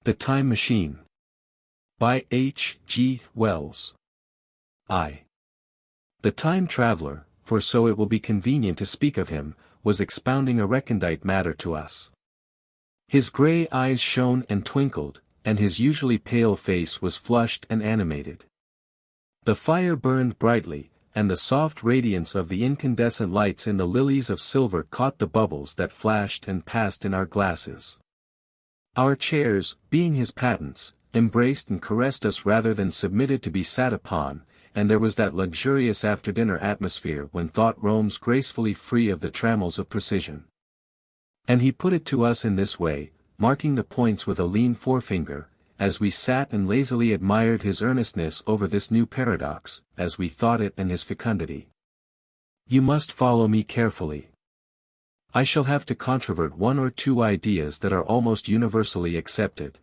The Time Machine. By H. G. Wells. I. The time traveler, for so it will be convenient to speak of him, was expounding a recondite matter to us. His grey eyes shone and twinkled, and his usually pale face was flushed and animated. The fire burned brightly, and the soft radiance of the incandescent lights in the lilies of silver caught the bubbles that flashed and passed in our glasses. Our chairs, being his patents, embraced and caressed us rather than submitted to be sat upon, and there was that luxurious after-dinner atmosphere when thought roams gracefully free of the trammels of precision. And he put it to us in this way, marking the points with a lean forefinger, as we sat and lazily admired his earnestness over this new paradox, as we thought it, and his fecundity. You must follow me carefully. I shall have to controvert one or two ideas that are almost universally accepted.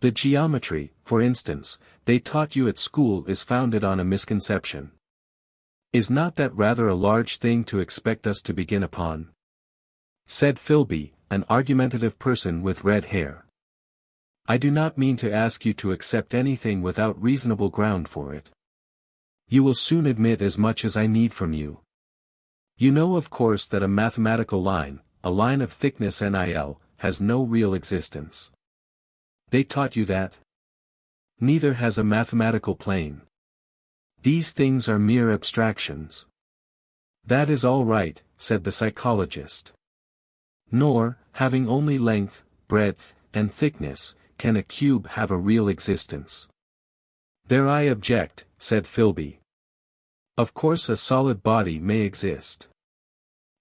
The geometry, for instance, they taught you at school is founded on a misconception. Is not that rather a large thing to expect us to begin upon? Said Philby, an argumentative person with red hair. I do not mean to ask you to accept anything without reasonable ground for it. You will soon admit as much as I need from you. You know of course that a mathematical line, a line of thickness nil, has no real existence. They taught you that? Neither has a mathematical plane. These things are mere abstractions. That is all right, said the psychologist. Nor, having only length, breadth, and thickness, can a cube have a real existence. There I object, said Philby. Of course a solid body may exist.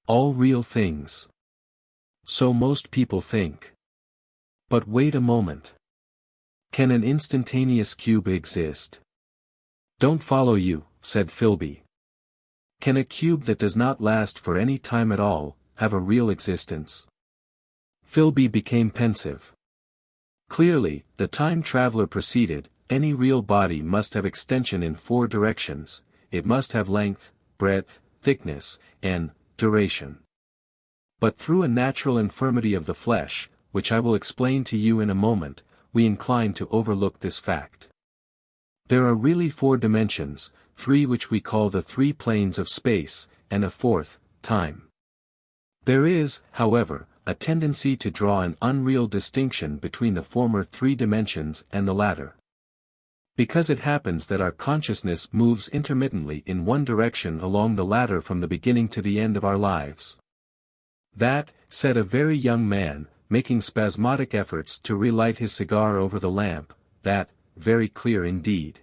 All real things. So most people think. But wait a moment. Can an instantaneous cube exist? Don't follow you, said Philby. Can a cube that does not last for any time at all, have a real existence? Philby became pensive. Clearly, the time traveler proceeded, any real body must have extension in 4 directions, it must have length, breadth, thickness, and duration. But through a natural infirmity of the flesh, which I will explain to you in a moment, we incline to overlook this fact. There are really 4 dimensions, 3 which we call the 3 planes of space, and a 4th, time. There is, however, a tendency to draw an unreal distinction between the former 3 dimensions and the latter. Because it happens that our consciousness moves intermittently in one direction along the latter from the beginning to the end of our lives. That, said a very young man, making spasmodic efforts to relight his cigar over the lamp, that, very clear indeed.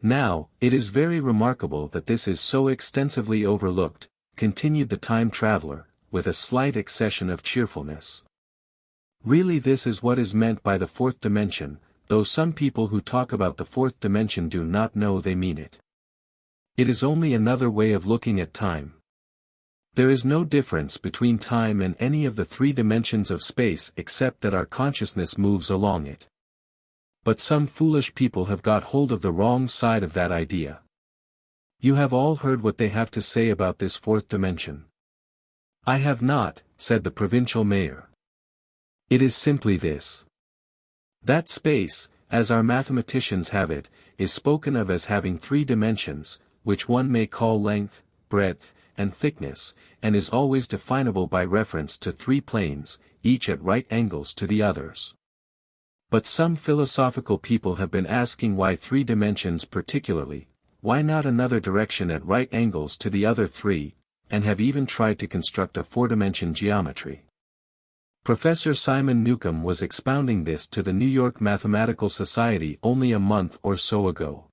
Now, it is very remarkable that this is so extensively overlooked, continued the time traveler, with a slight accession of cheerfulness. Really this is what is meant by the 4th dimension, though some people who talk about the 4th dimension do not know they mean it. It is only another way of looking at time. There is no difference between time and any of the 3 dimensions of space except that our consciousness moves along it. But some foolish people have got hold of the wrong side of that idea. You have all heard what they have to say about this 4th dimension. I have not, said the provincial mayor. It is simply this. That space, as our mathematicians have it, is spoken of as having 3 dimensions, which one may call length, breadth, and thickness, and is always definable by reference to 3 planes, each at right angles to the others. But some philosophical people have been asking why 3 dimensions particularly, why not another direction at right angles to the other 3, and have even tried to construct a 4-dimension geometry. Professor Simon Newcomb was expounding this to the New York Mathematical Society only a month or so ago.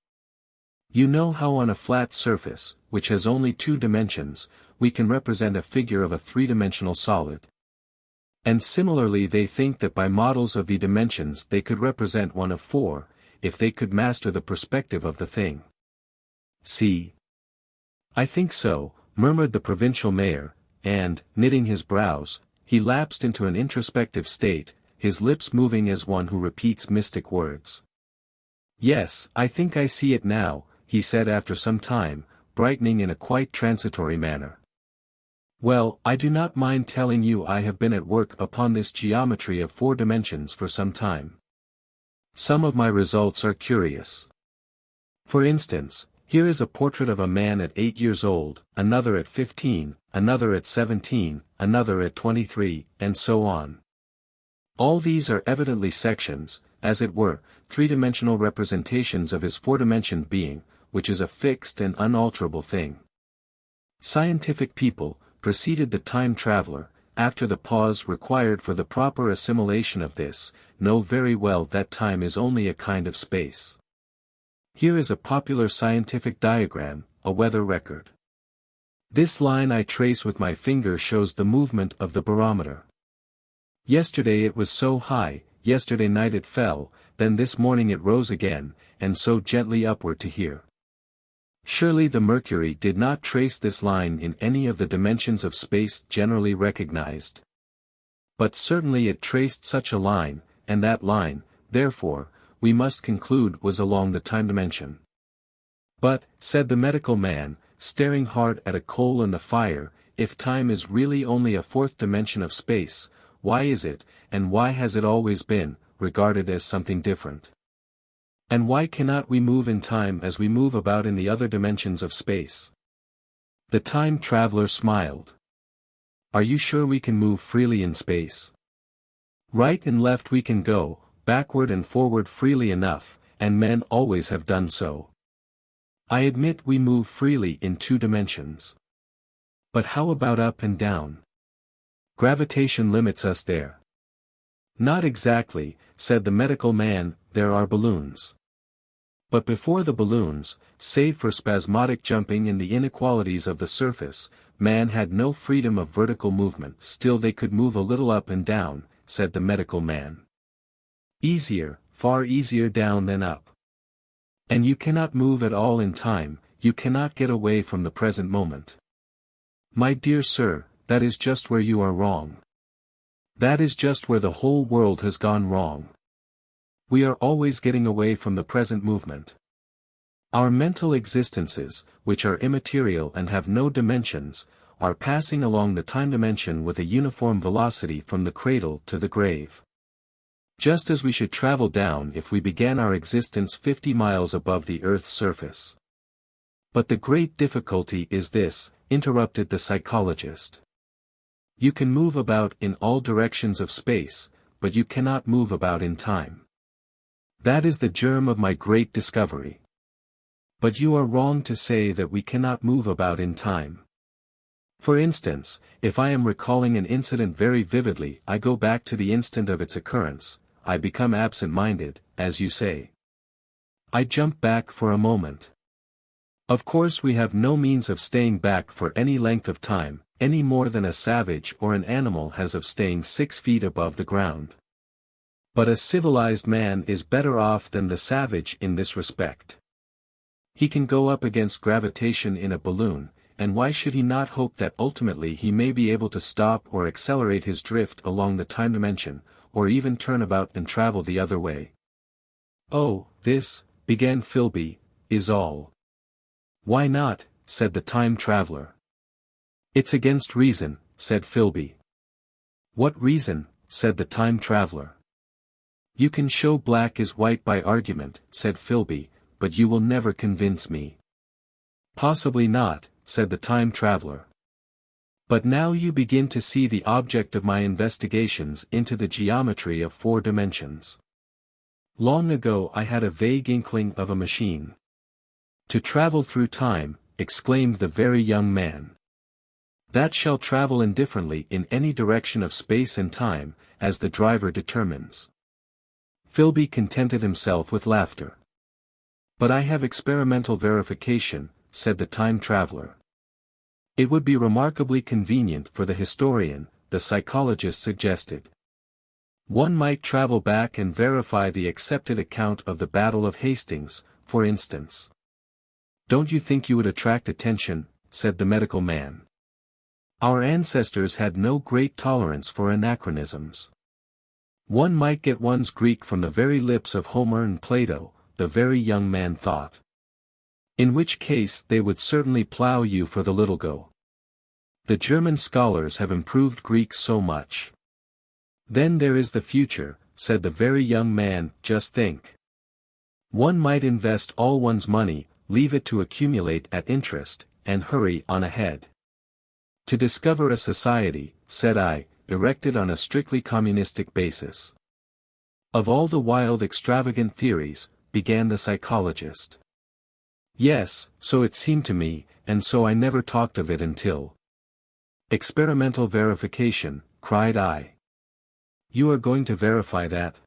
You know how on a flat surface, which has only 2 dimensions, we can represent a figure of a 3-dimensional solid. And similarly they think that by models of the dimensions they could represent one of 4, if they could master the perspective of the thing. See? I think so, murmured the provincial mayor, and, knitting his brows, he lapsed into an introspective state, his lips moving as one who repeats mystic words. Yes, I think I see it now, he said after some time, brightening in a quite transitory manner. Well, I do not mind telling you I have been at work upon this geometry of 4 dimensions for some time. Some of my results are curious. For instance, here is a portrait of a man at 8 years old, another at 15, another at 17, another at 23, and so on. All these are evidently sections, as it were, 3-dimensional representations of his 4-dimensioned being, which is a fixed and unalterable thing. Scientific people, proceeded the time traveler, after the pause required for the proper assimilation of this, know very well that time is only a kind of space. Here is a popular scientific diagram, a weather record. This line I trace with my finger shows the movement of the barometer. Yesterday it was so high, yesterday night it fell, then this morning it rose again, and so gently upward to here. Surely the mercury did not trace this line in any of the dimensions of space generally recognized. But certainly it traced such a line, and that line, therefore, we must conclude was along the time dimension. But, said the medical man, staring hard at a coal in the fire, if time is really only a 4th dimension of space, why is it, and why has it always been, regarded as something different? And why cannot we move in time as we move about in the other dimensions of space? The time traveler smiled. Are you sure we can move freely in space? Right and left we can go, backward and forward freely enough, and men always have done so. I admit we move freely in 2 dimensions. But how about up and down? Gravitation limits us there. Not exactly, said the medical man, there are balloons. But before the balloons, save for spasmodic jumping in the inequalities of the surface, man had no freedom of vertical movement. Still they could move a little up and down, said the medical man. Easier, far easier down than up. And you cannot move at all in time, you cannot get away from the present moment. My dear sir, that is just where you are wrong. That is just where the whole world has gone wrong. We are always getting away from the present movement. Our mental existences, which are immaterial and have no dimensions, are passing along the time dimension with a uniform velocity from the cradle to the grave. Just as we should travel down if we began our existence 50 miles above the Earth's surface. But the great difficulty is this, interrupted the psychologist. You can move about in all directions of space, but you cannot move about in time. That is the germ of my great discovery. But you are wrong to say that we cannot move about in time. For instance, if I am recalling an incident very vividly, I go back to the instant of its occurrence, I become absent-minded, as you say. I jump back for a moment. Of course we have no means of staying back for any length of time, any more than a savage or an animal has of staying 6 feet above the ground. But a civilized man is better off than the savage in this respect. He can go up against gravitation in a balloon, and why should he not hope that ultimately he may be able to stop or accelerate his drift along the time dimension, or even turn about and travel the other way? Oh, this, began Philby, is all. Why not, said the time traveler. It's against reason, said Philby. What reason, said the time traveler. You can show black is white by argument, said Philby, but you will never convince me. Possibly not, said the time traveler. But now you begin to see the object of my investigations into the geometry of 4 dimensions. Long ago I had a vague inkling of a machine. To travel through time, exclaimed the very young man. That shall travel indifferently in any direction of space and time, as the driver determines. Philby contented himself with laughter. But I have experimental verification, said the time traveler. It would be remarkably convenient for the historian, the psychologist suggested. One might travel back and verify the accepted account of the Battle of Hastings, for instance. Don't you think you would attract attention, said the medical man. Our ancestors had no great tolerance for anachronisms. One might get one's Greek from the very lips of Homer and Plato, the very young man thought. In which case they would certainly plough you for the little go. The German scholars have improved Greek so much. Then there is the future, said the very young man, just think. One might invest all one's money, leave it to accumulate at interest, and hurry on ahead. To discover a society, said I, erected on a strictly communistic basis. Of all the wild extravagant theories, began the psychologist. Yes, so it seemed to me, and so I never talked of it until. Experimental verification, cried I. You are going to verify that?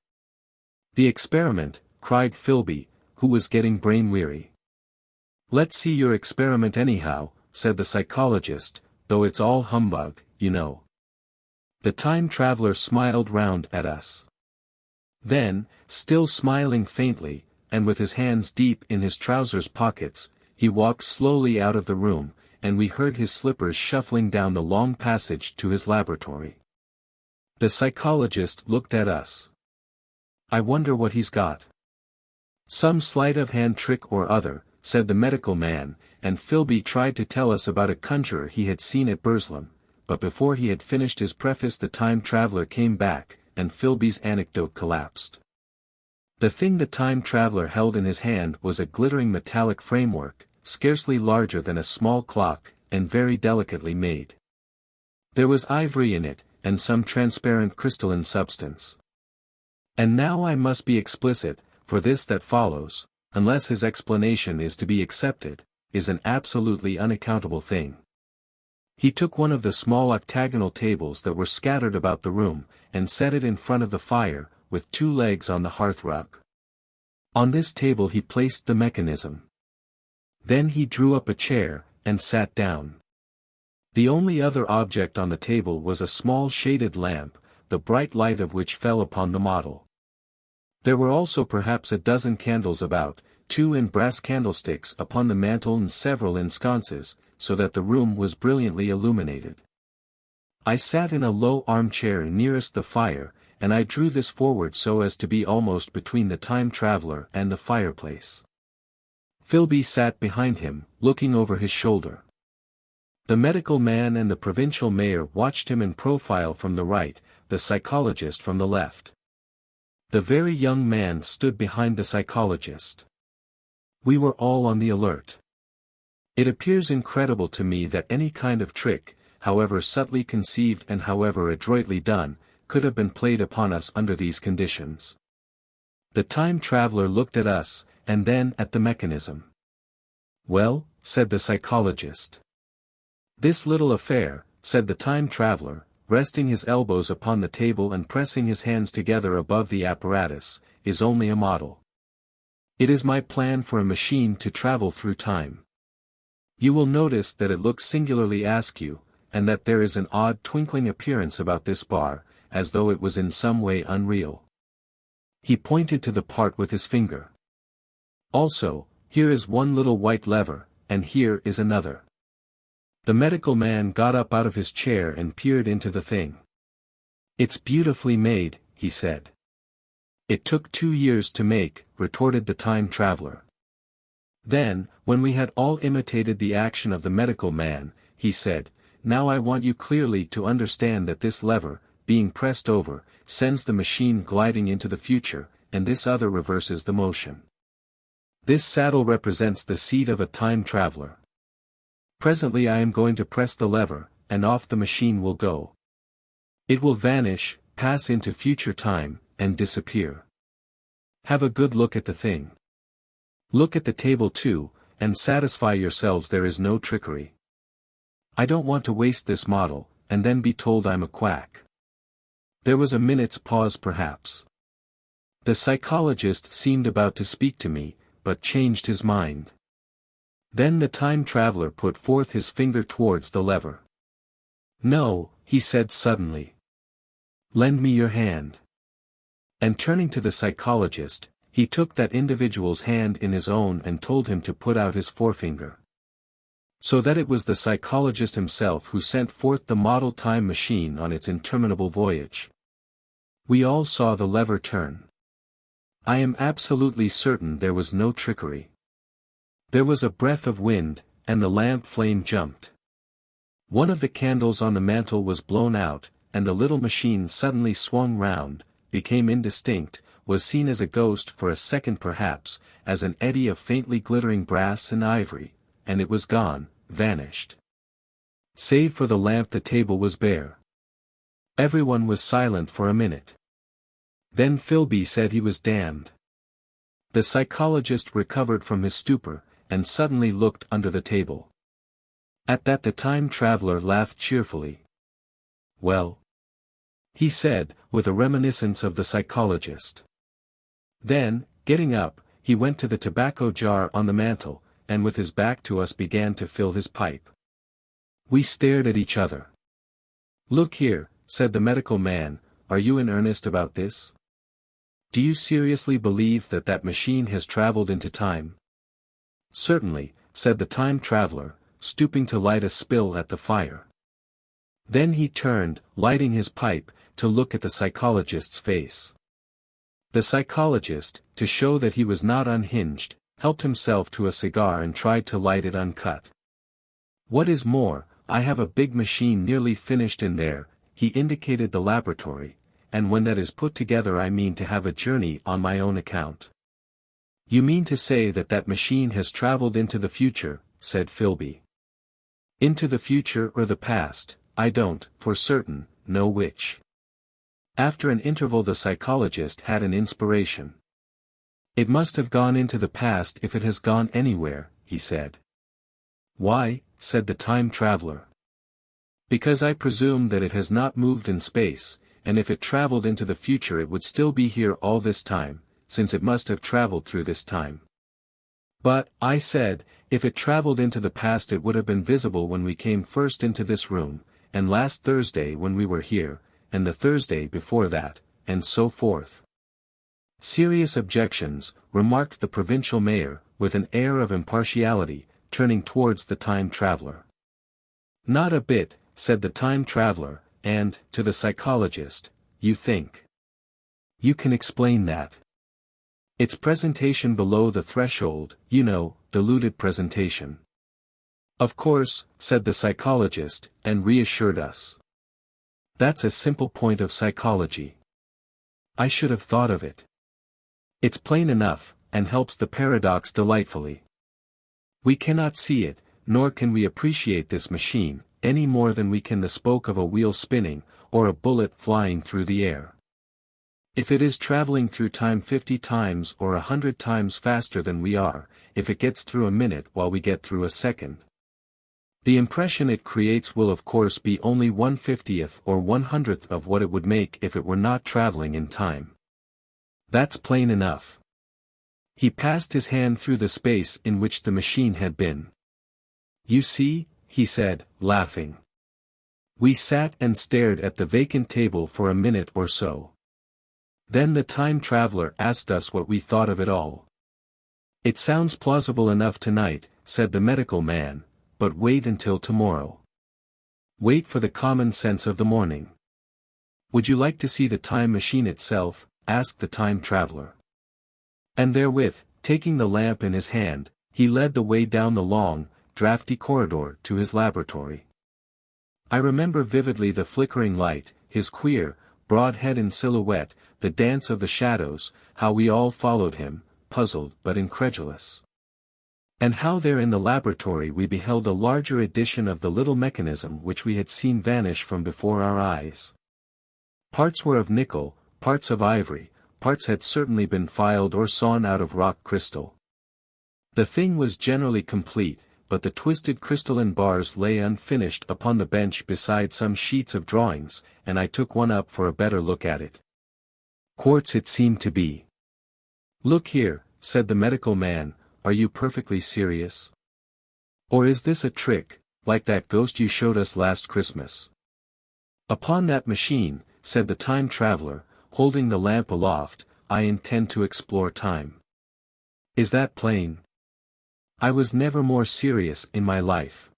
The experiment, cried Philby, who was getting brain-weary. Let's see your experiment anyhow, said the psychologist, though it's all humbug, you know. The time traveler smiled round at us. Then, still smiling faintly, and with his hands deep in his trousers pockets, he walked slowly out of the room, and we heard his slippers shuffling down the long passage to his laboratory. The psychologist looked at us. I wonder what he's got. Some sleight of hand trick or other, said the medical man, and Philby tried to tell us about a conjurer he had seen at Burslem, but before he had finished his preface the time traveler came back, and Philby's anecdote collapsed. The thing the time traveler held in his hand was a glittering metallic framework, scarcely larger than a small clock, and very delicately made. There was ivory in it, and some transparent crystalline substance. And now I must be explicit, for this that follows, unless his explanation is to be accepted, is an absolutely unaccountable thing. He took one of the small octagonal tables that were scattered about the room, and set it in front of the fire, with 2 legs on the hearthrug. On this table he placed the mechanism. Then he drew up a chair, and sat down. The only other object on the table was a small shaded lamp, the bright light of which fell upon the model. There were also perhaps a dozen candles about, 2 in brass candlesticks upon the mantel and several in sconces, so that the room was brilliantly illuminated. I sat in a low armchair nearest the fire, and I drew this forward so as to be almost between the time traveler and the fireplace. Philby sat behind him, looking over his shoulder. The medical man and the provincial mayor watched him in profile from the right, the psychologist from the left. The very young man stood behind the psychologist. We were all on the alert. It appears incredible to me that any kind of trick, however subtly conceived and however adroitly done, could have been played upon us under these conditions. The time traveler looked at us, and then at the mechanism. Well, said the psychologist. This little affair, said the time traveler, resting his elbows upon the table and pressing his hands together above the apparatus, is only a model. It is my plan for a machine to travel through time. You will notice that it looks singularly askew, and that there is an odd twinkling appearance about this bar, as though it was in some way unreal. He pointed to the part with his finger. Also, here is one little white lever, and here is another. The medical man got up out of his chair and peered into the thing. It's beautifully made, he said. It took 2 years to make, retorted the time traveler. Then, when we had all imitated the action of the medical man, he said, now I want you clearly to understand that this lever, being pressed over, sends the machine gliding into the future, and this other reverses the motion. This saddle represents the seat of a time traveler. Presently I am going to press the lever, and off the machine will go. It will vanish, pass into future time, and disappear. Have a good look at the thing. Look at the table too, and satisfy yourselves there is no trickery. I don't want to waste this model, and then be told I'm a quack. There was a minute's pause perhaps. The psychologist seemed about to speak to me, but changed his mind. Then the time traveler put forth his finger towards the lever. No, he said suddenly. Lend me your hand. And turning to the psychologist, he took that individual's hand in his own and told him to put out his forefinger. So that it was the psychologist himself who sent forth the model time machine on its interminable voyage. We all saw the lever turn. I am absolutely certain there was no trickery. There was a breath of wind, and the lamp flame jumped. One of the candles on the mantel was blown out, and the little machine suddenly swung round, became indistinct, was seen as a ghost for a second perhaps, as an eddy of faintly glittering brass and ivory, and it was gone, vanished. Save for the lamp, the table was bare. Everyone was silent for a minute. Then Philby said he was damned. The psychologist recovered from his stupor, and suddenly looked under the table. At that the time traveler laughed cheerfully. Well, he said, with a reminiscence of the psychologist. Then, getting up, he went to the tobacco jar on the mantel, and with his back to us began to fill his pipe. We stared at each other. Look here, said the medical man, are you in earnest about this? Do you seriously believe that that machine has traveled into time? Certainly, said the time traveler, stooping to light a spill at the fire. Then he turned, lighting his pipe, to look at the psychologist's face. The psychologist, to show that he was not unhinged, helped himself to a cigar and tried to light it uncut. What is more, I have a big machine nearly finished in there, he indicated the laboratory, and when that is put together I mean to have a journey on my own account. You mean to say that that machine has traveled into the future, said Philby. Into the future or the past, I don't, for certain, know which. After an interval the psychologist had an inspiration. It must have gone into the past if it has gone anywhere, he said. Why, said the time traveler. Because I presume that it has not moved in space, and if it traveled into the future it would still be here all this time, since it must have traveled through this time. But, I said, if it traveled into the past it would have been visible when we came first into this room, and last Thursday when we were here, and the Thursday before that, and so forth. Serious objections, remarked the provincial mayor, with an air of impartiality, turning towards the time traveler. Not a bit, said the time traveler, and, to the psychologist, you think. You can explain that. Its presentation below the threshold, you know, diluted presentation. Of course, said the psychologist, and reassured us. That's a simple point of psychology. I should have thought of it. It's plain enough, and helps the paradox delightfully. We cannot see it, nor can we appreciate this machine, any more than we can the spoke of a wheel spinning, or a bullet flying through the air. If it is traveling through time 50 times or 100 times faster than we are, if it gets through a minute while we get through a second, the impression it creates will of course be only 1/50th or 100th of what it would make if it were not traveling in time. That's plain enough. He passed his hand through the space in which the machine had been. You see, he said, laughing. We sat and stared at the vacant table for a minute or so. Then the time traveler asked us what we thought of it all. It sounds plausible enough tonight, said the medical man, but wait until tomorrow. Wait for the common sense of the morning. Would you like to see the time machine itself? Asked the time traveler. And therewith, taking the lamp in his hand, he led the way down the long, drafty corridor to his laboratory. I remember vividly the flickering light, his queer, broad head in silhouette, the dance of the shadows, how we all followed him, puzzled but incredulous. And how there in the laboratory we beheld a larger edition of the little mechanism which we had seen vanish from before our eyes. Parts were of nickel, parts of ivory, parts had certainly been filed or sawn out of rock crystal. The thing was generally complete, but the twisted crystalline bars lay unfinished upon the bench beside some sheets of drawings, and I took one up for a better look at it. Quartz it seemed to be. Look here, said the medical man, are you perfectly serious? Or is this a trick, like that ghost you showed us last Christmas? Upon that machine, said the time traveler, holding the lamp aloft, I intend to explore time. Is that plain? I was never more serious in my life.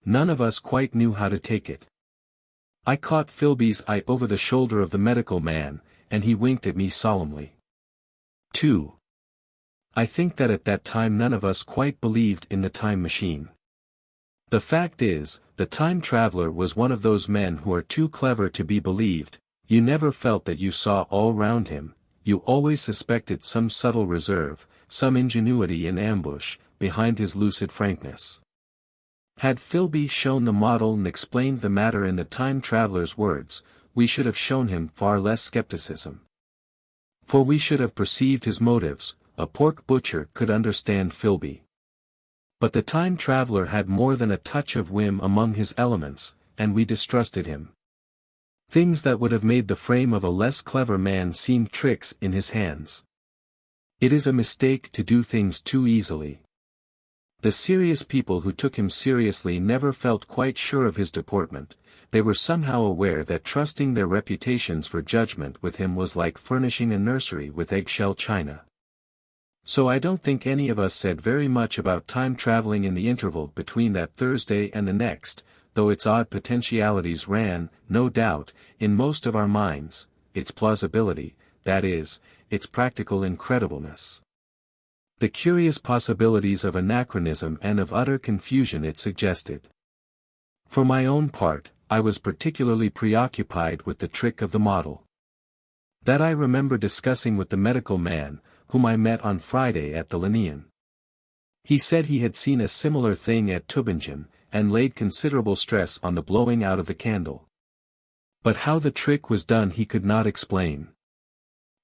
None of us quite knew how to take it. I caught Philby's eye over the shoulder of the medical man, and he winked at me solemnly. 2. I think that at that time none of us quite believed in the time machine. The fact is, The time traveler was one of those men who are too clever to be believed. You never felt that you saw all round him, you always suspected some subtle reserve, some ingenuity in ambush, behind his lucid frankness. Had Philby shown the model and explained the matter in the time traveler's words, we should have shown him far less skepticism. For we should have perceived his motives. A pork butcher could understand Philby. But the time traveler had more than a touch of whim among his elements, and we distrusted him. Things that would have made the frame of a less clever man seem tricks in his hands. It is a mistake to do things too easily. The serious people who took him seriously never felt quite sure of his deportment. They were somehow aware that trusting their reputations for judgment with him was like furnishing a nursery with eggshell china. So I don't think any of us said very much about time traveling in the interval between that Thursday and the next, though its odd potentialities ran, no doubt, in most of our minds, its plausibility, that is, its practical incredibleness. The curious possibilities of anachronism and of utter confusion it suggested. For my own part, I was particularly preoccupied with the trick of the model. That I remember discussing with the medical man, whom I met on Friday at the Linnean. He said he had seen a similar thing at Tübingen, and laid considerable stress on the blowing out of the candle. But how the trick was done he could not explain.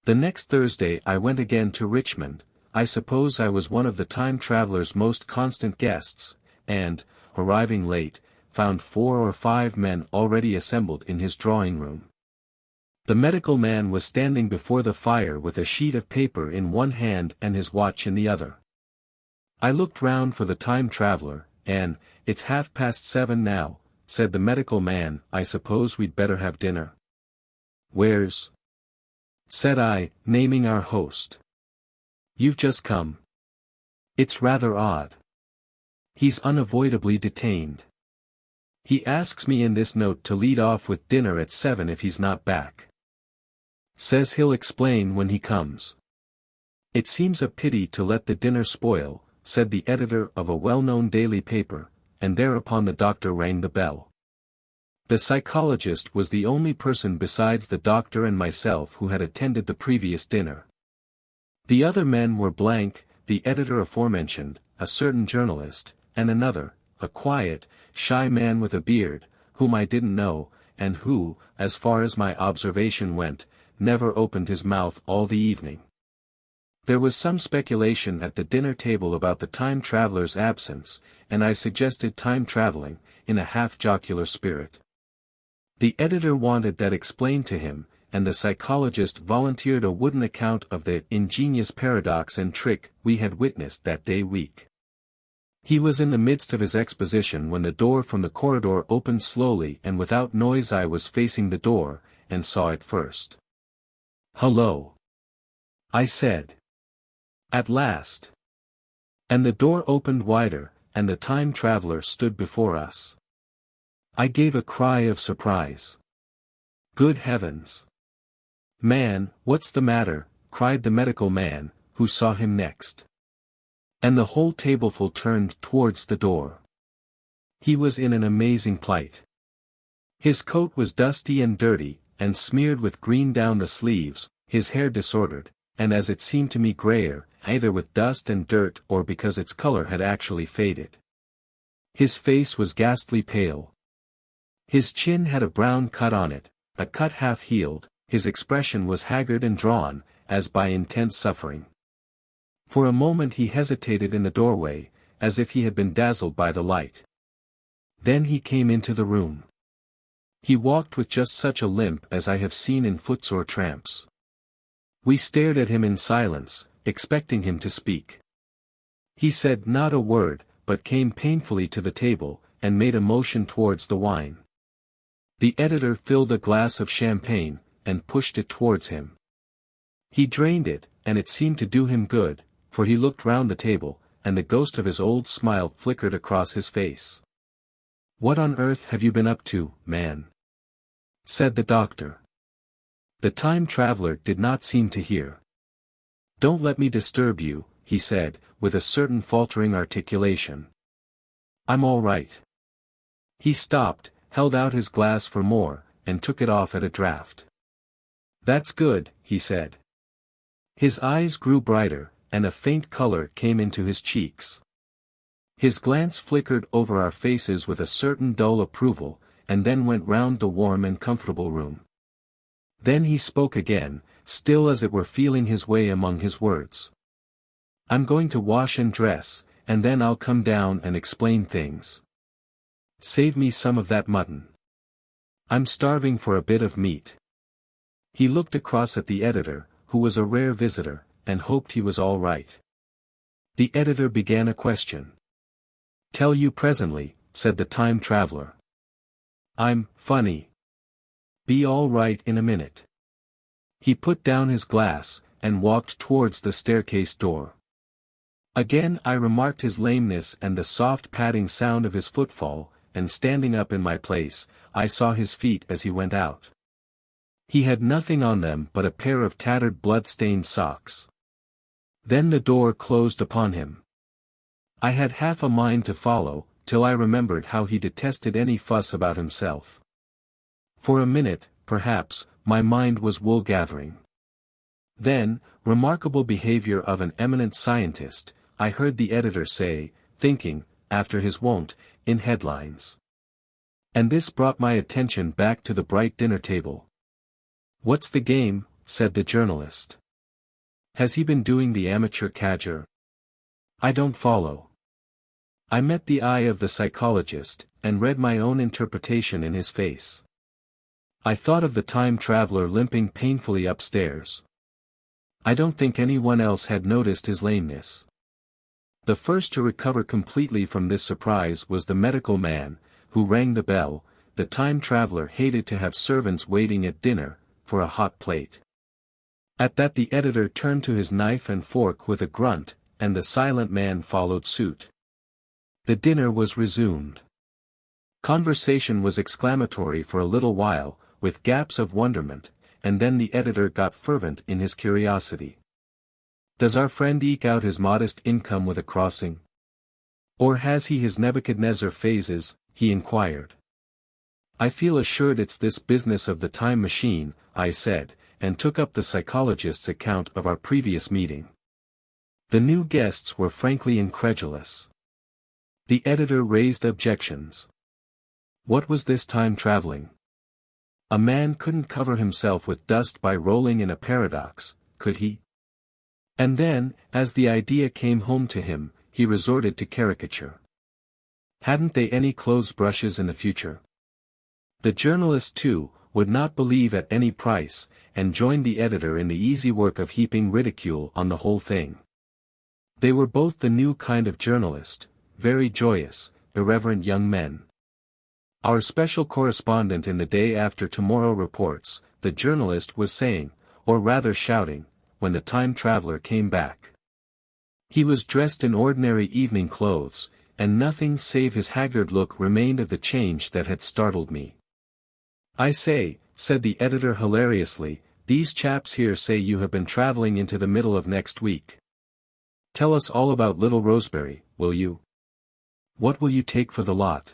The next Thursday I went again to Richmond. I suppose I was one of the time traveler's most constant guests, and, arriving late, found 4 or 5 men already assembled in his drawing-room. The medical man was standing before the fire with a sheet of paper in one hand and his watch in the other. I looked round for the time traveler, and, "It's 7:30 now," said the medical man. "I suppose we'd better have dinner." "Where's?" said I, naming our host. "You've just come." "It's rather odd. He's unavoidably detained. He asks me in this note to lead off with dinner at 7 if he's not back. Says he'll explain when he comes." "It seems a pity to let the dinner spoil," said the editor of a well-known daily paper, and thereupon the doctor rang the bell. The psychologist was the only person besides the doctor and myself who had attended the previous dinner. The other men were the editor aforementioned, a certain journalist, and another, a quiet, shy man with a beard, whom I didn't know, and who, as far as my observation went, never opened his mouth all the evening. There was some speculation at the dinner table about the time traveler's absence, and I suggested time traveling, in a half-jocular spirit. The editor wanted that explained to him, and the psychologist volunteered a wooden account of the ingenious paradox and trick we had witnessed that day week. He was in the midst of his exposition when the door from the corridor opened slowly and without noise. I was facing the door, and saw it first. "Hello," I said. "At last." And the door opened wider, and the time traveler stood before us. I gave a cry of surprise. "Good heavens! Man, what's the matter?" cried the medical man, who saw him next. And the whole tableful turned towards the door. He was in an amazing plight. His coat was dusty and dirty, and smeared with green down the sleeves, his hair disordered, and as it seemed to me grayer, either with dust and dirt or because its color had actually faded. His face was ghastly pale. His chin had a brown cut on it, a cut half-healed. His expression was haggard and drawn, as by intense suffering. For a moment he hesitated in the doorway, as if he had been dazzled by the light. Then he came into the room. He walked with just such a limp as I have seen in footsore tramps. We stared at him in silence, expecting him to speak. He said not a word, but came painfully to the table, and made a motion towards the wine. The editor filled a glass of champagne, and pushed it towards him. He drained it, and it seemed to do him good, for he looked round the table, and the ghost of his old smile flickered across his face. "What on earth have you been up to, man?" said the doctor. The time traveler did not seem to hear. "Don't let me disturb you," he said, with a certain faltering articulation. "I'm all right." He stopped, held out his glass for more, and took it off at a draught. "That's good," he said. His eyes grew brighter, and a faint color came into his cheeks. His glance flickered over our faces with a certain dull approval, and then went round the warm and comfortable room. Then he spoke again, still as it were feeling his way among his words. "I'm going to wash and dress, and then I'll come down and explain things. Save me some of that mutton. I'm starving for a bit of meat." He looked across at the editor, who was a rare visitor, and hoped he was all right. The editor began a question. "Tell you presently," said the time traveler. "I'm funny. Be all right in a minute." He put down his glass, and walked towards the staircase door. Again I remarked his lameness and the soft padding sound of his footfall, and standing up in my place, I saw his feet as he went out. He had nothing on them but a pair of tattered blood-stained socks. Then the door closed upon him. I had half a mind to follow, till I remembered how he detested any fuss about himself. For a minute, perhaps, my mind was wool-gathering. Then, remarkable behavior of an eminent scientist, I heard the editor say, thinking, after his wont, in headlines. And this brought my attention back to the bright dinner table. "What's the game?" said the journalist. "Has he been doing the amateur cadger?" "I don't follow." I met the eye of the psychologist, and read my own interpretation in his face. I thought of the time traveler limping painfully upstairs. I don't think anyone else had noticed his lameness. The first to recover completely from this surprise was the medical man, who rang the bell. The time traveler hated to have servants waiting at dinner, for a hot plate. At that the editor turned to his knife and fork with a grunt, and the silent man followed suit. The dinner was resumed. Conversation was exclamatory for a little while, with gaps of wonderment, and then the editor got fervent in his curiosity. "Does our friend eke out his modest income with a crossing? Or has he his Nebuchadnezzar phases?" he inquired. "I feel assured it's this business of the time machine," I said, and took up the psychologist's account of our previous meeting. The new guests were frankly incredulous. The editor raised objections. What was this time traveling? A man couldn't cover himself with dust by rolling in a paradox, could he? And then, as the idea came home to him, he resorted to caricature. Hadn't they any clothes brushes in the future? The journalist too, would not believe at any price, and joined the editor in the easy work of heaping ridicule on the whole thing. They were both the new kind of journalist, very joyous, irreverent young men. Our special correspondent in the Day After Tomorrow reports, the journalist was saying, or rather shouting, when the time traveler came back. He was dressed in ordinary evening clothes, and nothing save his haggard look remained of the change that had startled me. "I say," said the editor hilariously, "these chaps here say you have been traveling into the middle of next week. Tell us all about little Roseberry, will you? What will you take for the lot?"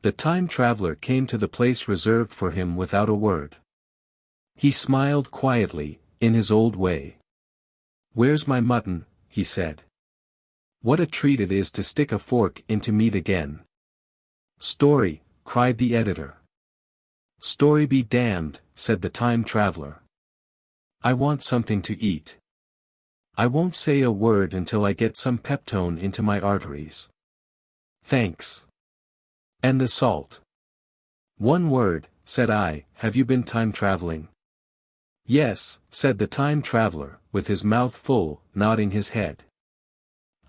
The time traveler came to the place reserved for him without a word. He smiled quietly, in his old way. "Where's my mutton?" he said. "What a treat it is to stick a fork into meat again." "Story," cried the editor. "Story be damned," said the time traveler. "I want something to eat. I won't say a word until I get some peptone into my arteries." "Thanks. And the salt?" "One word," said I, "have you been time traveling?" "Yes," said the time traveler, with his mouth full, nodding his head.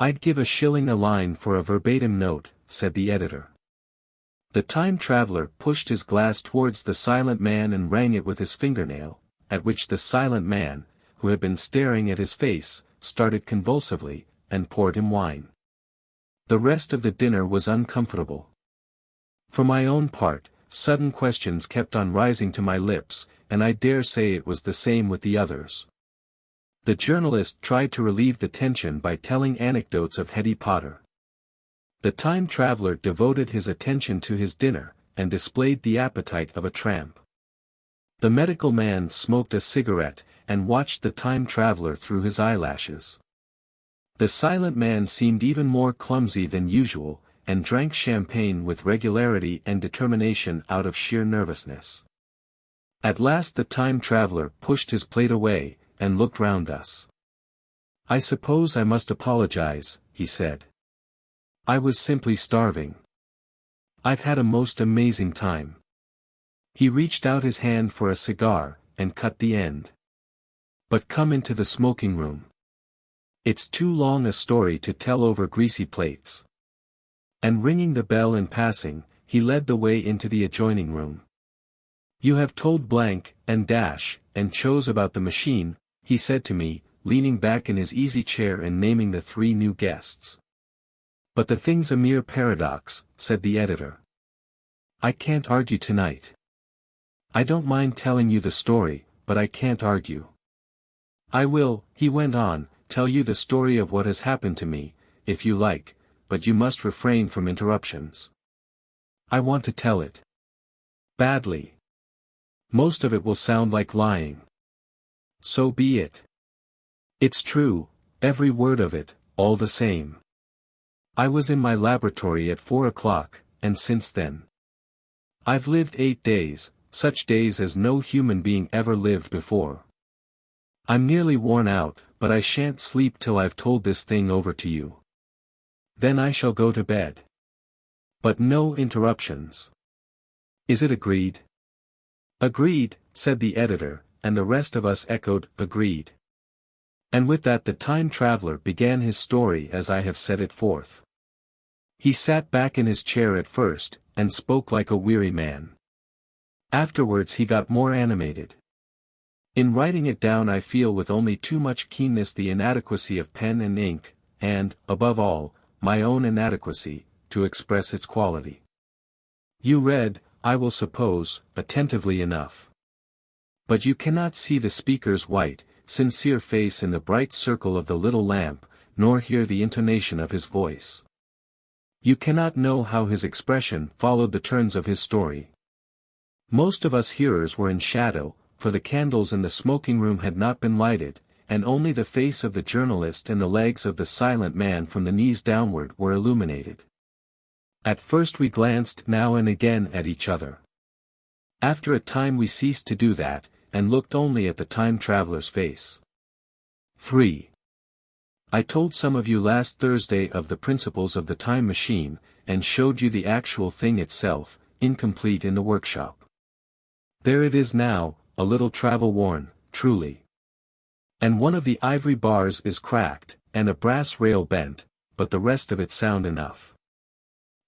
"I'd give $1 a line for a verbatim note," said the editor. The time traveler pushed his glass towards the silent man and rang it with his fingernail, at which the silent man, who had been staring at his face, started convulsively, and poured him wine. The rest of the dinner was uncomfortable. For my own part, sudden questions kept on rising to my lips, and I dare say it was the same with the others. The journalist tried to relieve the tension by telling anecdotes of Hetty Potter. The time traveler devoted his attention to his dinner, and displayed the appetite of a tramp. The medical man smoked a cigarette, and watched the time traveler through his eyelashes. The silent man seemed even more clumsy than usual, and drank champagne with regularity and determination out of sheer nervousness. At last the time traveler pushed his plate away, and looked round us. "I suppose I must apologize," he said. "I was simply starving. I've had a most amazing time." He reached out his hand for a cigar, and cut the end. "But come into the smoking room. It's too long a story to tell over greasy plates." And ringing the bell in passing, he led the way into the adjoining room. "You have told blank, and dash, and chose about the machine," he said to me, leaning back in his easy chair and naming the 3 new guests. "But the thing's a mere paradox," said the editor. "I can't argue tonight. I don't mind telling you the story, but I can't argue. I will," he went on, "tell you the story of what has happened to me, if you like, but you must refrain from interruptions. I want to tell it. Badly. Most of it will sound like lying. So be it. It's true, every word of it, all the same. I was in my laboratory at 4 o'clock, and since then. I've lived 8 days, such days as no human being ever lived before. I'm nearly worn out, but I shan't sleep till I've told this thing over to you. Then I shall go to bed. But no interruptions. Is it agreed?" "Agreed," said the editor, and the rest of us echoed, "Agreed." And with that the time traveler began his story as I have set it forth. He sat back in his chair at first, and spoke like a weary man. Afterwards he got more animated. In writing it down I feel with only too much keenness the inadequacy of pen and ink, and, above all, my own inadequacy, to express its quality. You read, I will suppose, attentively enough. But you cannot see the speaker's white, sincere face in the bright circle of the little lamp, nor hear the intonation of his voice. You cannot know how his expression followed the turns of his story. Most of us hearers were in shadow, for the candles in the smoking room had not been lighted, and only the face of the journalist and the legs of the silent man from the knees downward were illuminated. At first we glanced now and again at each other. After a time we ceased to do that, and looked only at the time traveler's face. 3. I told some of you last Thursday of the principles of the time machine, and showed you the actual thing itself, incomplete in the workshop. There it is now, a little travel-worn, truly. And one of the ivory bars is cracked, and a brass rail bent, but the rest of it sound enough.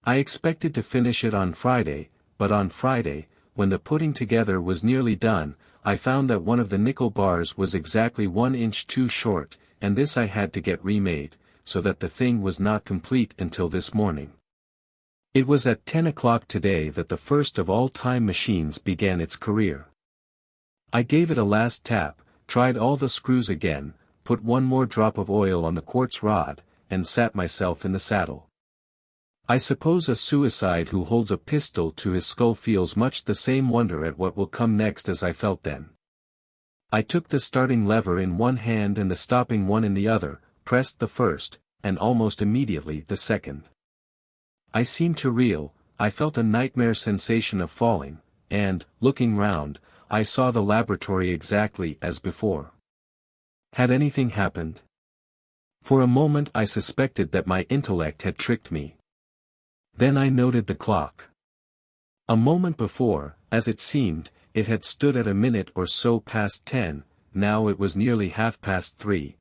I expected to finish it on Friday, but on Friday, when the putting together was nearly done, I found that one of the nickel bars was exactly 1 inch too short, and this I had to get remade, so that the thing was not complete until this morning. It was at 10 o'clock today that the first of all time machines began its career. I gave it a last tap, tried all the screws again, put one more drop of oil on the quartz rod, and sat myself in the saddle. I suppose a suicide who holds a pistol to his skull feels much the same wonder at what will come next as I felt then. I took the starting lever in one hand and the stopping one in the other, pressed the first, and almost immediately the second. I seemed to reel, I felt a nightmare sensation of falling, and, looking round, I saw the laboratory exactly as before. Had anything happened? For a moment I suspected that my intellect had tricked me. Then I noted the clock. A moment before, as it seemed, it had stood at a minute or so past 10, now it was nearly 3:30.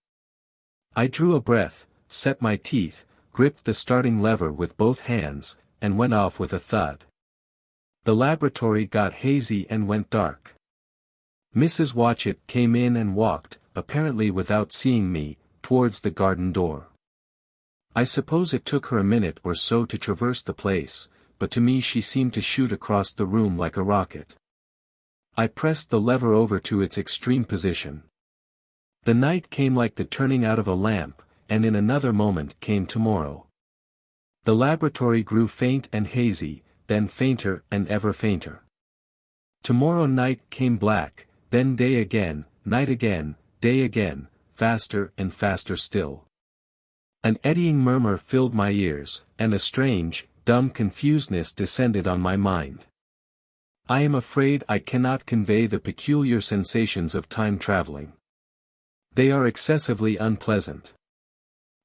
I drew a breath, set my teeth, gripped the starting lever with both hands, and went off with a thud. The laboratory got hazy and went dark. Mrs. Watchett came in and walked, apparently without seeing me, towards the garden door. I suppose it took her a minute or so to traverse the place, but to me she seemed to shoot across the room like a rocket. I pressed the lever over to its extreme position. The night came like the turning out of a lamp, and in another moment came tomorrow. The laboratory grew faint and hazy, then fainter and ever fainter. Tomorrow night came black, then day again, night again, day again, faster and faster still. An eddying murmur filled my ears, and a strange, dumb confusedness descended on my mind. I am afraid I cannot convey the peculiar sensations of time traveling. They are excessively unpleasant.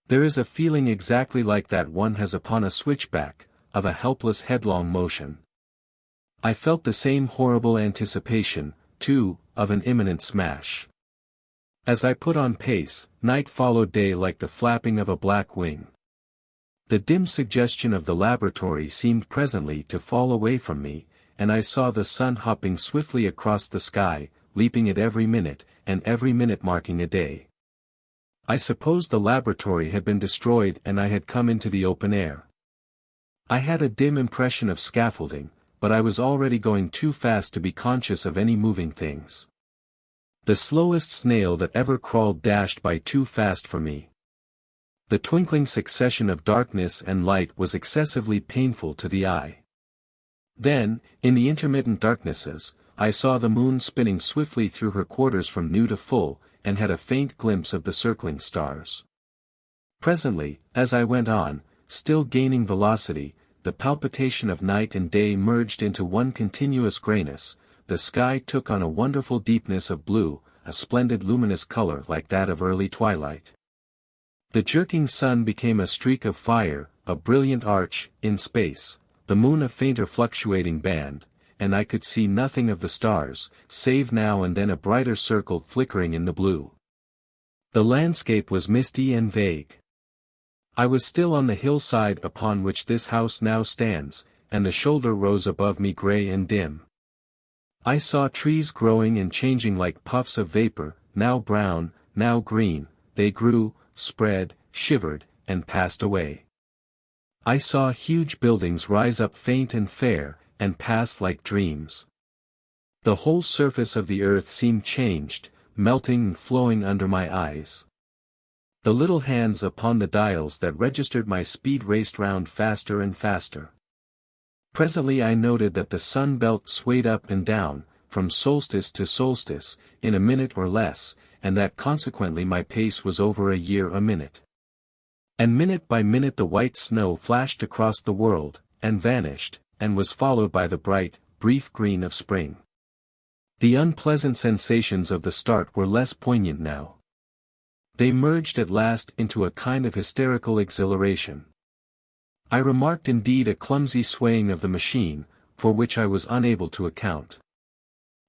There is a feeling exactly like that one has upon a switchback, of a helpless headlong motion. I felt the same horrible anticipation, too, of an imminent smash. As I put on pace, night followed day like the flapping of a black wing. The dim suggestion of the laboratory seemed presently to fall away from me, and I saw the sun hopping swiftly across the sky, leaping at every minute, and every minute marking a day. I supposed the laboratory had been destroyed and I had come into the open air. I had a dim impression of scaffolding, but I was already going too fast to be conscious of any moving things. The slowest snail that ever crawled dashed by too fast for me. The twinkling succession of darkness and light was excessively painful to the eye. Then, in the intermittent darknesses, I saw the moon spinning swiftly through her quarters from new to full, and had a faint glimpse of the circling stars. Presently, as I went on, still gaining velocity, the palpitation of night and day merged into one continuous grayness, the sky took on a wonderful deepness of blue, a splendid luminous color like that of early twilight. The jerking sun became a streak of fire, a brilliant arch, in space, the moon a fainter fluctuating band, and I could see nothing of the stars, save now and then a brighter circle flickering in the blue. The landscape was misty and vague. I was still on the hillside upon which this house now stands, and the shoulder rose above me grey and dim. I saw trees growing and changing like puffs of vapor, now brown, now green, they grew, spread, shivered, and passed away. I saw huge buildings rise up faint and fair, and pass like dreams. The whole surface of the earth seemed changed, melting and flowing under my eyes. The little hands upon the dials that registered my speed raced round faster and faster. Presently I noted that the sun belt swayed up and down, from solstice to solstice, in a minute or less, and that consequently my pace was over a year a minute. And minute by minute the white snow flashed across the world, and vanished, and was followed by the bright, brief green of spring. The unpleasant sensations of the start were less poignant now. They merged at last into a kind of hysterical exhilaration. I remarked indeed a clumsy swaying of the machine, for which I was unable to account.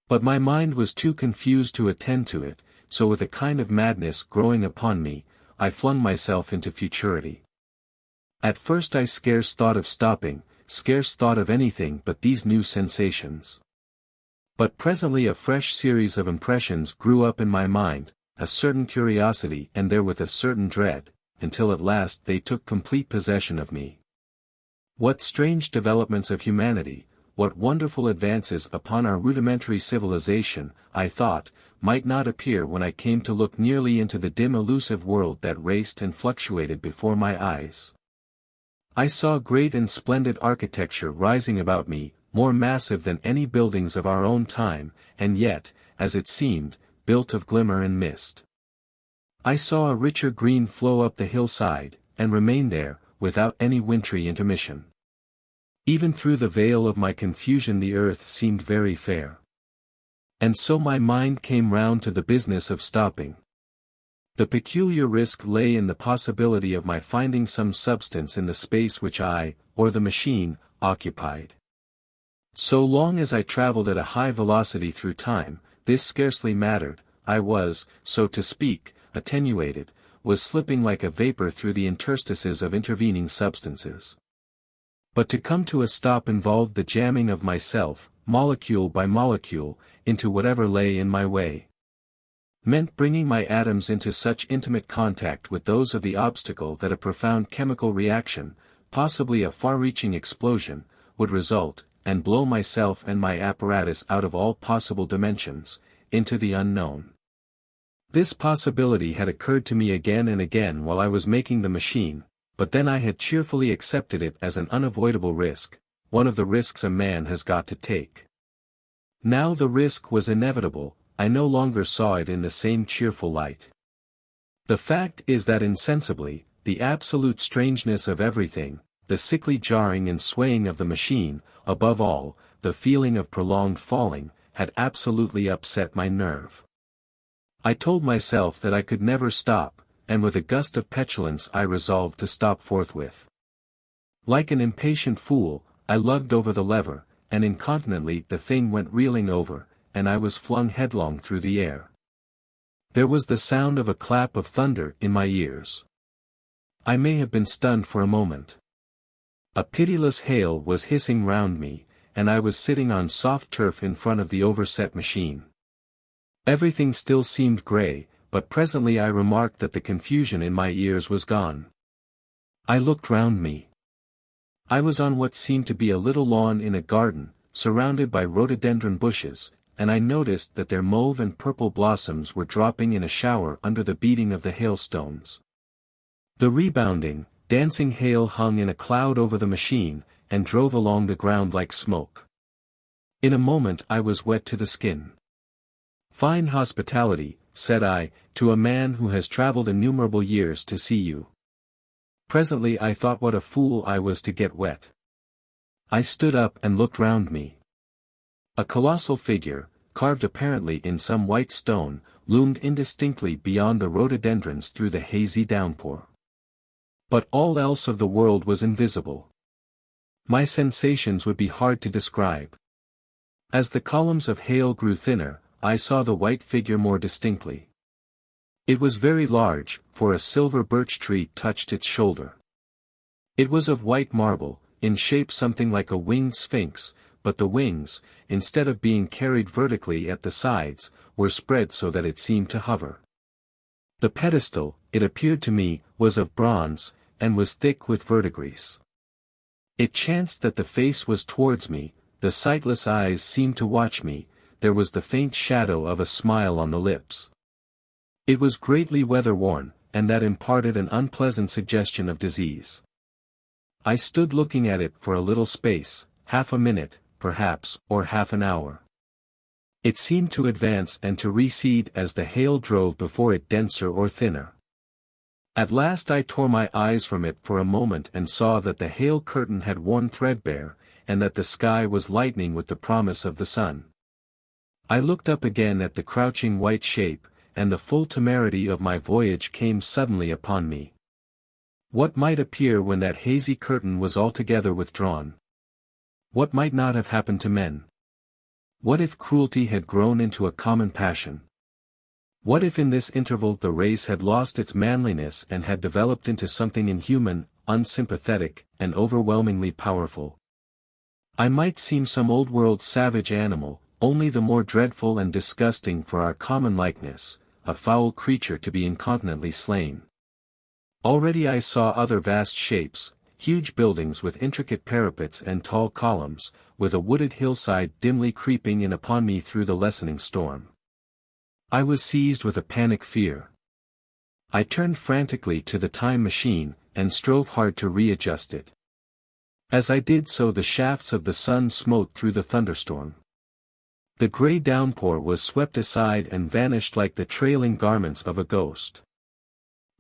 But my mind was too confused to attend to it, so with a kind of madness growing upon me, I flung myself into futurity. At first I scarce thought of stopping, scarce thought of anything but these new sensations. But presently a fresh series of impressions grew up in my mind, a certain curiosity and therewith a certain dread, until at last they took complete possession of me. What strange developments of humanity, what wonderful advances upon our rudimentary civilization, I thought, might not appear when I came to look nearly into the dim elusive world that raced and fluctuated before my eyes. I saw great and splendid architecture rising about me, more massive than any buildings of our own time, and yet, as it seemed, built of glimmer and mist. I saw a richer green flow up the hillside, and remain there, without any wintry intermission. Even through the veil of my confusion the earth seemed very fair. And so my mind came round to the business of stopping. The peculiar risk lay in the possibility of my finding some substance in the space which I, or the machine, occupied. So long as I travelled at a high velocity through time, this scarcely mattered, I was, so to speak, attenuated, was slipping like a vapor through the interstices of intervening substances. But to come to a stop involved the jamming of myself, molecule by molecule, into whatever lay in my way. Meant bringing my atoms into such intimate contact with those of the obstacle that a profound chemical reaction, possibly a far-reaching explosion, would result, and blow myself and my apparatus out of all possible dimensions, into the unknown. This possibility had occurred to me again and again while I was making the machine, but then I had cheerfully accepted it as an unavoidable risk, one of the risks a man has got to take. Now the risk was inevitable, I no longer saw it in the same cheerful light. The fact is that insensibly, the absolute strangeness of everything, the sickly jarring and swaying of the machine, above all, the feeling of prolonged falling, had absolutely upset my nerve. I told myself that I could never stop, and with a gust of petulance I resolved to stop forthwith. Like an impatient fool, I lugged over the lever, and incontinently the thing went reeling over, and I was flung headlong through the air. There was the sound of a clap of thunder in my ears. I may have been stunned for a moment. A pitiless hail was hissing round me, and I was sitting on soft turf in front of the overset machine. Everything still seemed grey, but presently I remarked that the confusion in my ears was gone. I looked round me. I was on what seemed to be a little lawn in a garden, surrounded by rhododendron bushes, and I noticed that their mauve and purple blossoms were dropping in a shower under the beating of the hailstones. The rebounding, dancing hail hung in a cloud over the machine, and drove along the ground like smoke. In a moment I was wet to the skin. "Fine hospitality," said I, "to a man who has travelled innumerable years to see you." Presently I thought what a fool I was to get wet. I stood up and looked round me. A colossal figure, carved apparently in some white stone, loomed indistinctly beyond the rhododendrons through the hazy downpour. But all else of the world was invisible. My sensations would be hard to describe. As the columns of hail grew thinner, I saw the white figure more distinctly. It was very large, for a silver birch tree touched its shoulder. It was of white marble, in shape something like a winged sphinx, but the wings, instead of being carried vertically at the sides, were spread so that it seemed to hover. The pedestal, it appeared to me, was of bronze, and was thick with verdigris. It chanced that the face was towards me, the sightless eyes seemed to watch me, there was the faint shadow of a smile on the lips. It was greatly weather-worn, and that imparted an unpleasant suggestion of disease. I stood looking at it for a little space, half a minute, perhaps, or half an hour. It seemed to advance and to recede as the hail drove before it denser or thinner. At last I tore my eyes from it for a moment and saw that the hail curtain had worn threadbare, and that the sky was lightening with the promise of the sun. I looked up again at the crouching white shape, and the full temerity of my voyage came suddenly upon me. What might appear when that hazy curtain was altogether withdrawn? What might not have happened to men? What if cruelty had grown into a common passion? What if in this interval the race had lost its manliness and had developed into something inhuman, unsympathetic, and overwhelmingly powerful? I might seem some old-world savage animal, only the more dreadful and disgusting for our common likeness, a foul creature to be incontinently slain. Already I saw other vast shapes, huge buildings with intricate parapets and tall columns, with a wooded hillside dimly creeping in upon me through the lessening storm. I was seized with a panic fear. I turned frantically to the time machine, and strove hard to readjust it. As I did so the shafts of the sun smote through the thunderstorm. The grey downpour was swept aside and vanished like the trailing garments of a ghost.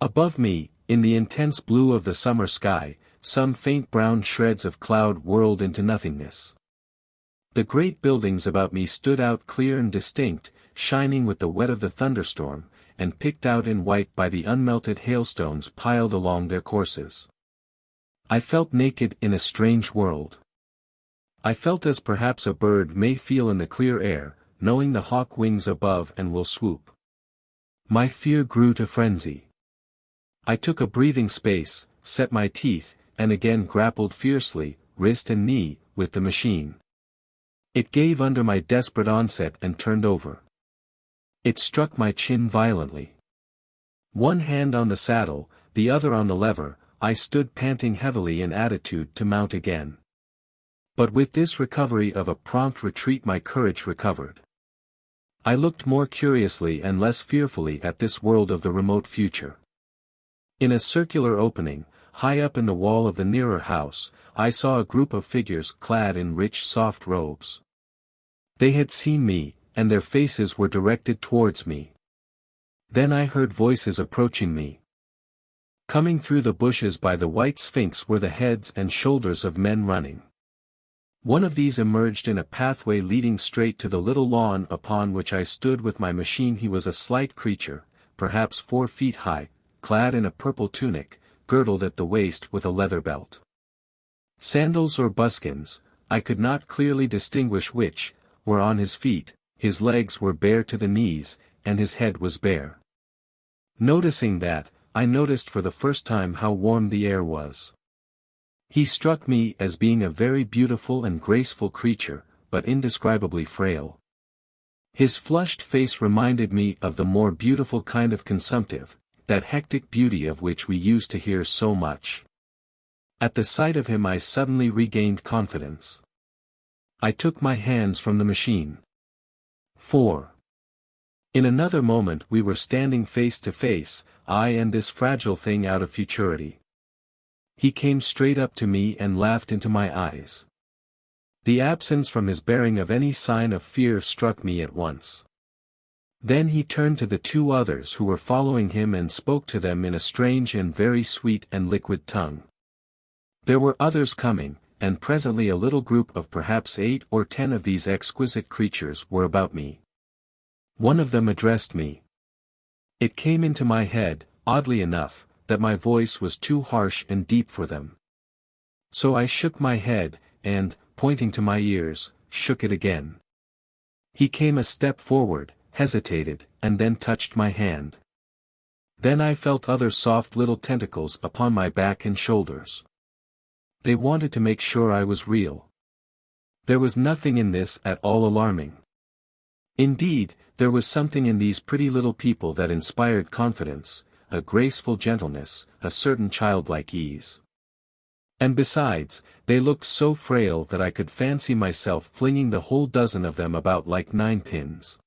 Above me, in the intense blue of the summer sky, some faint brown shreds of cloud whirled into nothingness. The great buildings about me stood out clear and distinct, shining with the wet of the thunderstorm, and picked out in white by the unmelted hailstones piled along their courses. I felt naked in a strange world. I felt as perhaps a bird may feel in the clear air, knowing the hawk wings above and will swoop. My fear grew to frenzy. I took a breathing space, set my teeth, and again grappled fiercely, wrist and knee, with the machine. It gave under my desperate onset and turned over. It struck my chin violently. One hand on the saddle, the other on the lever, I stood panting heavily in attitude to mount again. But with this recovery of a prompt retreat my courage recovered. I looked more curiously and less fearfully at this world of the remote future. In a circular opening, high up in the wall of the nearer house, I saw a group of figures clad in rich soft robes. They had seen me, and their faces were directed towards me. Then I heard voices approaching me. Coming through the bushes by the white sphinx were the heads and shoulders of men running. One of these emerged in a pathway leading straight to the little lawn upon which I stood with my machine. He was a slight creature, perhaps 4 feet high, clad in a purple tunic, girdled at the waist with a leather belt. Sandals or buskins, I could not clearly distinguish which, were on his feet. His legs were bare to the knees, and his head was bare. Noticing that, I noticed for the first time how warm the air was. He struck me as being a very beautiful and graceful creature, but indescribably frail. His flushed face reminded me of the more beautiful kind of consumptive, that hectic beauty of which we used to hear so much. At the sight of him I suddenly regained confidence. I took my hands from the machine. 4. In another moment we were standing face to face, I and this fragile thing out of futurity. He came straight up to me and laughed into my eyes. The absence from his bearing of any sign of fear struck me at once. Then he turned to the 2 others who were following him and spoke to them in a strange and very sweet and liquid tongue. There were others coming, and presently a little group of perhaps 8 or 10 of these exquisite creatures were about me. One of them addressed me. It came into my head, oddly enough, that my voice was too harsh and deep for them. So I shook my head, and, pointing to my ears, shook it again. He came a step forward, hesitated, and then touched my hand. Then I felt other soft little tentacles upon my back and shoulders. They wanted to make sure I was real. There was nothing in this at all alarming. Indeed, there was something in these pretty little people that inspired confidence, a graceful gentleness, a certain childlike ease. And besides, they looked so frail that I could fancy myself flinging the whole dozen of them about like 9 pins.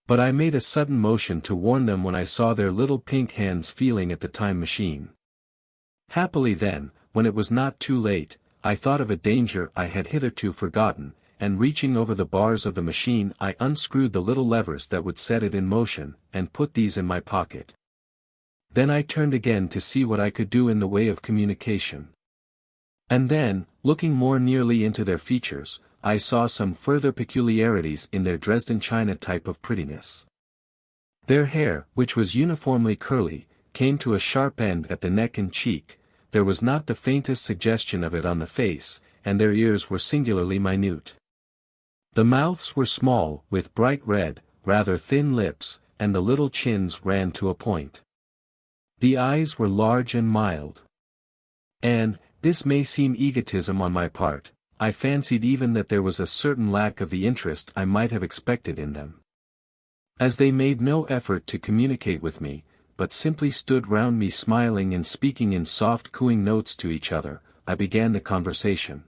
But I made a sudden motion to warn them when I saw their little pink hands feeling at the time machine. Happily then, when it was not too late, I thought of a danger I had hitherto forgotten, and reaching over the bars of the machine I unscrewed the little levers that would set it in motion, and put these in my pocket. Then I turned again to see what I could do in the way of communication. And then, looking more nearly into their features, I saw some further peculiarities in their Dresden china type of prettiness. Their hair, which was uniformly curly, came to a sharp end at the neck and cheek. There was not the faintest suggestion of it on the face, and their ears were singularly minute. The mouths were small, with bright red, rather thin lips, and the little chins ran to a point. The eyes were large and mild. And, this may seem egotism on my part, I fancied even that there was a certain lack of the interest I might have expected in them. As they made no effort to communicate with me, but simply stood round me smiling and speaking in soft cooing notes to each other, I began the conversation.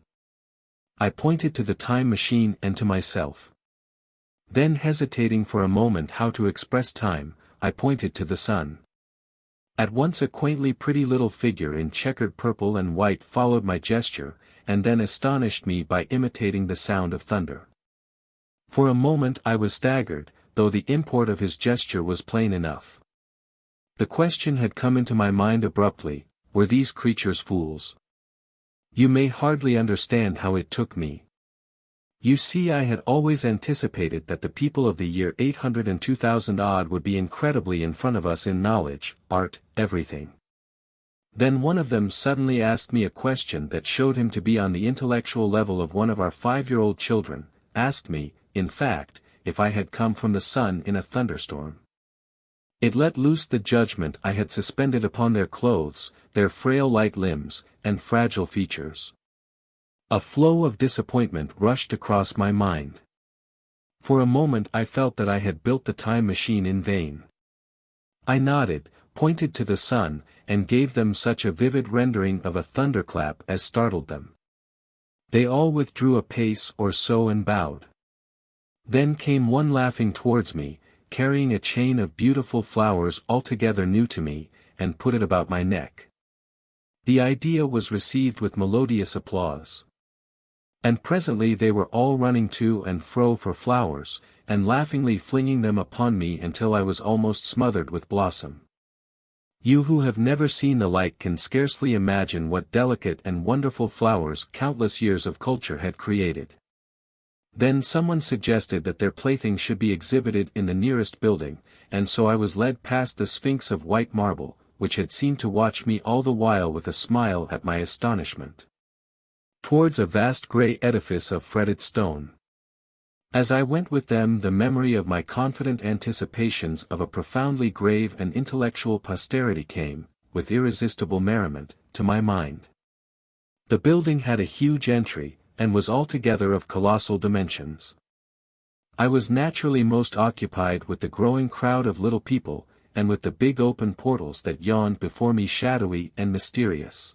I pointed to the time machine and to myself. Then hesitating for a moment how to express time, I pointed to the sun. At once a quaintly pretty little figure in checkered purple and white followed my gesture, and then astonished me by imitating the sound of thunder. For a moment I was staggered, though the import of his gesture was plain enough. The question had come into my mind abruptly, were these creatures fools? You may hardly understand how it took me. You see, I had always anticipated that the people of the year 800 and 2000 odd would be incredibly in front of us in knowledge, art, everything. Then one of them suddenly asked me a question that showed him to be on the intellectual level of one of our 5-year-old children, asked me, in fact, if I had come from the sun in a thunderstorm. It let loose the judgment I had suspended upon their clothes, their frail light limbs, and fragile features. A flow of disappointment rushed across my mind. For a moment I felt that I had built the time machine in vain. I nodded, pointed to the sun, and gave them such a vivid rendering of a thunderclap as startled them. They all withdrew a pace or so and bowed. Then came one laughing towards me, carrying a chain of beautiful flowers altogether new to me, and put it about my neck. The idea was received with melodious applause. And presently they were all running to and fro for flowers, and laughingly flinging them upon me until I was almost smothered with blossom. You who have never seen the like can scarcely imagine what delicate and wonderful flowers countless years of culture had created. Then someone suggested that their playthings should be exhibited in the nearest building, and so I was led past the Sphinx of white marble, which had seemed to watch me all the while with a smile at my astonishment, towards a vast grey edifice of fretted stone. As I went with them, the memory of my confident anticipations of a profoundly grave and intellectual posterity came, with irresistible merriment, to my mind. The building had a huge entry, and was altogether of colossal dimensions. I was naturally most occupied with the growing crowd of little people, and with the big open portals that yawned before me shadowy and mysterious.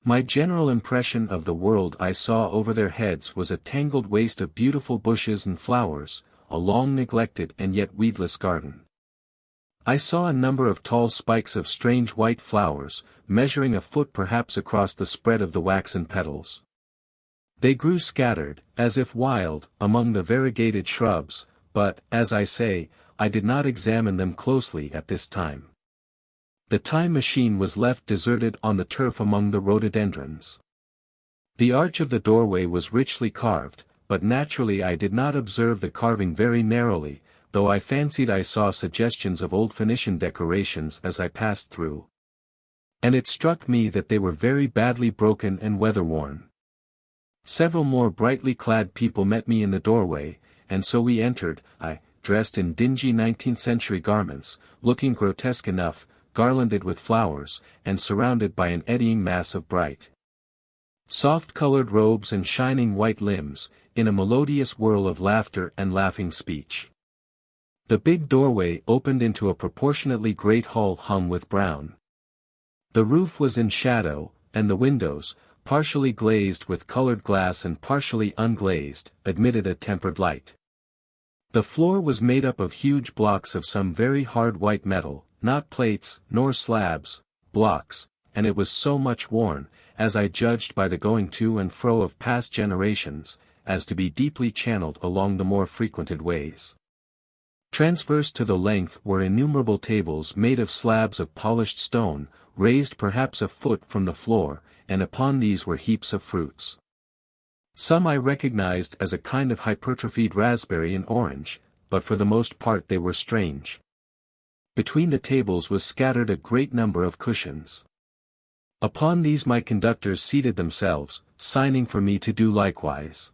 My general impression of the world I saw over their heads was a tangled waste of beautiful bushes and flowers, a long neglected and yet weedless garden. I saw a number of tall spikes of strange white flowers, measuring a foot perhaps across the spread of the waxen petals. They grew scattered, as if wild, among the variegated shrubs, but, as I say, I did not examine them closely at this time. The time machine was left deserted on the turf among the rhododendrons. The arch of the doorway was richly carved, but naturally I did not observe the carving very narrowly, though I fancied I saw suggestions of old Phoenician decorations as I passed through. And it struck me that they were very badly broken and weather-worn. Several more brightly clad people met me in the doorway, and so we entered, I, dressed in dingy 19th-century garments, looking grotesque enough, garlanded with flowers, and surrounded by an eddying mass of bright, soft-colored robes and shining white limbs, in a melodious whirl of laughter and laughing speech. The big doorway opened into a proportionately great hall hung with brown. The roof was in shadow, and the windows, partially glazed with colored glass and partially unglazed, admitted a tempered light. The floor was made up of huge blocks of some very hard white metal, not plates, nor slabs, blocks, and it was so much worn, as I judged by the going to and fro of past generations, as to be deeply channeled along the more frequented ways. Transverse to the length were innumerable tables made of slabs of polished stone, raised perhaps a foot from the floor, and upon these were heaps of fruits. Some I recognized as a kind of hypertrophied raspberry and orange, but for the most part they were strange. Between the tables was scattered a great number of cushions. Upon these my conductors seated themselves, signing for me to do likewise.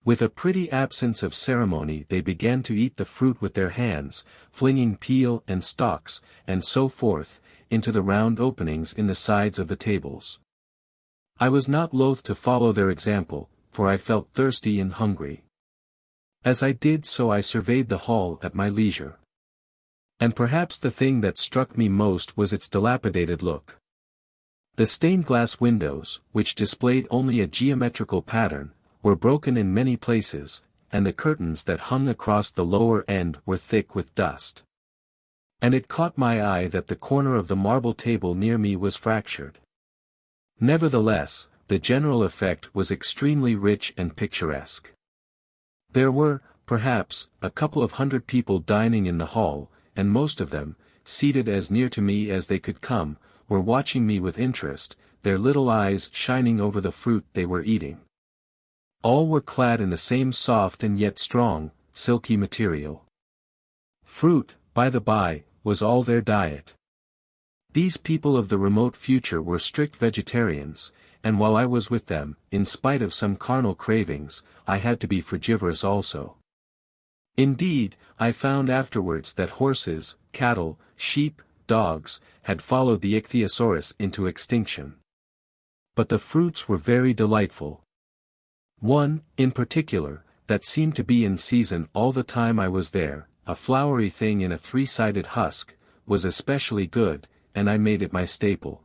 With a pretty absence of ceremony they began to eat the fruit with their hands, flinging peel and stalks, and so forth, into the round openings in the sides of the tables. I was not loath to follow their example, for I felt thirsty and hungry. As I did so I surveyed the hall at my leisure. And perhaps the thing that struck me most was its dilapidated look. The stained glass windows, which displayed only a geometrical pattern, were broken in many places, and the curtains that hung across the lower end were thick with dust. And it caught my eye that the corner of the marble table near me was fractured. Nevertheless, the general effect was extremely rich and picturesque. There were, perhaps, a couple of hundred people dining in the hall, and most of them, seated as near to me as they could come, were watching me with interest, their little eyes shining over the fruit they were eating. All were clad in the same soft and yet strong, silky material. Fruit, by the by, was all their diet. These people of the remote future were strict vegetarians, and while I was with them, in spite of some carnal cravings, I had to be frugivorous also. Indeed, I found afterwards that horses, cattle, sheep, dogs, had followed the ichthyosaurus into extinction. But the fruits were very delightful. One, in particular, that seemed to be in season all the time I was there, a flowery thing in a three-sided husk, was especially good, and I made it my staple.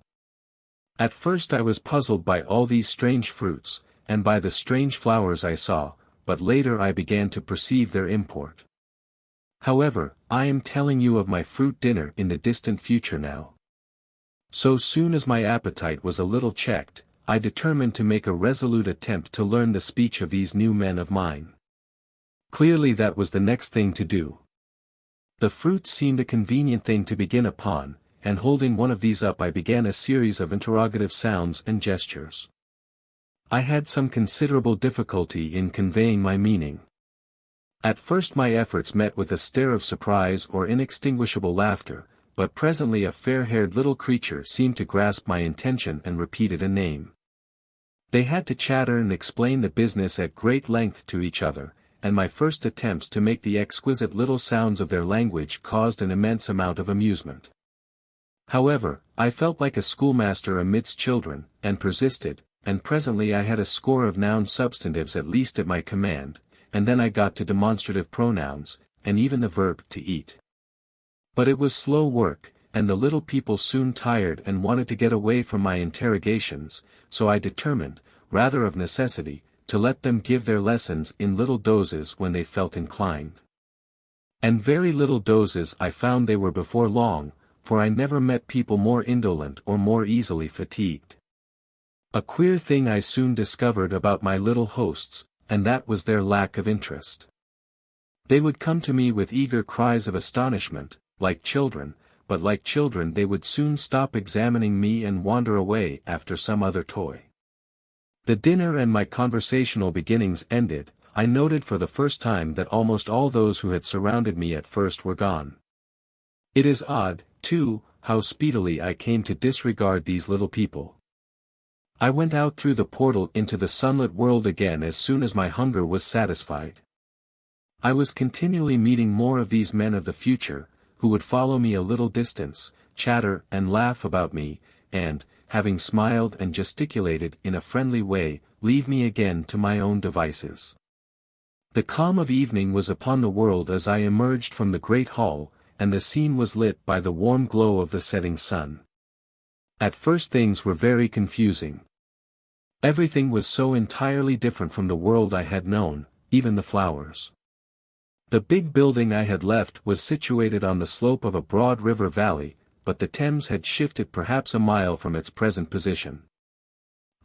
At first I was puzzled by all these strange fruits, and by the strange flowers I saw, but later I began to perceive their import. However, I am telling you of my fruit dinner in the distant future now. So soon as my appetite was a little checked, I determined to make a resolute attempt to learn the speech of these new men of mine. Clearly that was the next thing to do. The fruits seemed a convenient thing to begin upon, and holding one of these up I began a series of interrogative sounds and gestures. I had some considerable difficulty in conveying my meaning. At first my efforts met with a stare of surprise or inextinguishable laughter, but presently a fair-haired little creature seemed to grasp my intention and repeated a name. They had to chatter and explain the business at great length to each other, and my first attempts to make the exquisite little sounds of their language caused an immense amount of amusement. However, I felt like a schoolmaster amidst children, and persisted, and presently I had a score of noun substantives at least at my command, and then I got to demonstrative pronouns, and even the verb to eat. But it was slow work, and the little people soon tired and wanted to get away from my interrogations, so I determined, rather of necessity, to let them give their lessons in little doses when they felt inclined. And very little doses I found they were before long, for I never met people more indolent or more easily fatigued. A queer thing I soon discovered about my little hosts, and that was their lack of interest. They would come to me with eager cries of astonishment, like children, but like children they would soon stop examining me and wander away after some other toy. The dinner and my conversational beginnings ended, I noted for the first time that almost all those who had surrounded me at first were gone. It is odd, too, how speedily I came to disregard these little people. I went out through the portal into the sunlit world again as soon as my hunger was satisfied. I was continually meeting more of these men of the future, who would follow me a little distance, chatter and laugh about me, and, having smiled and gesticulated in a friendly way, leave me again to my own devices. The calm of evening was upon the world as I emerged from the great hall, and the scene was lit by the warm glow of the setting sun. At first things were very confusing. Everything was so entirely different from the world I had known, even the flowers. The big building I had left was situated on the slope of a broad river valley, but the Thames had shifted perhaps a mile from its present position.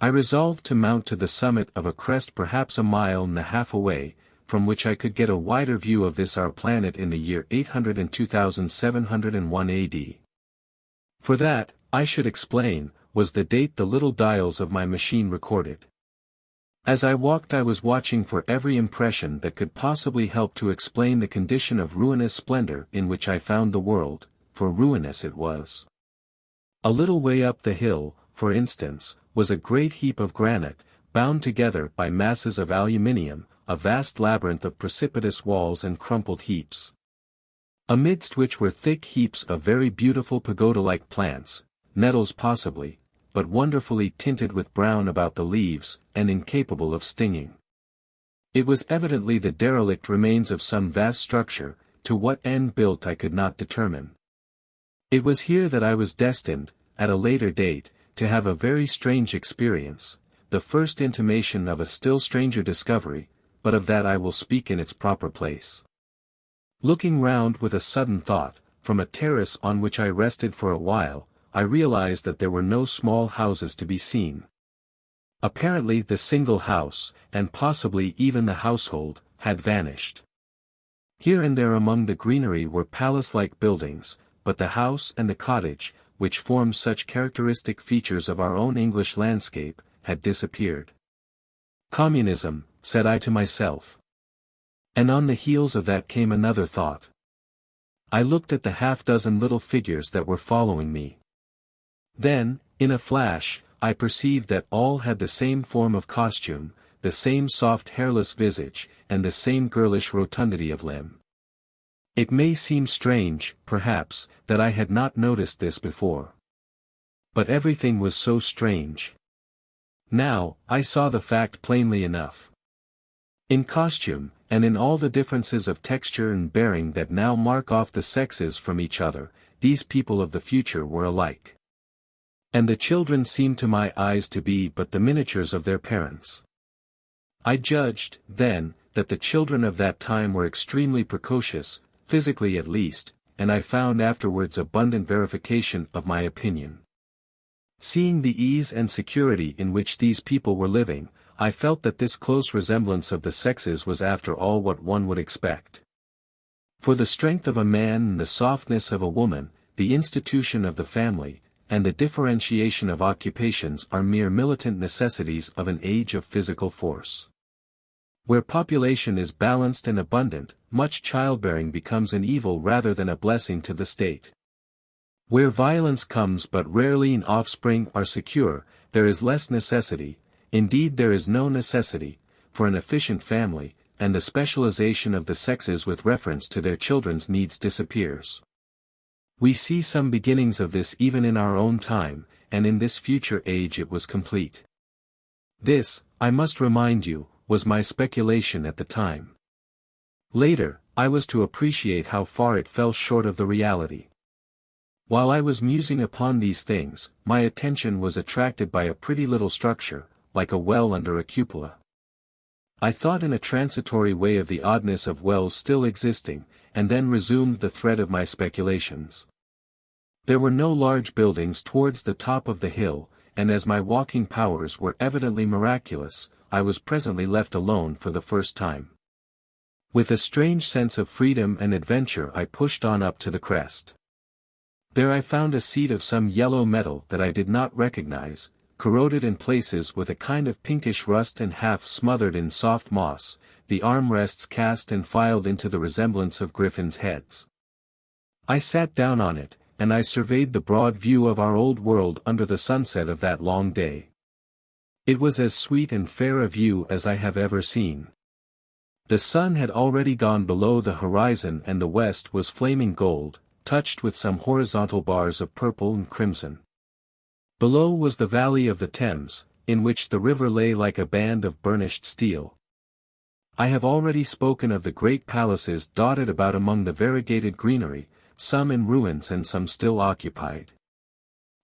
I resolved to mount to the summit of a crest perhaps a mile and a half away, from which I could get a wider view of this our planet in the year 802,701 AD. For that, I should explain, was the date the little dials of my machine recorded. As I walked I was watching for every impression that could possibly help to explain the condition of ruinous splendor in which I found the world, for ruinous it was. A little way up the hill, for instance, was a great heap of granite, bound together by masses of aluminium, a vast labyrinth of precipitous walls and crumpled heaps, amidst which were thick heaps of very beautiful pagoda-like plants, nettles possibly, but wonderfully tinted with brown about the leaves, and incapable of stinging. It was evidently the derelict remains of some vast structure, to what end built I could not determine. It was here that I was destined, at a later date, to have a very strange experience, the first intimation of a still stranger discovery, but of that I will speak in its proper place. Looking round with a sudden thought, from a terrace on which I rested for a while, I realized that there were no small houses to be seen. Apparently the single house, and possibly even the household, had vanished. Here and there among the greenery were palace-like buildings, but the house and the cottage, which formed such characteristic features of our own English landscape, had disappeared. Communism, said I to myself. And on the heels of that came another thought. I looked at the half-dozen little figures that were following me. Then, in a flash, I perceived that all had the same form of costume, the same soft hairless visage, and the same girlish rotundity of limb. It may seem strange, perhaps, that I had not noticed this before. But everything was so strange. Now, I saw the fact plainly enough. In costume, and in all the differences of texture and bearing that now mark off the sexes from each other, these people of the future were alike. And the children seemed to my eyes to be but the miniatures of their parents. I judged, then, that the children of that time were extremely precocious, physically at least, and I found afterwards abundant verification of my opinion. Seeing the ease and security in which these people were living, I felt that this close resemblance of the sexes was after all what one would expect. For the strength of a man and the softness of a woman, the institution of the family, and the differentiation of occupations are mere militant necessities of an age of physical force. Where population is balanced and abundant, much childbearing becomes an evil rather than a blessing to the state. Where violence comes but rarely and offspring are secure, there is less necessity, indeed there is no necessity, for an efficient family, and the specialization of the sexes with reference to their children's needs disappears. We see some beginnings of this even in our own time, and in this future age it was complete. This, I must remind you, was my speculation at the time. Later, I was to appreciate how far it fell short of the reality. While I was musing upon these things, my attention was attracted by a pretty little structure, like a well under a cupola. I thought in a transitory way of the oddness of wells still existing, and then resumed the thread of my speculations. There were no large buildings towards the top of the hill, and as my walking powers were evidently miraculous, I was presently left alone for the first time. With a strange sense of freedom and adventure I pushed on up to the crest. There I found a seat of some yellow metal that I did not recognize, corroded in places with a kind of pinkish rust and half smothered in soft moss, the armrests cast and filed into the resemblance of griffins' heads. I sat down on it, and I surveyed the broad view of our old world under the sunset of that long day. It was as sweet and fair a view as I have ever seen. The sun had already gone below the horizon and the west was flaming gold, touched with some horizontal bars of purple and crimson. Below was the valley of the Thames, in which the river lay like a band of burnished steel. I have already spoken of the great palaces dotted about among the variegated greenery, some in ruins and some still occupied.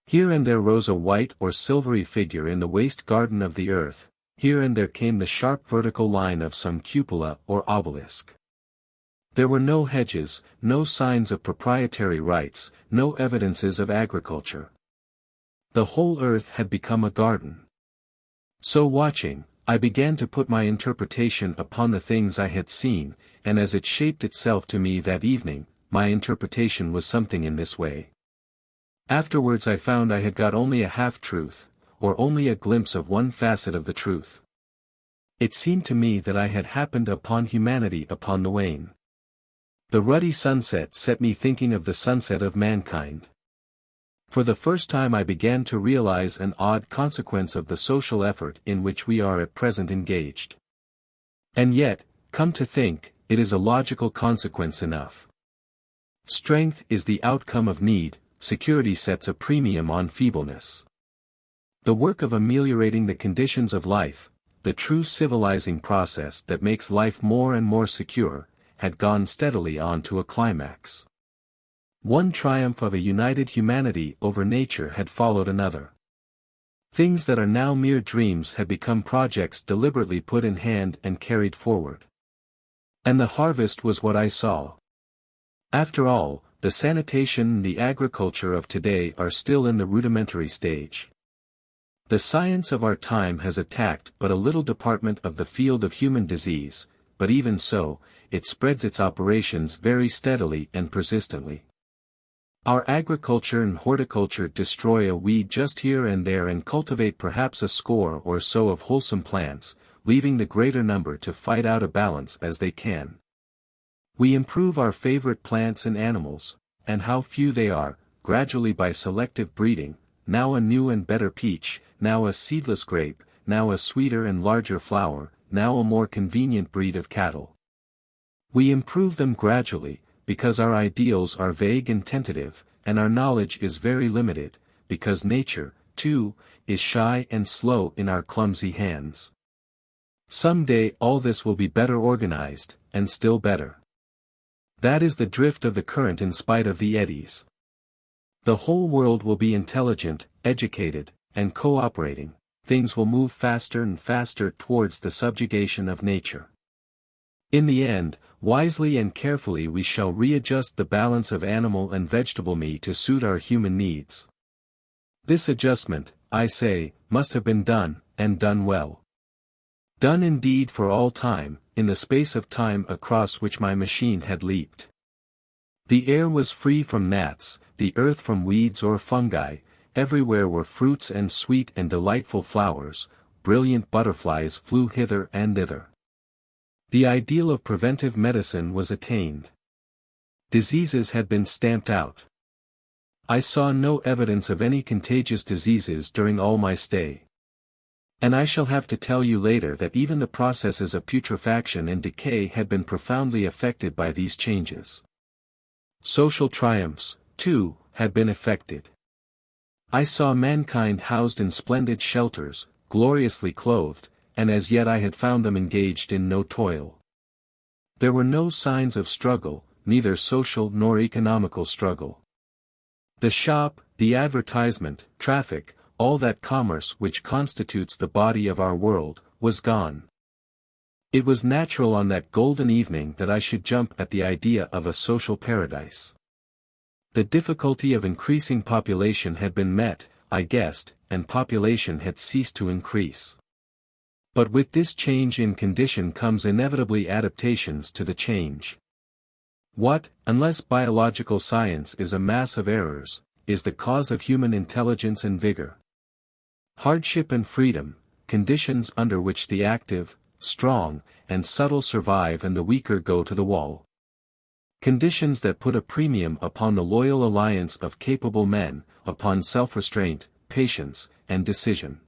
Here and there rose a white or silvery figure in the waste garden of the earth, here and there came the sharp vertical line of some cupola or obelisk. There were no hedges, no signs of proprietary rights, no evidences of agriculture. The whole earth had become a garden. So watching, I began to put my interpretation upon the things I had seen, and as it shaped itself to me that evening, my interpretation was something in this way. Afterwards I found I had got only a half-truth, or only a glimpse of one facet of the truth. It seemed to me that I had happened upon humanity upon the wane. The ruddy sunset set me thinking of the sunset of mankind. For the first time I began to realize an odd consequence of the social effort in which we are at present engaged. And yet, come to think, it is a logical consequence enough. Strength is the outcome of need, security sets a premium on feebleness. The work of ameliorating the conditions of life, the true civilizing process that makes life more and more secure, had gone steadily on to a climax. One triumph of a united humanity over nature had followed another. Things that are now mere dreams had become projects deliberately put in hand and carried forward. And the harvest was what I saw. After all, the sanitation and the agriculture of today are still in the rudimentary stage. The science of our time has attacked but a little department of the field of human disease, but even so, it spreads its operations very steadily and persistently. Our agriculture and horticulture destroy a weed just here and there and cultivate perhaps a score or so of wholesome plants, leaving the greater number to fight out a balance as they can. We improve our favorite plants and animals, and how few they are, gradually by selective breeding, now a new and better peach, now a seedless grape, now a sweeter and larger flower, now a more convenient breed of cattle. We improve them gradually, because our ideals are vague and tentative, and our knowledge is very limited, because nature, too, is shy and slow in our clumsy hands. Some day all this will be better organized, and still better. That is the drift of the current in spite of the eddies. The whole world will be intelligent, educated, and cooperating, things will move faster and faster towards the subjugation of nature. In the end, wisely and carefully we shall readjust the balance of animal and vegetable meat to suit our human needs. This adjustment, I say, must have been done, and done well. Done indeed for all time, in the space of time across which my machine had leaped. The air was free from gnats, the earth from weeds or fungi, everywhere were fruits and sweet and delightful flowers, brilliant butterflies flew hither and thither. The ideal of preventive medicine was attained. Diseases had been stamped out. I saw no evidence of any contagious diseases during all my stay. And I shall have to tell you later that even the processes of putrefaction and decay had been profoundly affected by these changes. Social triumphs, too, had been effected. I saw mankind housed in splendid shelters, gloriously clothed, and as yet I had found them engaged in no toil. There were no signs of struggle, neither social nor economical struggle. The shop, the advertisement, traffic, all that commerce which constitutes the body of our world, was gone. It was natural on that golden evening that I should jump at the idea of a social paradise. The difficulty of increasing population had been met, I guessed, and population had ceased to increase. But with this change in condition comes inevitably adaptations to the change. What, unless biological science is a mass of errors, is the cause of human intelligence and vigor? Hardship and freedom, conditions under which the active, strong, and subtle survive and the weaker go to the wall. Conditions that put a premium upon the loyal alliance of capable men, upon self-restraint, patience, and decision.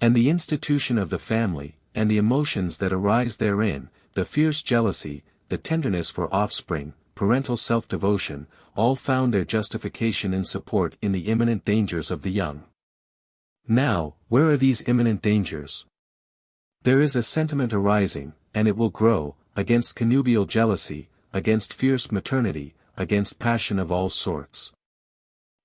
And the institution of the family, and the emotions that arise therein, the fierce jealousy, the tenderness for offspring, parental self-devotion, all found their justification and support in the imminent dangers of the young. Now, where are these imminent dangers? There is a sentiment arising, and it will grow, against connubial jealousy, against fierce maternity, against passion of all sorts.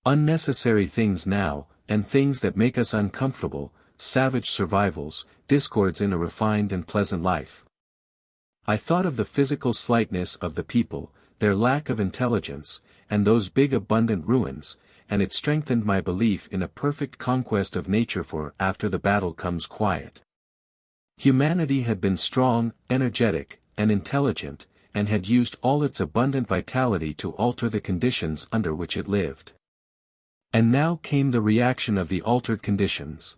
Unnecessary things now, and things that make us uncomfortable, savage survivals, discords in a refined and pleasant life. I thought of the physical slightness of the people, their lack of intelligence, and those big abundant ruins, and it strengthened my belief in a perfect conquest of nature, for after the battle comes quiet. Humanity had been strong, energetic, and intelligent, and had used all its abundant vitality to alter the conditions under which it lived. And now came the reaction of the altered conditions.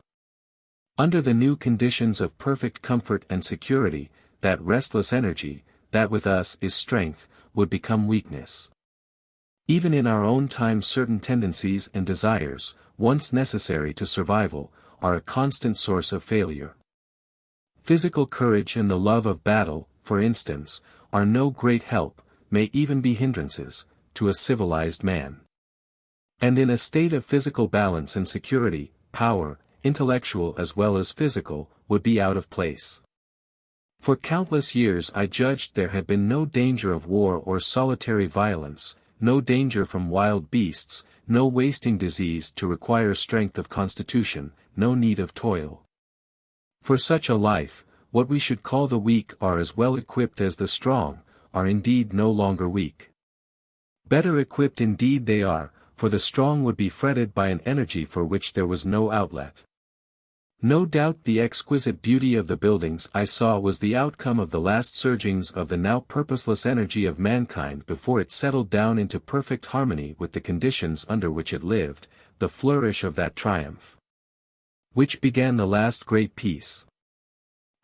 Under the new conditions of perfect comfort and security, that restless energy, that with us is strength, would become weakness. Even in our own time certain tendencies and desires, once necessary to survival, are a constant source of failure. Physical courage and the love of battle, for instance, are no great help, may even be hindrances, to a civilized man. And in a state of physical balance and security, power, intellectual as well as physical, would be out of place. For countless years I judged there had been no danger of war or solitary violence, no danger from wild beasts, no wasting disease to require strength of constitution, no need of toil. For such a life, what we should call the weak are as well equipped as the strong, are indeed no longer weak. Better equipped indeed they are, for the strong would be fretted by an energy for which there was no outlet. No doubt the exquisite beauty of the buildings I saw was the outcome of the last surgings of the now purposeless energy of mankind before it settled down into perfect harmony with the conditions under which it lived, the flourish of that triumph which began the last great peace.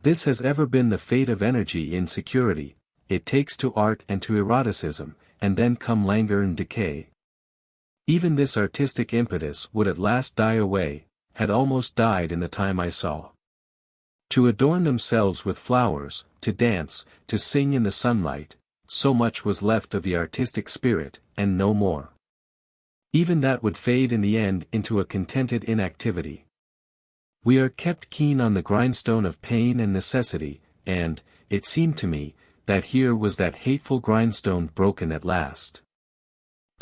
This has ever been the fate of energy in security, it takes to art and to eroticism, and then come languor and decay. Even this artistic impetus would at last die away, had almost died in the time I saw. To adorn themselves with flowers, to dance, to sing in the sunlight, so much was left of the artistic spirit, and no more. Even that would fade in the end into a contented inactivity. We are kept keen on the grindstone of pain and necessity, and, it seemed to me, that here was that hateful grindstone broken at last.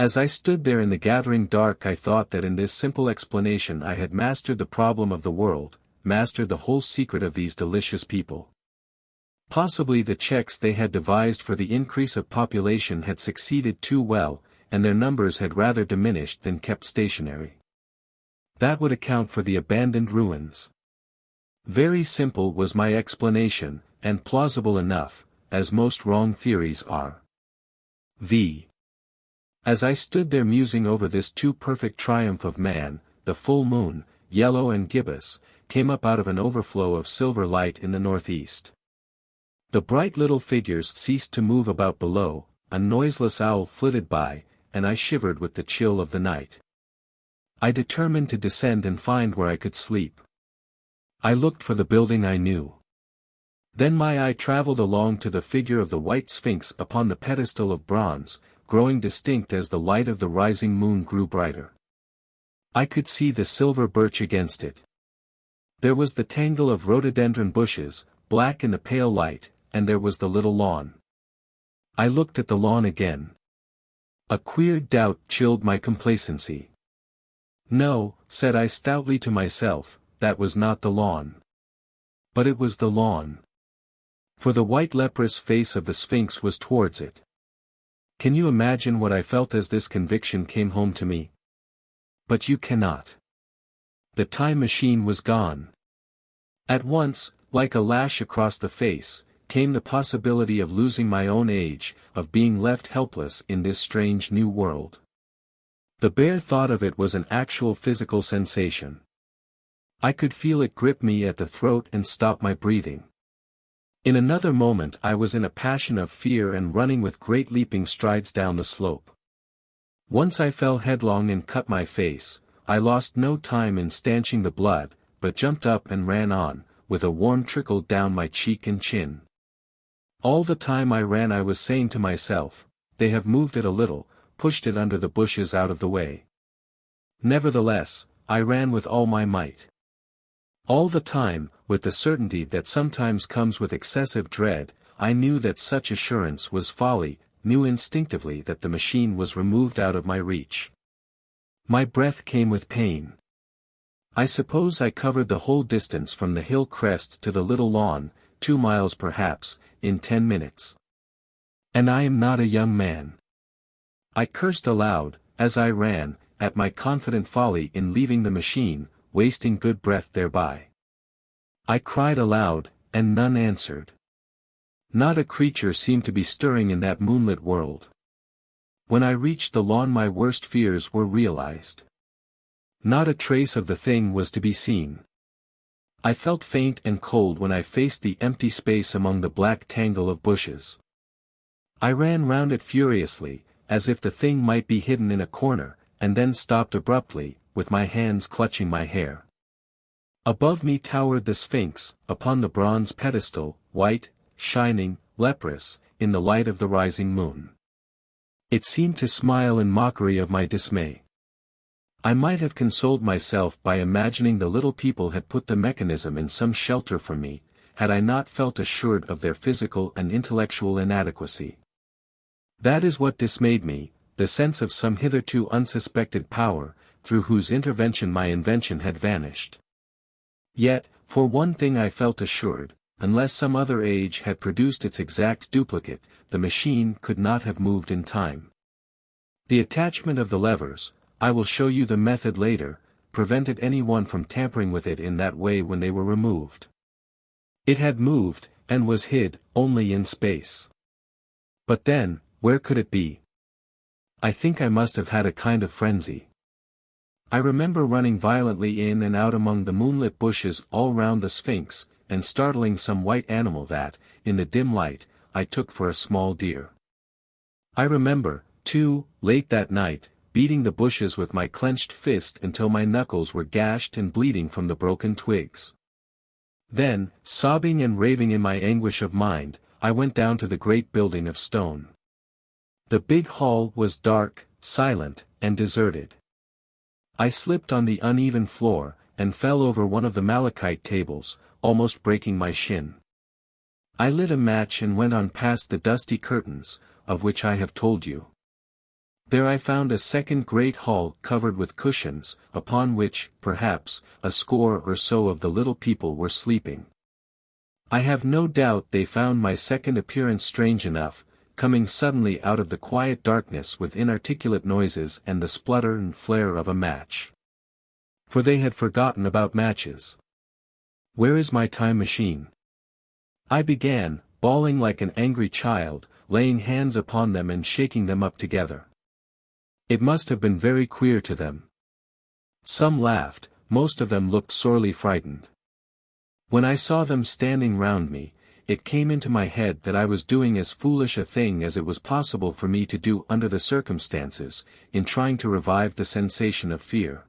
As I stood there in the gathering dark I thought that in this simple explanation I had mastered the problem of the world, mastered the whole secret of these delicious people. Possibly the checks they had devised for the increase of population had succeeded too well, and their numbers had rather diminished than kept stationary. That would account for the abandoned ruins. Very simple was my explanation, and plausible enough, as most wrong theories are. As I stood there musing over this too perfect triumph of man, the full moon, yellow and gibbous, came up out of an overflow of silver light in the northeast. The bright little figures ceased to move about below, a noiseless owl flitted by, and I shivered with the chill of the night. I determined to descend and find where I could sleep. I looked for the building I knew. Then my eye traveled along to the figure of the white sphinx upon the pedestal of bronze, growing distinct as the light of the rising moon grew brighter. I could see the silver birch against it. There was the tangle of rhododendron bushes, black in the pale light, and there was the little lawn. I looked at the lawn again. A queer doubt chilled my complacency. No, said I stoutly to myself, that was not the lawn. But it was the lawn. For the white leprous face of the Sphinx was towards it. Can you imagine what I felt as this conviction came home to me? But you cannot. The time machine was gone. At once, like a lash across the face, came the possibility of losing my own age, of being left helpless in this strange new world. The bare thought of it was an actual physical sensation. I could feel it grip me at the throat and stop my breathing. In another moment I was in a passion of fear and running with great leaping strides down the slope. Once I fell headlong and cut my face. I lost no time in stanching the blood, but jumped up and ran on, with a warm trickle down my cheek and chin. All the time I ran I was saying to myself, they have moved it a little, pushed it under the bushes out of the way. Nevertheless, I ran with all my might. All the time, with the certainty that sometimes comes with excessive dread, I knew that such assurance was folly, knew instinctively that the machine was removed out of my reach. My breath came with pain. I suppose I covered the whole distance from the hill crest to the little lawn, 2 miles perhaps, in 10 minutes. And I am not a young man. I cursed aloud, as I ran, at my confident folly in leaving the machine, wasting good breath thereby. I cried aloud, and none answered. Not a creature seemed to be stirring in that moonlit world. When I reached the lawn my worst fears were realized. Not a trace of the thing was to be seen. I felt faint and cold when I faced the empty space among the black tangle of bushes. I ran round it furiously, as if the thing might be hidden in a corner, and then stopped abruptly, with my hands clutching my hair. Above me towered the Sphinx, upon the bronze pedestal, white, shining, leprous, in the light of the rising moon. It seemed to smile in mockery of my dismay. I might have consoled myself by imagining the little people had put the mechanism in some shelter for me, had I not felt assured of their physical and intellectual inadequacy. That is what dismayed me, the sense of some hitherto unsuspected power, through whose intervention my invention had vanished. Yet, for one thing I felt assured, unless some other age had produced its exact duplicate, the machine could not have moved in time. The attachment of the levers, I will show you the method later, prevented anyone from tampering with it in that way when they were removed. It had moved, and was hid, only in space. But then, where could it be? I think I must have had a kind of frenzy. I remember running violently in and out among the moonlit bushes all round the Sphinx, and startling some white animal that, in the dim light, I took for a small deer. I remember, too, late that night, beating the bushes with my clenched fist until my knuckles were gashed and bleeding from the broken twigs. Then, sobbing and raving in my anguish of mind, I went down to the great building of stone. The big hall was dark, silent, and deserted. I slipped on the uneven floor, and fell over one of the malachite tables, almost breaking my shin. I lit a match and went on past the dusty curtains, of which I have told you. There I found a second great hall covered with cushions, upon which, perhaps, a score or so of the little people were sleeping. I have no doubt they found my second appearance strange enough, coming suddenly out of the quiet darkness with inarticulate noises and the splutter and flare of a match. For they had forgotten about matches. Where is my time machine? I began, bawling like an angry child, laying hands upon them and shaking them up together. It must have been very queer to them. Some laughed, most of them looked sorely frightened. When I saw them standing round me, it came into my head that I was doing as foolish a thing as it was possible for me to do under the circumstances, in trying to revive the sensation of fear.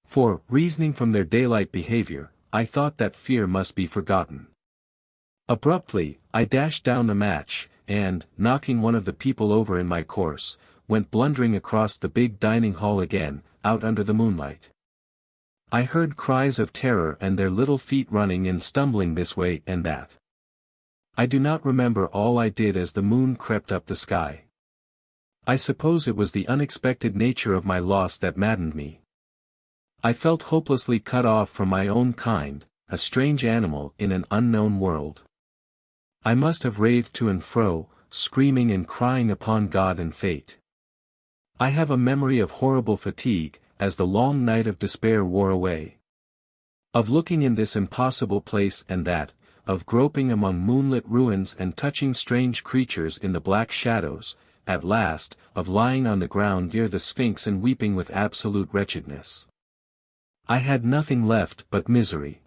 For, reasoning from their daylight behavior, I thought that fear must be forgotten. Abruptly, I dashed down the match, and, knocking one of the people over in my course, went blundering across the big dining hall again, out under the moonlight. I heard cries of terror and their little feet running and stumbling this way and that. I do not remember all I did as the moon crept up the sky. I suppose it was the unexpected nature of my loss that maddened me. I felt hopelessly cut off from my own kind, a strange animal in an unknown world. I must have raved to and fro, screaming and crying upon God and fate. I have a memory of horrible fatigue, as the long night of despair wore away. Of looking in this impossible place and that, of groping among moonlit ruins and touching strange creatures in the black shadows, at last, of lying on the ground near the Sphinx and weeping with absolute wretchedness. I had nothing left but misery.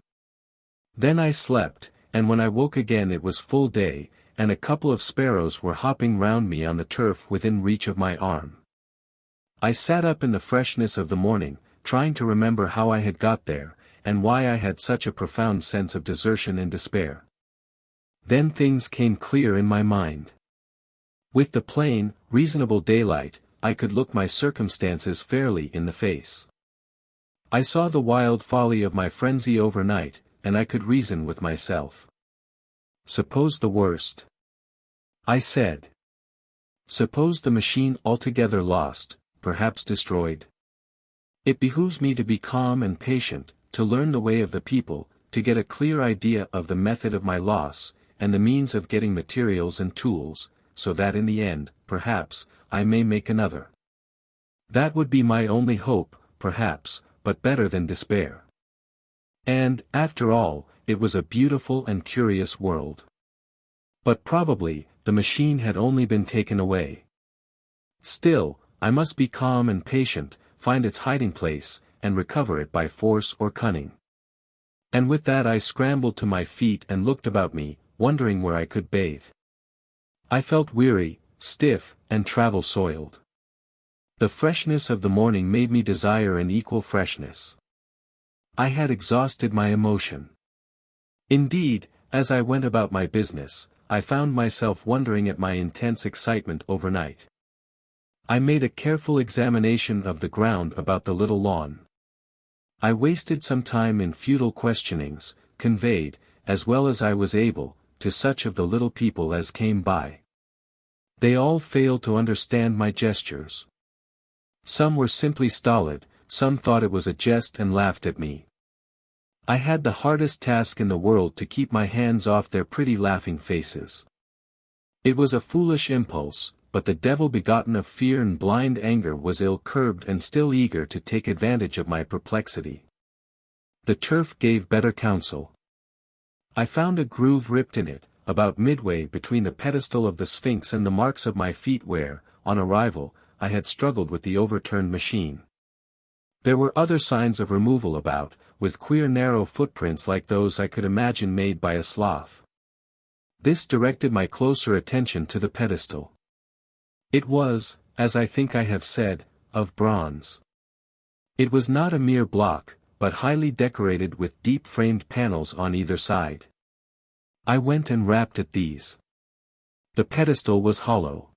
Then I slept, and when I woke again it was full day, and a couple of sparrows were hopping round me on the turf within reach of my arm. I sat up in the freshness of the morning, trying to remember how I had got there, and why I had such a profound sense of desertion and despair. Then things came clear in my mind. With the plain, reasonable daylight, I could look my circumstances fairly in the face. I saw the wild folly of my frenzy overnight, and I could reason with myself. Suppose the worst. I said. Suppose the machine altogether lost, perhaps destroyed. It behooves me to be calm and patient, to learn the way of the people, to get a clear idea of the method of my loss, and the means of getting materials and tools, so that in the end, perhaps, I may make another. That would be my only hope, perhaps, but better than despair. And, after all, it was a beautiful and curious world. But probably, the machine had only been taken away. Still, I must be calm and patient, find its hiding place, and recover it by force or cunning. And with that I scrambled to my feet and looked about me, wondering where I could bathe. I felt weary, stiff, and travel-soiled. The freshness of the morning made me desire an equal freshness. I had exhausted my emotion. Indeed, as I went about my business, I found myself wondering at my intense excitement overnight. I made a careful examination of the ground about the little lawn. I wasted some time in futile questionings, conveyed, as well as I was able, to such of the little people as came by. They all failed to understand my gestures. Some were simply stolid, some thought it was a jest and laughed at me. I had the hardest task in the world to keep my hands off their pretty laughing faces. It was a foolish impulse, but the devil begotten of fear and blind anger was ill-curbed and still eager to take advantage of my perplexity. The turf gave better counsel. I found a groove ripped in it, about midway between the pedestal of the Sphinx and the marks of my feet where, on arrival, I had struggled with the overturned machine. There were other signs of removal about, with queer narrow footprints like those I could imagine made by a sloth. This directed my closer attention to the pedestal. It was, as I think I have said, of bronze. It was not a mere block, but highly decorated with deep-framed panels on either side. I went and rapped at these. The pedestal was hollow.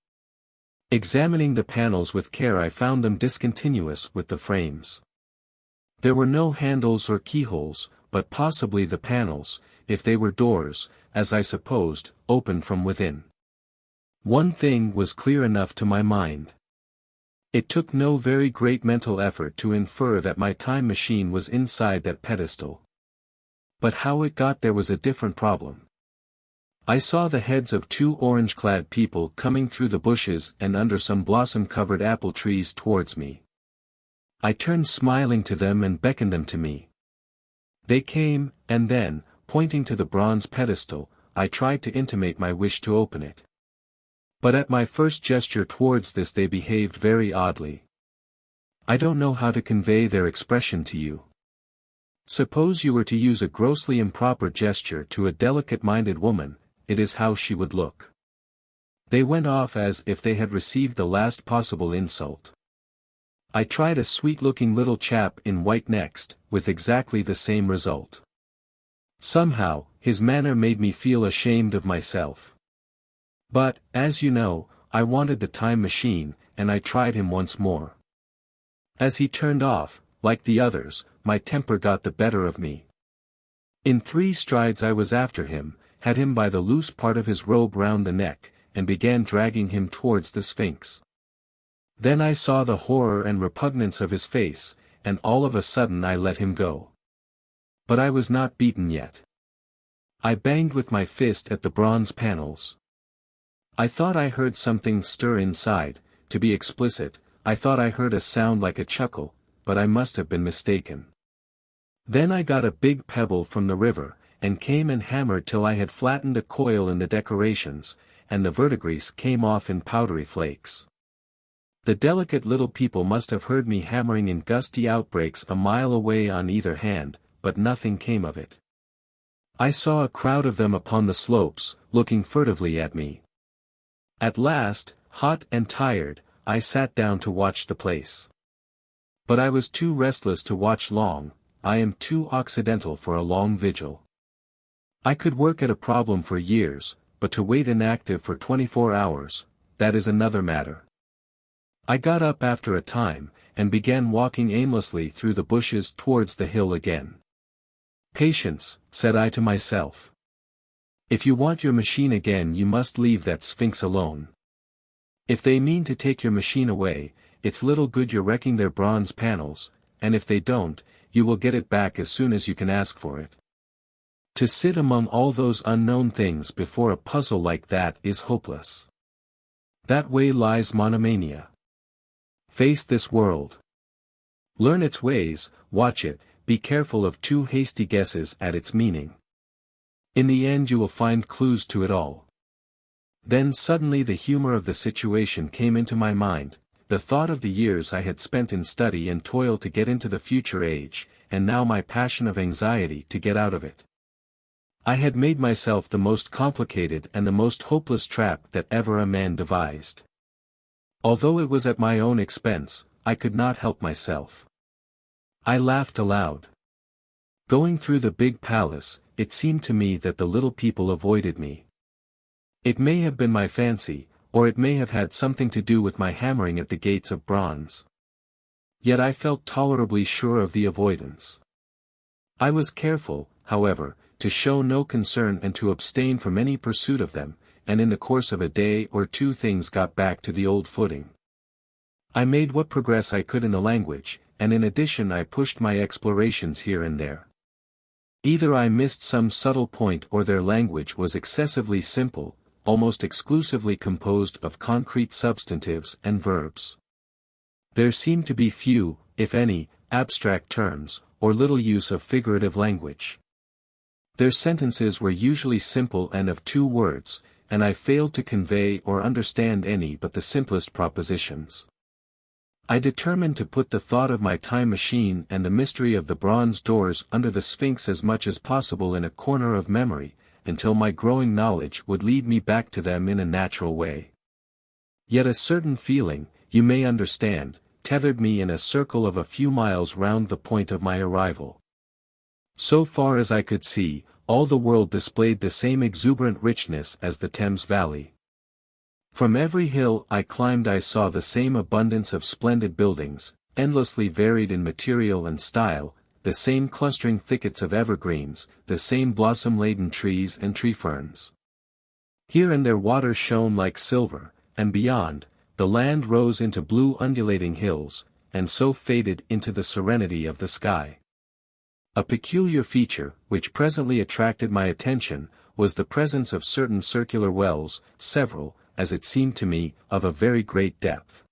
Examining the panels with care I found them discontinuous with the frames. There were no handles or keyholes, but possibly the panels, if they were doors, as I supposed, opened from within. One thing was clear enough to my mind. It took no very great mental effort to infer that my time machine was inside that pedestal. But how it got there was a different problem. I saw the heads of two orange-clad people coming through the bushes and under some blossom-covered apple trees towards me. I turned smiling to them and beckoned them to me. They came, and then, pointing to the bronze pedestal, I tried to intimate my wish to open it. But at my first gesture towards this they behaved very oddly. I don't know how to convey their expression to you. Suppose you were to use a grossly improper gesture to a delicate-minded woman, it is how she would look. They went off as if they had received the last possible insult. I tried a sweet-looking little chap in white next, with exactly the same result. Somehow, his manner made me feel ashamed of myself. But, as you know, I wanted the time machine, and I tried him once more. As he turned off, like the others, my temper got the better of me. In 3 strides I was after him, had him by the loose part of his robe round the neck, and began dragging him towards the Sphinx. Then I saw the horror and repugnance of his face, and all of a sudden I let him go. But I was not beaten yet. I banged with my fist at the bronze panels. I thought I heard something stir inside. To be explicit, I thought I heard a sound like a chuckle, but I must have been mistaken. Then I got a big pebble from the river, and came and hammered till I had flattened a coil in the decorations, and the verdigris came off in powdery flakes. The delicate little people must have heard me hammering in gusty outbreaks a mile away on either hand, but nothing came of it. I saw a crowd of them upon the slopes, looking furtively at me. At last, hot and tired, I sat down to watch the place. But I was too restless to watch long. I am too occidental for a long vigil. I could work at a problem for years, but to wait inactive for 24 hours, that is another matter. I got up after a time, and began walking aimlessly through the bushes towards the hill again. Patience, said I to myself. If you want your machine again you must leave that Sphinx alone. If they mean to take your machine away, it's little good you're wrecking their bronze panels, and if they don't, you will get it back as soon as you can ask for it. To sit among all those unknown things before a puzzle like that is hopeless. That way lies monomania. Face this world. Learn its ways, watch it, be careful of too hasty guesses at its meaning. In the end you will find clues to it all. Then suddenly the humor of the situation came into my mind, the thought of the years I had spent in study and toil to get into the future age, and now my passion of anxiety to get out of it. I had made myself the most complicated and the most hopeless trap that ever a man devised. Although it was at my own expense, I could not help myself. I laughed aloud. Going through the big palace, it seemed to me that the little people avoided me. It may have been my fancy, or it may have had something to do with my hammering at the gates of bronze. Yet I felt tolerably sure of the avoidance. I was careful, however, to show no concern and to abstain from any pursuit of them, and in the course of a day or two things got back to the old footing. I made what progress I could in the language, and in addition I pushed my explorations here and there. Either I missed some subtle point or their language was excessively simple, almost exclusively composed of concrete substantives and verbs. There seemed to be few, if any, abstract terms, or little use of figurative language. Their sentences were usually simple and of 2 words, and I failed to convey or understand any but the simplest propositions. I determined to put the thought of my time machine and the mystery of the bronze doors under the Sphinx as much as possible in a corner of memory, until my growing knowledge would lead me back to them in a natural way. Yet a certain feeling, you may understand, tethered me in a circle of a few miles round the point of my arrival. So far as I could see, all the world displayed the same exuberant richness as the Thames Valley. From every hill I climbed I saw the same abundance of splendid buildings, endlessly varied in material and style, the same clustering thickets of evergreens, the same blossom-laden trees and tree-ferns. Here and there water shone like silver, and beyond, the land rose into blue undulating hills, and so faded into the serenity of the sky. A peculiar feature, which presently attracted my attention, was the presence of certain circular wells, several, as it seemed to me, of a very great depth.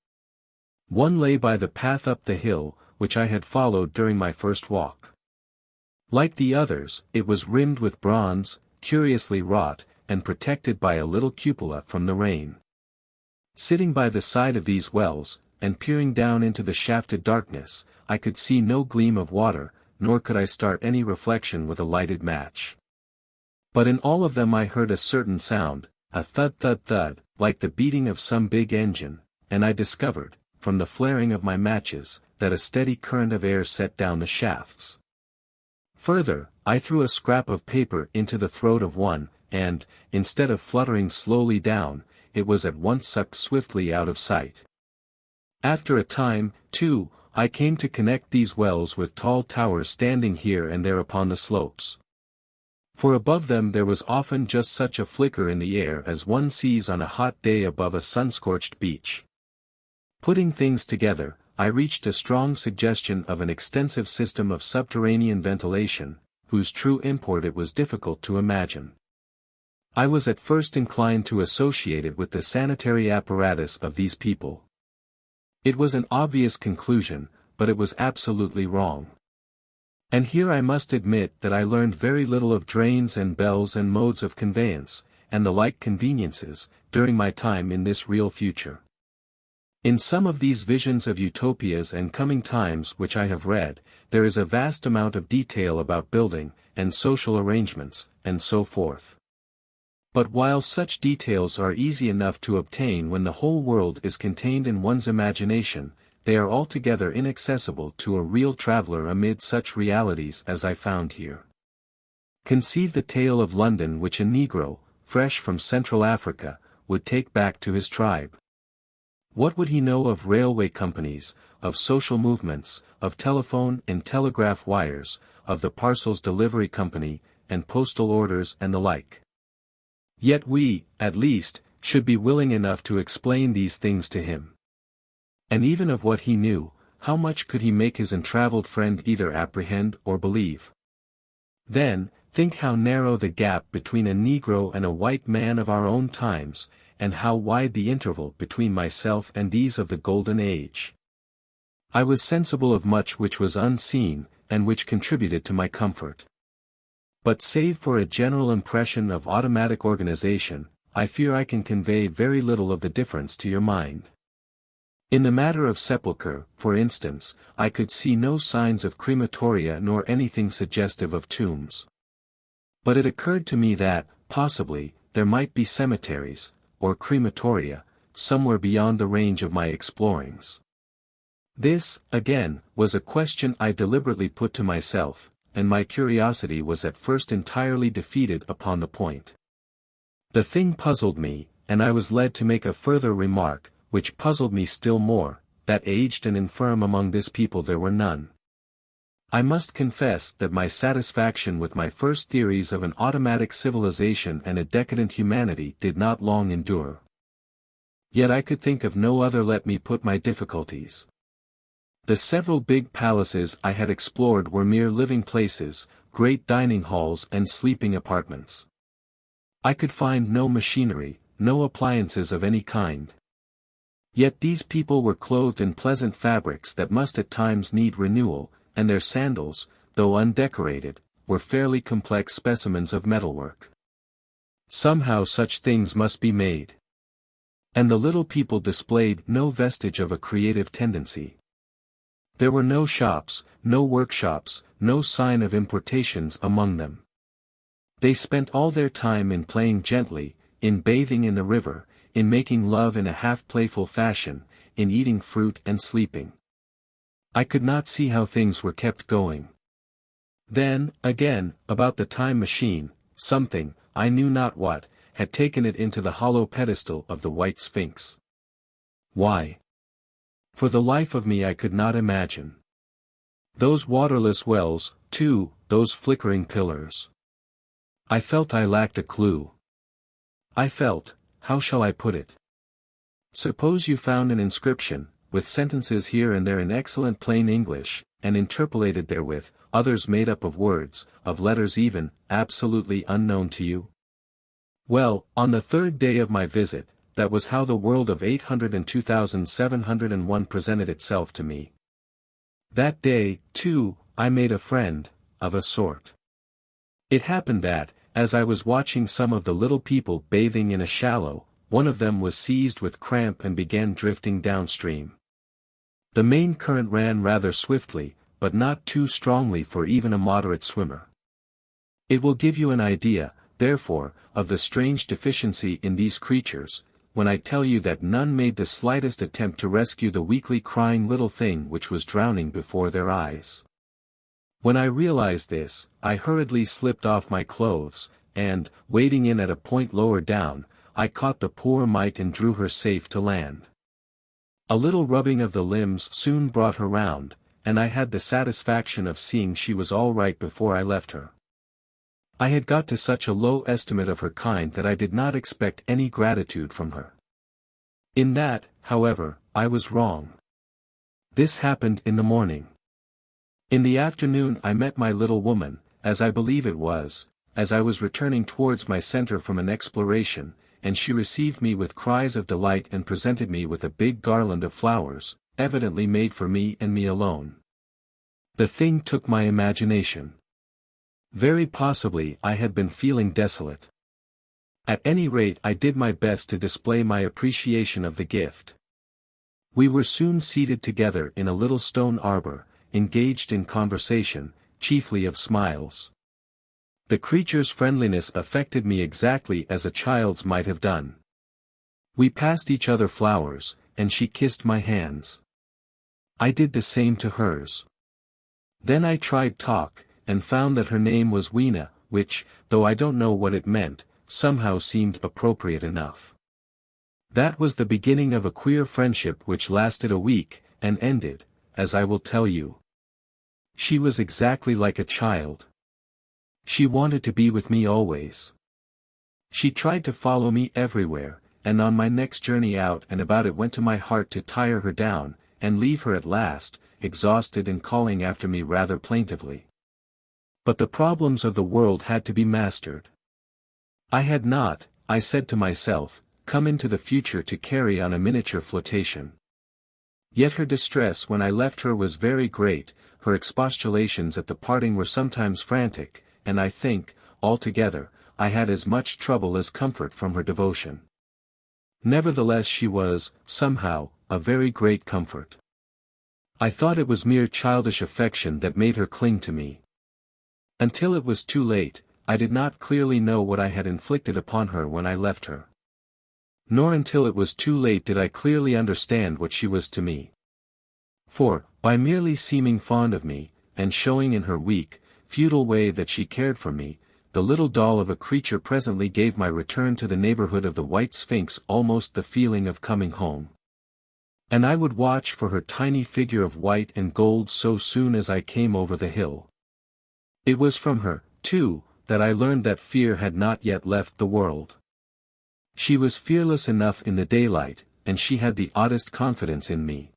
One lay by the path up the hill, which I had followed during my first walk. Like the others, it was rimmed with bronze, curiously wrought, and protected by a little cupola from the rain. Sitting by the side of these wells, and peering down into the shafted darkness, I could see no gleam of water, nor could I start any reflection with a lighted match. But in all of them I heard a certain sound, a thud-thud-thud, like the beating of some big engine, and I discovered, from the flaring of my matches, that a steady current of air set down the shafts. Further, I threw a scrap of paper into the throat of one, and, instead of fluttering slowly down, it was at once sucked swiftly out of sight. After a time, too, I came to connect these wells with tall towers standing here and there upon the slopes. For above them there was often just such a flicker in the air as one sees on a hot day above a sun-scorched beach. Putting things together, I reached a strong suggestion of an extensive system of subterranean ventilation, whose true import it was difficult to imagine. I was at first inclined to associate it with the sanitary apparatus of these people. It was an obvious conclusion, but it was absolutely wrong. And here I must admit that I learned very little of drains and bells and modes of conveyance, and the like conveniences, during my time in this real future. In some of these visions of utopias and coming times which I have read, there is a vast amount of detail about building, and social arrangements, and so forth. But while such details are easy enough to obtain when the whole world is contained in one's imagination, they are altogether inaccessible to a real traveler amid such realities as I found here. Conceive the tale of London which a Negro, fresh from Central Africa, would take back to his tribe. What would he know of railway companies, of social movements, of telephone and telegraph wires, of the parcels delivery company, and postal orders and the like? Yet we, at least, should be willing enough to explain these things to him. And even of what he knew, how much could he make his untravelled friend either apprehend or believe? Then, think how narrow the gap between a Negro and a white man of our own times, and how wide the interval between myself and these of the Golden Age. I was sensible of much which was unseen, and which contributed to my comfort. But save for a general impression of automatic organization, I fear I can convey very little of the difference to your mind. In the matter of sepulchre, for instance, I could see no signs of crematoria nor anything suggestive of tombs. But it occurred to me that, possibly, there might be cemeteries, or crematoria, somewhere beyond the range of my explorings. This, again, was a question I deliberately put to myself, and my curiosity was at first entirely defeated upon the point. The thing puzzled me, and I was led to make a further remark, which puzzled me still more, that aged and infirm among this people there were none. I must confess that my satisfaction with my first theories of an automatic civilization and a decadent humanity did not long endure. Yet I could think of no other. Let me put my difficulties. The several big palaces I had explored were mere living places, great dining halls and sleeping apartments. I could find no machinery, no appliances of any kind. Yet these people were clothed in pleasant fabrics that must at times need renewal, and their sandals, though undecorated, were fairly complex specimens of metalwork. Somehow such things must be made. And the little people displayed no vestige of a creative tendency. There were no shops, no workshops, no sign of importations among them. They spent all their time in playing gently, in bathing in the river, in making love in a half-playful fashion, in eating fruit and sleeping. I could not see how things were kept going. Then, again, about the time machine, something, I knew not what, had taken it into the hollow pedestal of the White Sphinx. Why? For the life of me I could not imagine. Those waterless wells, too, those flickering pillars. I felt I lacked a clue. I felt, how shall I put it? Suppose you found an inscription, with sentences here and there in excellent plain English, and interpolated therewith, others made up of words, of letters even, absolutely unknown to you? Well, on the third day of my visit, that was how the world of 802,701 presented itself to me. That day, too, I made a friend, of a sort. It happened that, as I was watching some of the little people bathing in a shallow, one of them was seized with cramp and began drifting downstream. The main current ran rather swiftly, but not too strongly for even a moderate swimmer. It will give you an idea, therefore, of the strange deficiency in these creatures, when I tell you that none made the slightest attempt to rescue the weakly crying little thing which was drowning before their eyes. When I realized this, I hurriedly slipped off my clothes, and, wading in at a point lower down, I caught the poor mite and drew her safe to land. A little rubbing of the limbs soon brought her round, and I had the satisfaction of seeing she was all right before I left her. I had got to such a low estimate of her kind that I did not expect any gratitude from her. In that, however, I was wrong. This happened in the morning. In the afternoon I met my little woman, as I believe it was, as I was returning towards my center from an exploration, and she received me with cries of delight and presented me with a big garland of flowers, evidently made for me and me alone. The thing took my imagination. Very possibly I had been feeling desolate. At any rate I did my best to display my appreciation of the gift. We were soon seated together in a little stone arbor, engaged in conversation, chiefly of smiles. The creature's friendliness affected me exactly as a child's might have done. We passed each other flowers, and she kissed my hands. I did the same to hers. Then I tried talk, and found that her name was Weena, which, though I don't know what it meant, somehow seemed appropriate enough. That was the beginning of a queer friendship which lasted a week, and ended, as I will tell you. She was exactly like a child. She wanted to be with me always. She tried to follow me everywhere, and on my next journey out and about it went to my heart to tire her down, and leave her at last, exhausted and calling after me rather plaintively. But the problems of the world had to be mastered. I had not, I said to myself, come into the future to carry on a miniature flirtation. Yet her distress when I left her was very great, her expostulations at the parting were sometimes frantic, and I think, altogether, I had as much trouble as comfort from her devotion. Nevertheless she was, somehow, a very great comfort. I thought it was mere childish affection that made her cling to me. Until it was too late, I did not clearly know what I had inflicted upon her when I left her. Nor until it was too late did I clearly understand what she was to me. For, by merely seeming fond of me, and showing in her weak, futile way that she cared for me, the little doll of a creature presently gave my return to the neighborhood of the White Sphinx almost the feeling of coming home. And I would watch for her tiny figure of white and gold so soon as I came over the hill. It was from her, too, that I learned that fear had not yet left the world. She was fearless enough in the daylight, and she had the oddest confidence in me.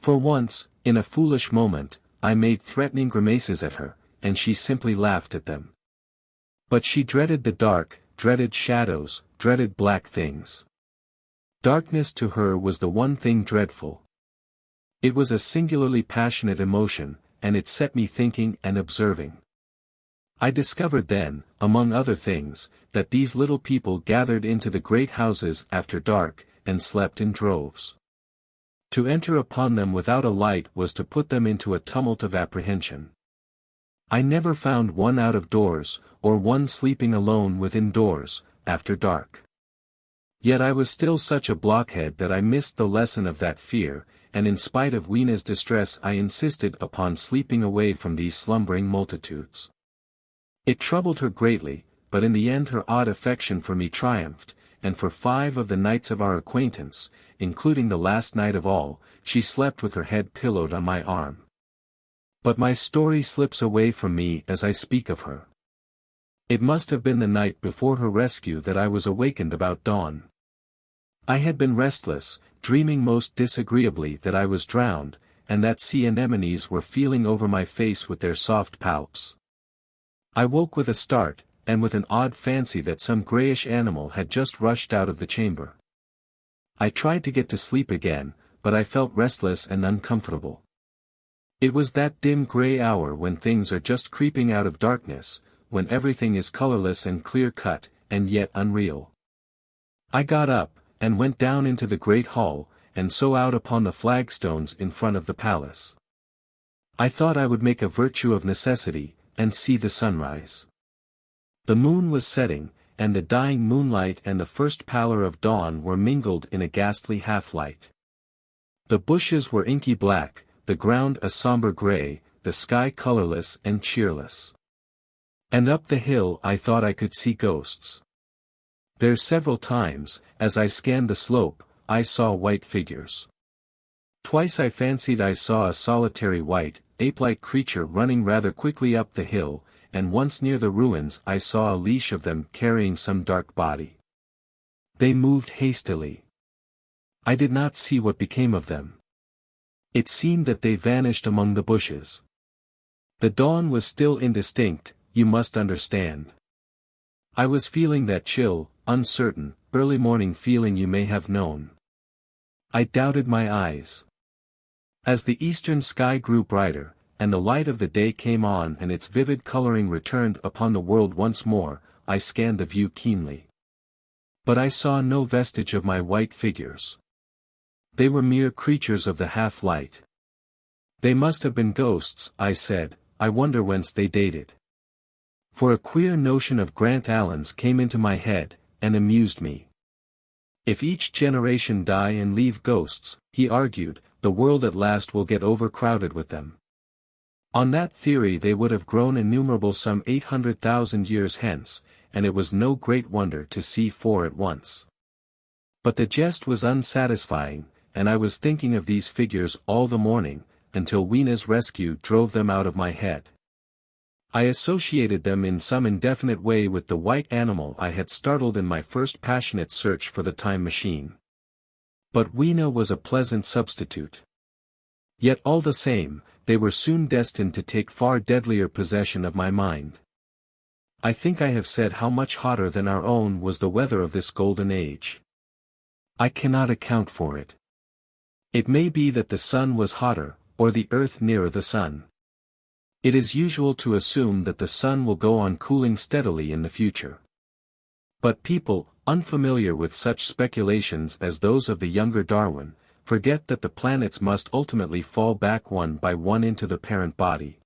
For once, in a foolish moment, I made threatening grimaces at her, and she simply laughed at them. But she dreaded the dark, dreaded shadows, dreaded black things. Darkness to her was the one thing dreadful. It was a singularly passionate emotion, and it set me thinking and observing. I discovered then, among other things, that these little people gathered into the great houses after dark, and slept in droves. To enter upon them without a light was to put them into a tumult of apprehension. I never found one out of doors, or one sleeping alone within doors, after dark. Yet I was still such a blockhead that I missed the lesson of that fear, and in spite of Weena's distress I insisted upon sleeping away from these slumbering multitudes. It troubled her greatly, but in the end her odd affection for me triumphed, and for 5 of the nights of our acquaintance, including the last night of all, she slept with her head pillowed on my arm. But my story slips away from me as I speak of her. It must have been the night before her rescue that I was awakened about dawn. I had been restless, dreaming most disagreeably that I was drowned, and that sea anemones were feeling over my face with their soft palps. I woke with a start, and with an odd fancy that some greyish animal had just rushed out of the chamber. I tried to get to sleep again, but I felt restless and uncomfortable. It was that dim gray hour when things are just creeping out of darkness, when everything is colorless and clear-cut, and yet unreal. I got up, and went down into the great hall, and so out upon the flagstones in front of the palace. I thought I would make a virtue of necessity, and see the sunrise. The moon was setting, and the dying moonlight and the first pallor of dawn were mingled in a ghastly half-light. The bushes were inky black, the ground a somber gray, the sky colorless and cheerless. And up the hill I thought I could see ghosts. There several times, as I scanned the slope, I saw white figures. Twice I fancied I saw a solitary white, ape-like creature running rather quickly up the hill, and once near the ruins I saw a leash of them carrying some dark body. They moved hastily. I did not see what became of them. It seemed that they vanished among the bushes. The dawn was still indistinct, you must understand. I was feeling that chill, uncertain, early morning feeling you may have known. I doubted my eyes. As the eastern sky grew brighter, and the light of the day came on and its vivid coloring returned upon the world once more, I scanned the view keenly. But I saw no vestige of my white figures. They were mere creatures of the half-light. They must have been ghosts, I said, I wonder whence they dated. For a queer notion of Grant Allen's came into my head, and amused me. If each generation die and leave ghosts, he argued, the world at last will get overcrowded with them. On that theory they would have grown innumerable some 800,000 years hence, and it was no great wonder to see four at once. But the jest was unsatisfying, and I was thinking of these figures all the morning, until Weena's rescue drove them out of my head. I associated them in some indefinite way with the white animal I had startled in my first passionate search for the time machine. But Weena was a pleasant substitute. Yet all the same, they were soon destined to take far deadlier possession of my mind. I think I have said how much hotter than our own was the weather of this golden age. I cannot account for it. It may be that the sun was hotter, or the earth nearer the sun. It is usual to assume that the sun will go on cooling steadily in the future. But people, unfamiliar with such speculations as those of the younger Darwin, forget that the planets must ultimately fall back one by one into the parent body.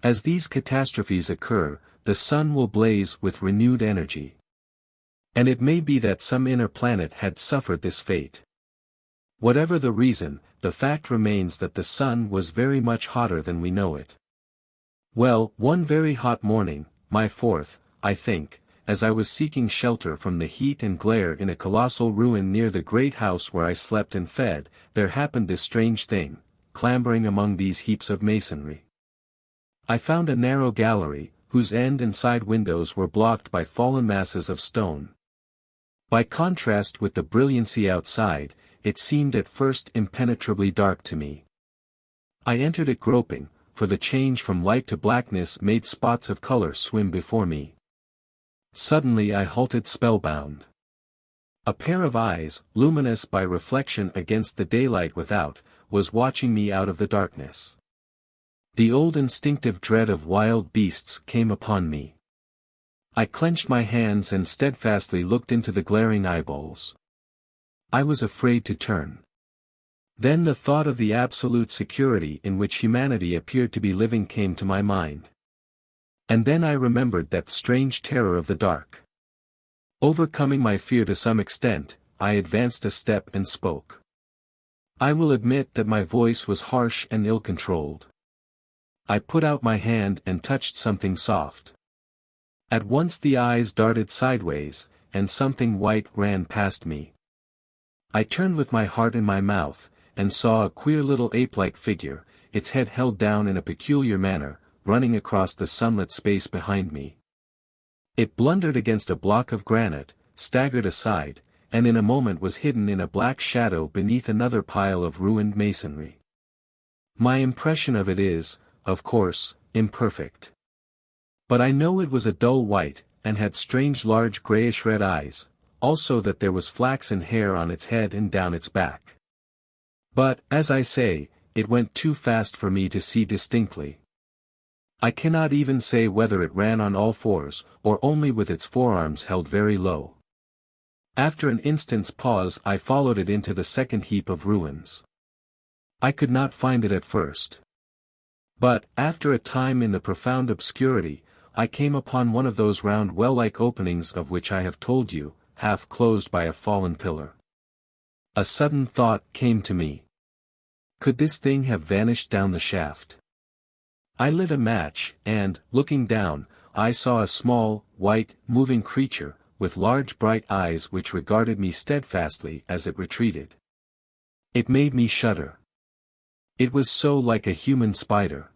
As these catastrophes occur, the sun will blaze with renewed energy. And it may be that some inner planet had suffered this fate. Whatever the reason, the fact remains that the sun was very much hotter than we know it. Well, one very hot morning, my fourth, I think, as I was seeking shelter from the heat and glare in a colossal ruin near the great house where I slept and fed, there happened this strange thing, clambering among these heaps of masonry. I found a narrow gallery, whose end and side windows were blocked by fallen masses of stone. By contrast with the brilliancy outside, it seemed at first impenetrably dark to me. I entered it groping, for the change from light to blackness made spots of color swim before me. Suddenly I halted spellbound. A pair of eyes, luminous by reflection against the daylight without, was watching me out of the darkness. The old instinctive dread of wild beasts came upon me. I clenched my hands and steadfastly looked into the glaring eyeballs. I was afraid to turn. Then the thought of the absolute security in which humanity appeared to be living came to my mind. And then I remembered that strange terror of the dark. Overcoming my fear to some extent, I advanced a step and spoke. I will admit that my voice was harsh and ill-controlled. I put out my hand and touched something soft. At once the eyes darted sideways, and something white ran past me. I turned with my heart in my mouth, and saw a queer little ape-like figure, its head held down in a peculiar manner, running across the sunlit space behind me. It blundered against a block of granite, staggered aside, and in a moment was hidden in a black shadow beneath another pile of ruined masonry. My impression of it is, of course, imperfect. But I know it was a dull white, and had strange large grayish-red eyes, also that there was flaxen hair on its head and down its back. But, as I say, it went too fast for me to see distinctly. I cannot even say whether it ran on all fours, or only with its forearms held very low. After an instant's pause I followed it into the second heap of ruins. I could not find it at first. But, after a time in the profound obscurity, I came upon one of those round well-like openings of which I have told you, half closed by a fallen pillar. A sudden thought came to me. Could this thing have vanished down the shaft? I lit a match, and, looking down, I saw a small, white, moving creature, with large bright eyes which regarded me steadfastly as it retreated. It made me shudder. It was so like a human spider.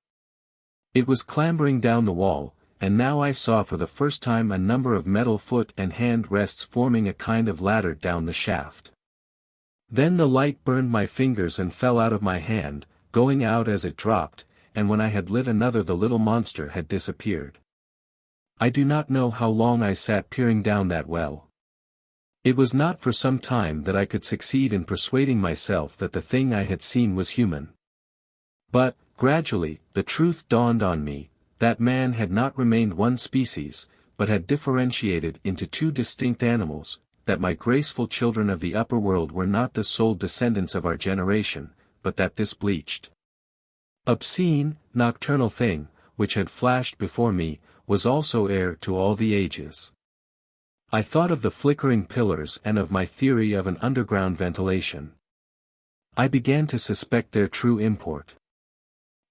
It was clambering down the wall, and now I saw for the first time a number of metal foot and hand rests forming a kind of ladder down the shaft. Then the light burned my fingers and fell out of my hand, going out as it dropped, and when I had lit another the little monster had disappeared. I do not know how long I sat peering down that well. It was not for some time that I could succeed in persuading myself that the thing I had seen was human. But, gradually, the truth dawned on me, that man had not remained one species, but had differentiated into two distinct animals, that my graceful children of the upper world were not the sole descendants of our generation, but that this bleached, obscene, nocturnal thing, which had flashed before me, was also heir to all the ages. I thought of the flickering pillars and of my theory of an underground ventilation. I began to suspect their true import.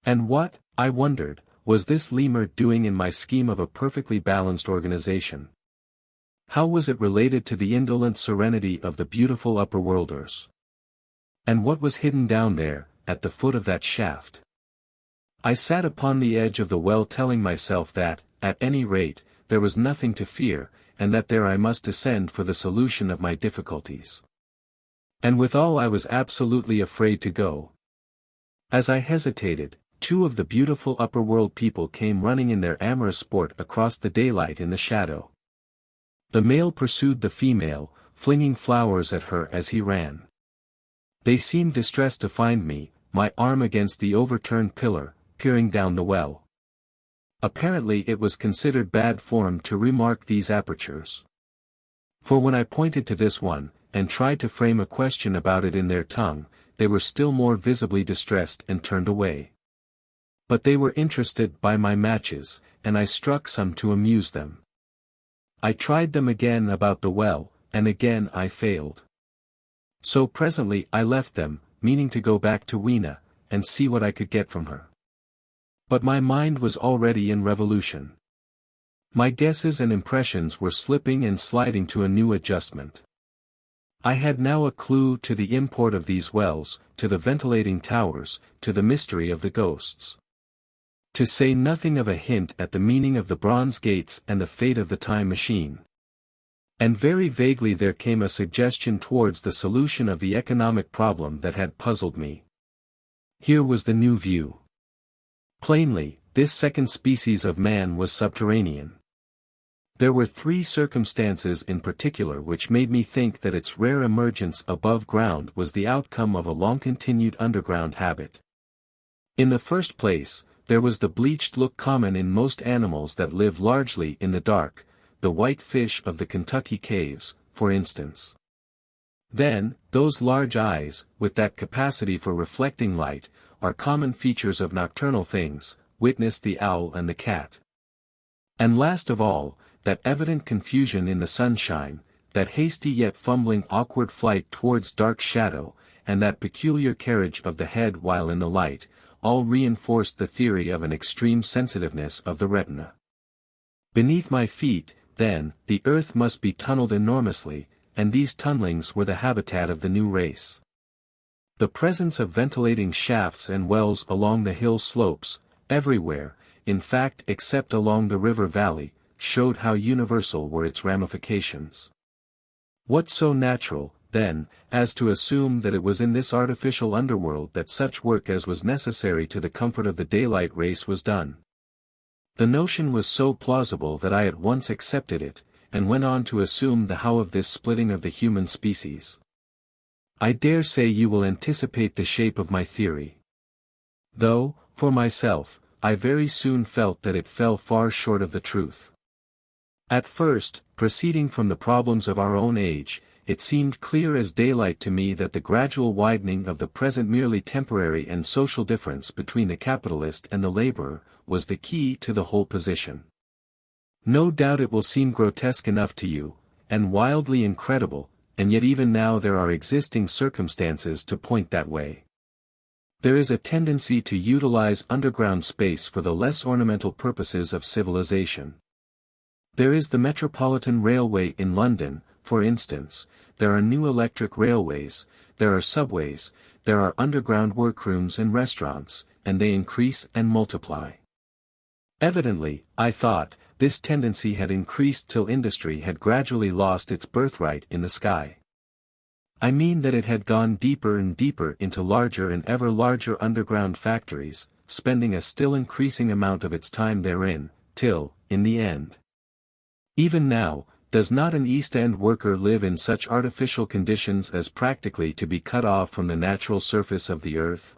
And what, I wondered, was this lemur doing in my scheme of a perfectly balanced organization? How was it related to the indolent serenity of the beautiful upperworlders? And what was hidden down there, at the foot of that shaft? I sat upon the edge of the well telling myself that, at any rate, there was nothing to fear, and that there I must descend for the solution of my difficulties. And withal I was absolutely afraid to go. As I hesitated, two of the beautiful upper-world people came running in their amorous sport across the daylight in the shadow. The male pursued the female, flinging flowers at her as he ran. They seemed distressed to find me, my arm against the overturned pillar, peering down the well. Apparently it was considered bad form to remark these apertures. For when I pointed to this one, and tried to frame a question about it in their tongue, they were still more visibly distressed and turned away. But they were interested by my matches, and I struck some to amuse them. I tried them again about the well, and again I failed. So presently I left them, meaning to go back to Weena, and see what I could get from her. But my mind was already in revolution. My guesses and impressions were slipping and sliding to a new adjustment. I had now a clue to the import of these wells, to the ventilating towers, to the mystery of the ghosts. To say nothing of a hint at the meaning of the bronze gates and the fate of the time machine. And very vaguely there came a suggestion towards the solution of the economic problem that had puzzled me. Here was the new view. Plainly, this second species of man was subterranean. There were three circumstances in particular which made me think that its rare emergence above ground was the outcome of a long-continued underground habit. In the first place, there was the bleached look common in most animals that live largely in the dark, the white fish of the Kentucky caves, for instance. Then, those large eyes, with that capacity for reflecting light, are common features of nocturnal things, witness the owl and the cat. And last of all, that evident confusion in the sunshine, that hasty yet fumbling awkward flight towards dark shadow, and that peculiar carriage of the head while in the light, all reinforced the theory of an extreme sensitiveness of the retina. Beneath my feet, then, the earth must be tunneled enormously, and these tunnelings were the habitat of the new race. The presence of ventilating shafts and wells along the hill slopes, everywhere, in fact except along the river valley, showed how universal were its ramifications. What so natural, then, as to assume that it was in this artificial underworld that such work as was necessary to the comfort of the daylight race was done? The notion was so plausible that I at once accepted it, and went on to assume the how of this splitting of the human species. I dare say you will anticipate the shape of my theory. Though, for myself, I very soon felt that it fell far short of the truth. At first, proceeding from the problems of our own age, it seemed clear as daylight to me that the gradual widening of the present merely temporary and social difference between the capitalist and the laborer, was the key to the whole position. No doubt it will seem grotesque enough to you, and wildly incredible, and yet even now there are existing circumstances to point that way. There is a tendency to utilize underground space for the less ornamental purposes of civilization. There is the Metropolitan Railway in London, for instance, there are new electric railways, there are subways, there are underground workrooms and restaurants, and they increase and multiply. Evidently, I thought, this tendency had increased till industry had gradually lost its birthright in the sky. I mean that it had gone deeper and deeper into larger and ever larger underground factories, spending a still increasing amount of its time therein, till, in the end. Even now, does not an East End worker live in such artificial conditions as practically to be cut off from the natural surface of the earth?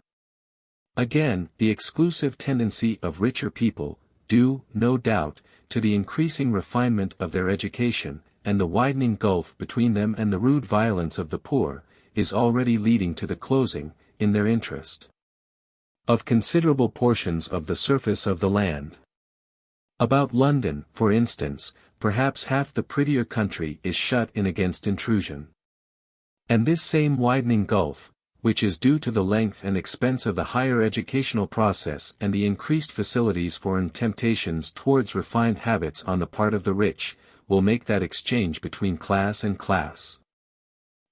Again, the exclusive tendency of richer people, due, no doubt, to the increasing refinement of their education, and the widening gulf between them and the rude violence of the poor, is already leading to the closing, in their interest, of considerable portions of the surface of the land. About London, for instance, perhaps half the prettier country is shut in against intrusion. And this same widening gulf, which is due to the length and expense of the higher educational process and the increased facilities for temptations towards refined habits on the part of the rich, will make that exchange between class and class,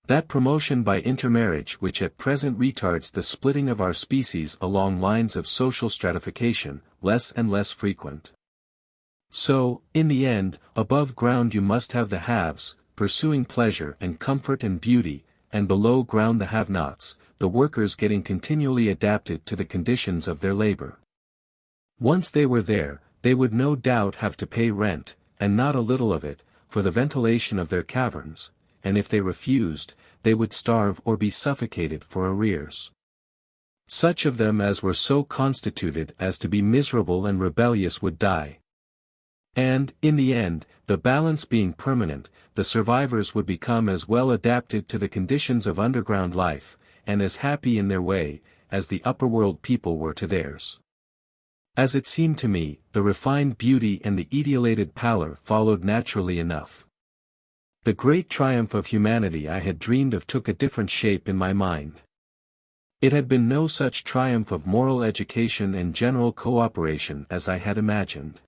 that promotion by intermarriage which at present retards the splitting of our species along lines of social stratification, less and less frequent. So, in the end, above ground you must have the haves, pursuing pleasure and comfort and beauty, and below ground the have-nots, the workers getting continually adapted to the conditions of their labor. Once they were there, they would no doubt have to pay rent, and not a little of it, for the ventilation of their caverns, and if they refused, they would starve or be suffocated for arrears. Such of them as were so constituted as to be miserable and rebellious would die. And, in the end, the balance being permanent, the survivors would become as well adapted to the conditions of underground life, and as happy in their way, as the upper world people were to theirs. As it seemed to me, the refined beauty and the etiolated pallor followed naturally enough. The great triumph of humanity I had dreamed of took a different shape in my mind. It had been no such triumph of moral education and general cooperation as I had imagined.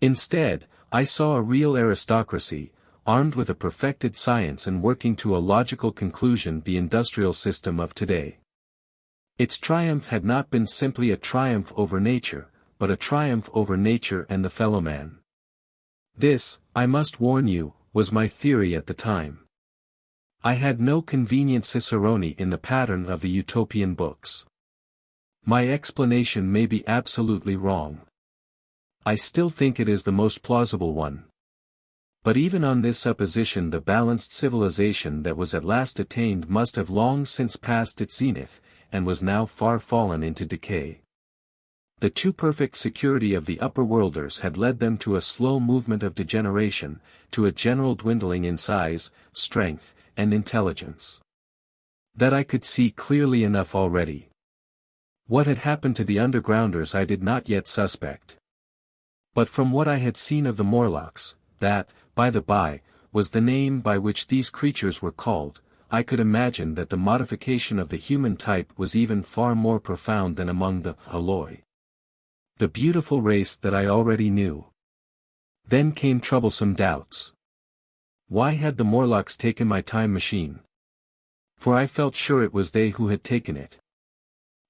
Instead, I saw a real aristocracy, armed with a perfected science and working to a logical conclusion the industrial system of today. Its triumph had not been simply a triumph over nature, but a triumph over nature and the fellow man. This, I must warn you, was my theory at the time. I had no convenient cicerone in the pattern of the utopian books. My explanation may be absolutely wrong. I still think it is the most plausible one. But even on this supposition the balanced civilization that was at last attained must have long since passed its zenith, and was now far fallen into decay. The too perfect security of the upper worlders had led them to a slow movement of degeneration, to a general dwindling in size, strength, and intelligence. That I could see clearly enough already. What had happened to the undergrounders I did not yet suspect. But from what I had seen of the Morlocks, that, by the by, was the name by which these creatures were called, I could imagine that the modification of the human type was even far more profound than among the Alloy, the beautiful race that I already knew. Then came troublesome doubts. Why had the Morlocks taken my time machine? For I felt sure it was they who had taken it.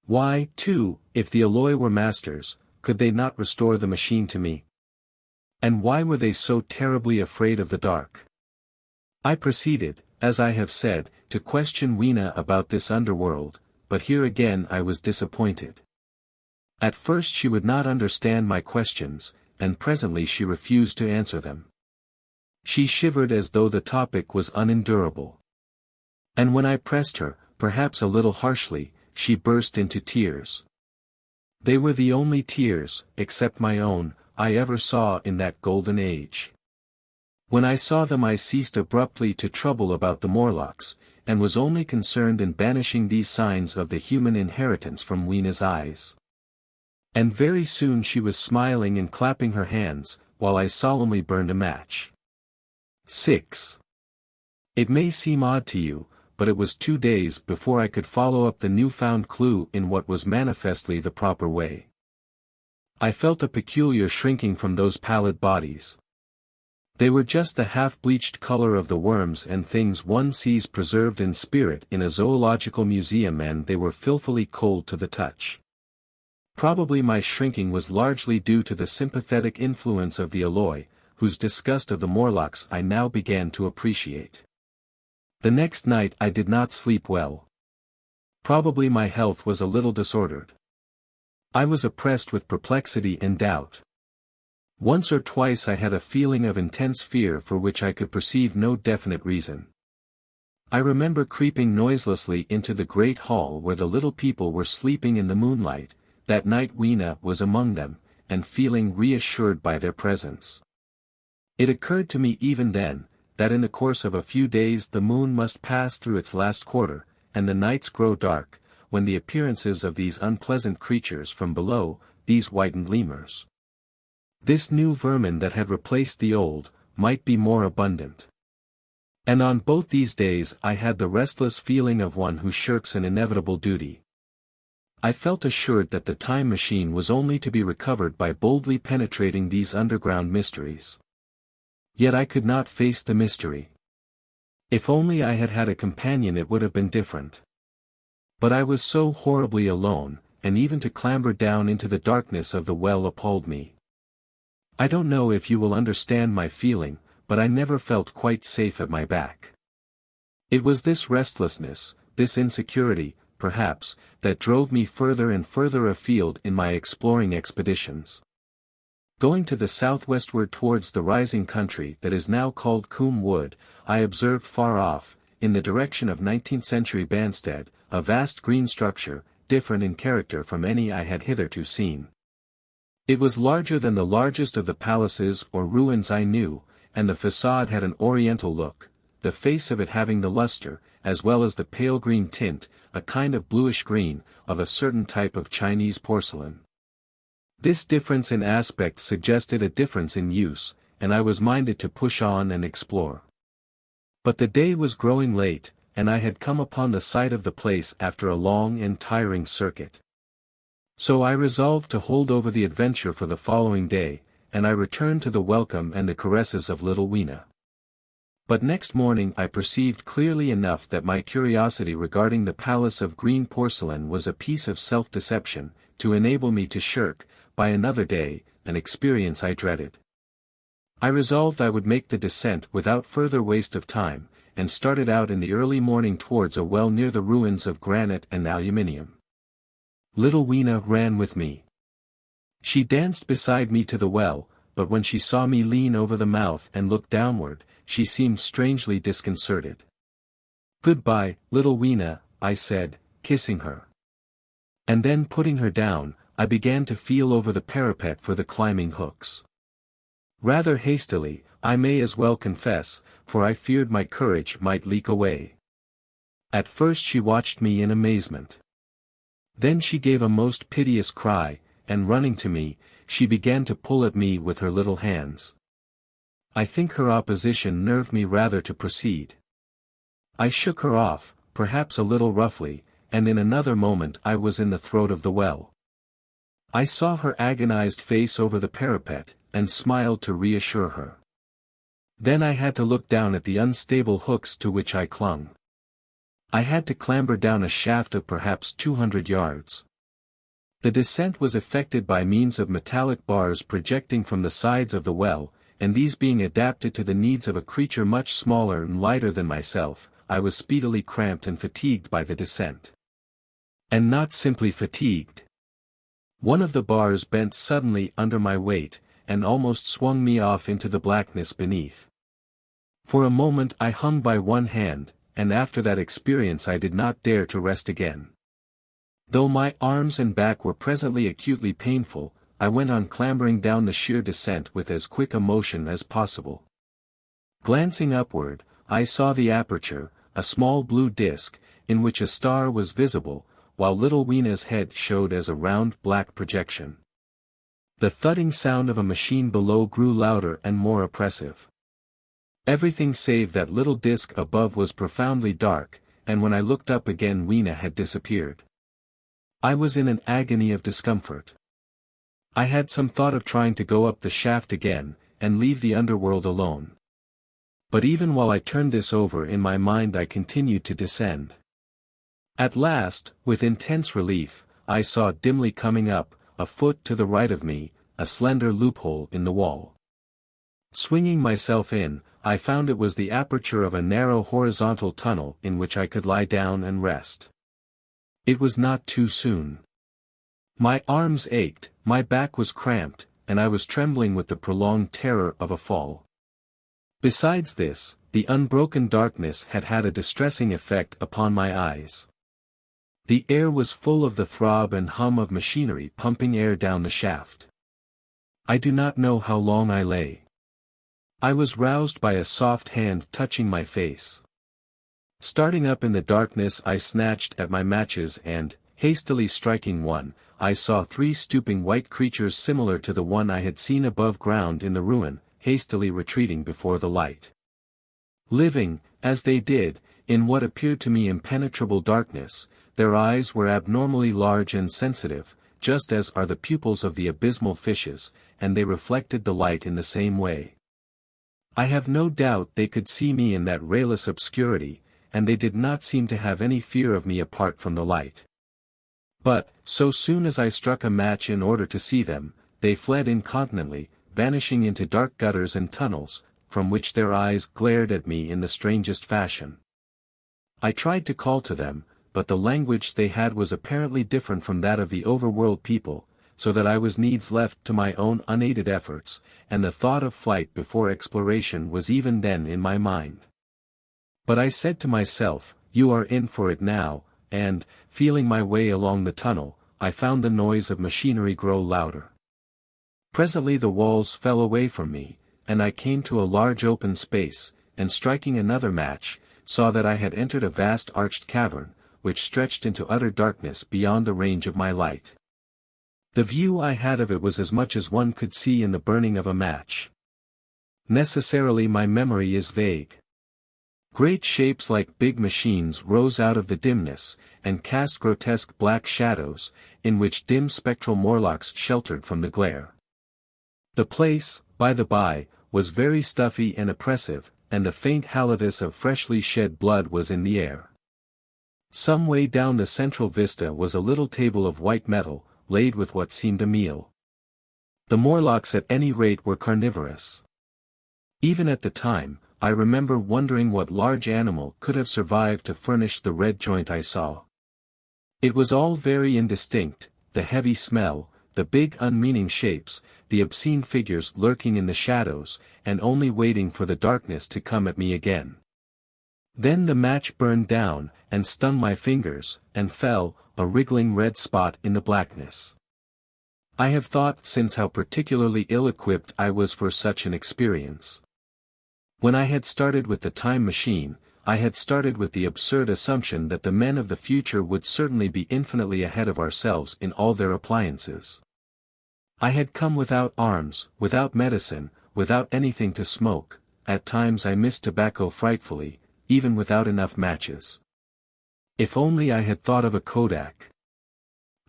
Why, too, if the Alloy were masters, could they not restore the machine to me? And why were they so terribly afraid of the dark? I proceeded, as I have said, to question Weena about this underworld, but here again I was disappointed. At first she would not understand my questions, and presently she refused to answer them. She shivered as though the topic was unendurable. And when I pressed her, perhaps a little harshly, she burst into tears. They were the only tears, except my own, I ever saw in that golden age. When I saw them I ceased abruptly to trouble about the Morlocks, and was only concerned in banishing these signs of the human inheritance from Weena's eyes. And very soon she was smiling and clapping her hands, while I solemnly burned a match. 6. It may seem odd to you, but it was 2 days before I could follow up the newfound clue in what was manifestly the proper way. I felt a peculiar shrinking from those pallid bodies. They were just the half-bleached color of the worms and things one sees preserved in spirit in a zoological museum, and they were filthily cold to the touch. Probably my shrinking was largely due to the sympathetic influence of the Eloi, whose disgust of the Morlocks I now began to appreciate. The next night I did not sleep well. Probably my health was a little disordered. I was oppressed with perplexity and doubt. Once or twice I had a feeling of intense fear for which I could perceive no definite reason. I remember creeping noiselessly into the great hall where the little people were sleeping in the moonlight, that night Weena was among them, and feeling reassured by their presence. It occurred to me even then, that in the course of a few days the moon must pass through its last quarter, and the nights grow dark, when the appearances of these unpleasant creatures from below, these whitened lemurs, this new vermin that had replaced the old, might be more abundant. And on both these days I had the restless feeling of one who shirks an inevitable duty. I felt assured that the time machine was only to be recovered by boldly penetrating these underground mysteries. Yet I could not face the mystery. If only I had had a companion it would have been different. But I was so horribly alone, and even to clamber down into the darkness of the well appalled me. I don't know if you will understand my feeling, but I never felt quite safe at my back. It was this restlessness, this insecurity, perhaps, that drove me further and further afield in my exploring expeditions. Going to the southwestward towards the rising country that is now called Coombe Wood, I observed far off, in the direction of 19th-century Banstead, a vast green structure, different in character from any I had hitherto seen. It was larger than the largest of the palaces or ruins I knew, and the facade had an oriental look, the face of it having the luster, as well as the pale green tint, a kind of bluish green, of a certain type of Chinese porcelain. This difference in aspect suggested a difference in use, and I was minded to push on and explore. But the day was growing late, and I had come upon the site of the place after a long and tiring circuit. So I resolved to hold over the adventure for the following day, and I returned to the welcome and the caresses of little Weena. But next morning I perceived clearly enough that my curiosity regarding the palace of green porcelain was a piece of self-deception, to enable me to shirk, by another day, an experience I dreaded. I resolved I would make the descent without further waste of time, and started out in the early morning towards a well near the ruins of granite and aluminium. Little Weena ran with me. She danced beside me to the well, but when she saw me lean over the mouth and look downward, she seemed strangely disconcerted. "Goodbye, little Weena," I said, kissing her. And then putting her down, I began to feel over the parapet for the climbing hooks. Rather hastily, I may as well confess, for I feared my courage might leak away. At first she watched me in amazement. Then she gave a most piteous cry, and running to me, she began to pull at me with her little hands. I think her opposition nerved me rather to proceed. I shook her off, perhaps a little roughly, and in another moment I was in the throat of the well. I saw her agonized face over the parapet, and smiled to reassure her. Then I had to look down at the unstable hooks to which I clung. I had to clamber down a shaft of perhaps 200 yards. The descent was effected by means of metallic bars projecting from the sides of the well, and these being adapted to the needs of a creature much smaller and lighter than myself, I was speedily cramped and fatigued by the descent. And not simply fatigued. One of the bars bent suddenly under my weight, and almost swung me off into the blackness beneath. For a moment I hung by one hand, and after that experience I did not dare to rest again. Though my arms and back were presently acutely painful, I went on clambering down the sheer descent with as quick a motion as possible. Glancing upward, I saw the aperture, a small blue disk, in which a star was visible, while little Weena's head showed as a round black projection. The thudding sound of a machine below grew louder and more oppressive. Everything save that little disk above was profoundly dark, and when I looked up again Weena had disappeared. I was in an agony of discomfort. I had some thought of trying to go up the shaft again, and leave the underworld alone. But even while I turned this over in my mind I continued to descend. At last, with intense relief, I saw dimly coming up, a foot to the right of me, a slender loophole in the wall. Swinging myself in, I found it was the aperture of a narrow horizontal tunnel in which I could lie down and rest. It was not too soon. My arms ached, my back was cramped, and I was trembling with the prolonged terror of a fall. Besides this, the unbroken darkness had had a distressing effect upon my eyes. The air was full of the throb and hum of machinery pumping air down the shaft. I do not know how long I lay. I was roused by a soft hand touching my face. Starting up in the darkness I snatched at my matches and, hastily striking one, I saw 3 stooping white creatures similar to the one I had seen above ground in the ruin, hastily retreating before the light. Living, as they did, in what appeared to me impenetrable darkness, their eyes were abnormally large and sensitive, just as are the pupils of the abysmal fishes, and they reflected the light in the same way. I have no doubt they could see me in that rayless obscurity, and they did not seem to have any fear of me apart from the light. But, so soon as I struck a match in order to see them, they fled incontinently, vanishing into dark gutters and tunnels, from which their eyes glared at me in the strangest fashion. I tried to call to them, but the language they had was apparently different from that of the overworld people, so that I was needs left to my own unaided efforts, and the thought of flight before exploration was even then in my mind. But I said to myself, "You are in for it now," and, feeling my way along the tunnel, I found the noise of machinery grow louder. Presently the walls fell away from me, and I came to a large open space, and striking another match, saw that I had entered a vast arched cavern, which stretched into utter darkness beyond the range of my light. The view I had of it was as much as one could see in the burning of a match. Necessarily my memory is vague. Great shapes like big machines rose out of the dimness, and cast grotesque black shadows, in which dim spectral Morlocks sheltered from the glare. The place, by the by, was very stuffy and oppressive, and a faint halidus of freshly shed blood was in the air. Some way down the central vista was a little table of white metal, laid with what seemed a meal. The Morlocks at any rate were carnivorous. Even at the time, I remember wondering what large animal could have survived to furnish the red joint I saw. It was all very indistinct, the heavy smell, the big unmeaning shapes, the obscene figures lurking in the shadows, and only waiting for the darkness to come at me again. Then the match burned down, and stung my fingers, and fell, a wriggling red spot in the blackness. I have thought since how particularly ill-equipped I was for such an experience. When I had started with the time machine, I had started with the absurd assumption that the men of the future would certainly be infinitely ahead of ourselves in all their appliances. I had come without arms, without medicine, without anything to smoke. At times I missed tobacco frightfully, even without enough matches. If only I had thought of a kodak.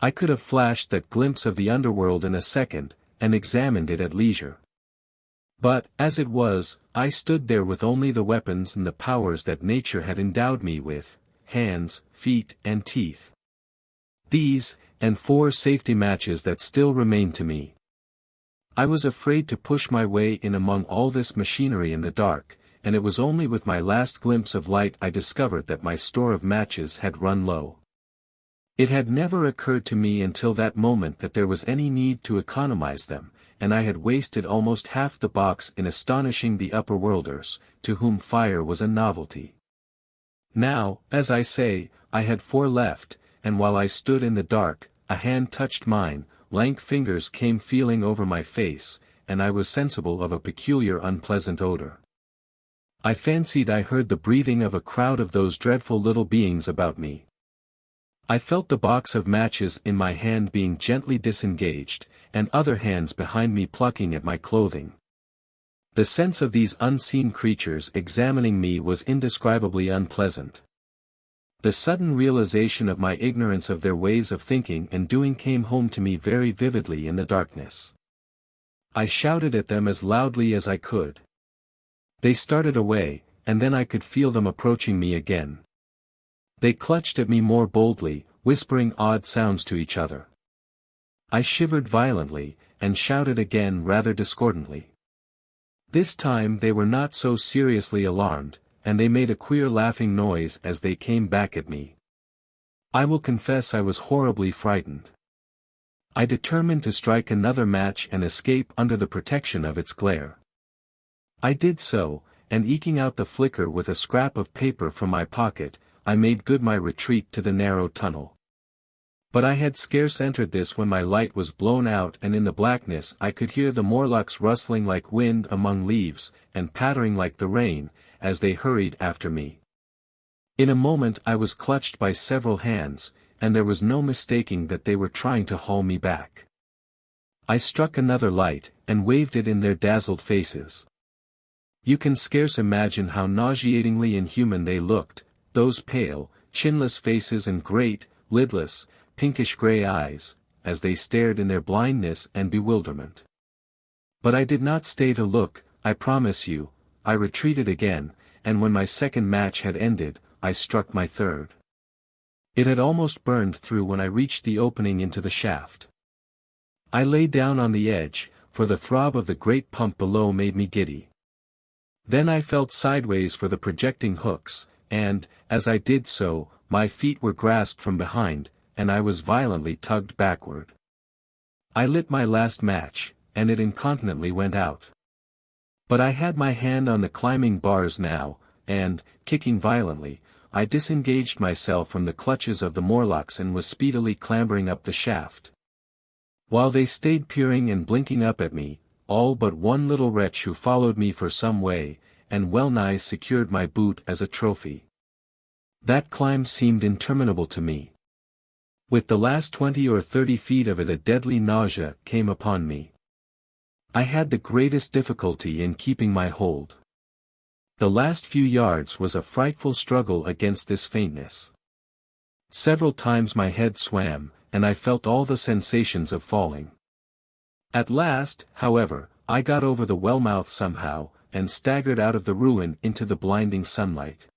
I could have flashed that glimpse of the underworld in a second, and examined it at leisure. But, as it was, I stood there with only the weapons and the powers that nature had endowed me with, hands, feet and teeth. These, and 4 safety matches that still remained to me. I was afraid to push my way in among all this machinery in the dark, and it was only with my last glimpse of light I discovered that my store of matches had run low. It had never occurred to me until that moment that there was any need to economize them, and I had wasted almost half the box in astonishing the upper-worlders, to whom fire was a novelty. Now, as I say, I had 4 left, and while I stood in the dark, a hand touched mine, lank fingers came feeling over my face, and I was sensible of a peculiar unpleasant odor. I fancied I heard the breathing of a crowd of those dreadful little beings about me. I felt the box of matches in my hand being gently disengaged, and other hands behind me plucking at my clothing. The sense of these unseen creatures examining me was indescribably unpleasant. The sudden realization of my ignorance of their ways of thinking and doing came home to me very vividly in the darkness. I shouted at them as loudly as I could. They started away, and then I could feel them approaching me again. They clutched at me more boldly, whispering odd sounds to each other. I shivered violently, and shouted again rather discordantly. This time they were not so seriously alarmed, and they made a queer laughing noise as they came back at me. I will confess I was horribly frightened. I determined to strike another match and escape under the protection of its glare. I did so, and eking out the flicker with a scrap of paper from my pocket, I made good my retreat to the narrow tunnel. But I had scarce entered this when my light was blown out, and in the blackness I could hear the Morlocks rustling like wind among leaves, and pattering like the rain, as they hurried after me. In a moment I was clutched by several hands, and there was no mistaking that they were trying to haul me back. I struck another light, and waved it in their dazzled faces. You can scarce imagine how nauseatingly inhuman they looked, those pale, chinless faces and great, lidless, pinkish-gray eyes, as they stared in their blindness and bewilderment. But I did not stay to look, I promise you. I retreated again, and when my second match had ended, I struck my third. It had almost burned through when I reached the opening into the shaft. I lay down on the edge, for the throb of the great pump below made me giddy. Then I felt sideways for the projecting hooks, and, as I did so, my feet were grasped from behind, and I was violently tugged backward. I lit my last match, and it incontinently went out. But I had my hand on the climbing bars now, and, kicking violently, I disengaged myself from the clutches of the Morlocks and was speedily clambering up the shaft. While they stayed peering and blinking up at me, all but one little wretch who followed me for some way, and well-nigh secured my boot as a trophy. That climb seemed interminable to me. With the last 20 or 30 feet of it a deadly nausea came upon me. I had the greatest difficulty in keeping my hold. The last few yards was a frightful struggle against this faintness. Several times my head swam, and I felt all the sensations of falling. At last, however, I got over the well-mouth somehow, and staggered out of the ruin into the blinding sunlight.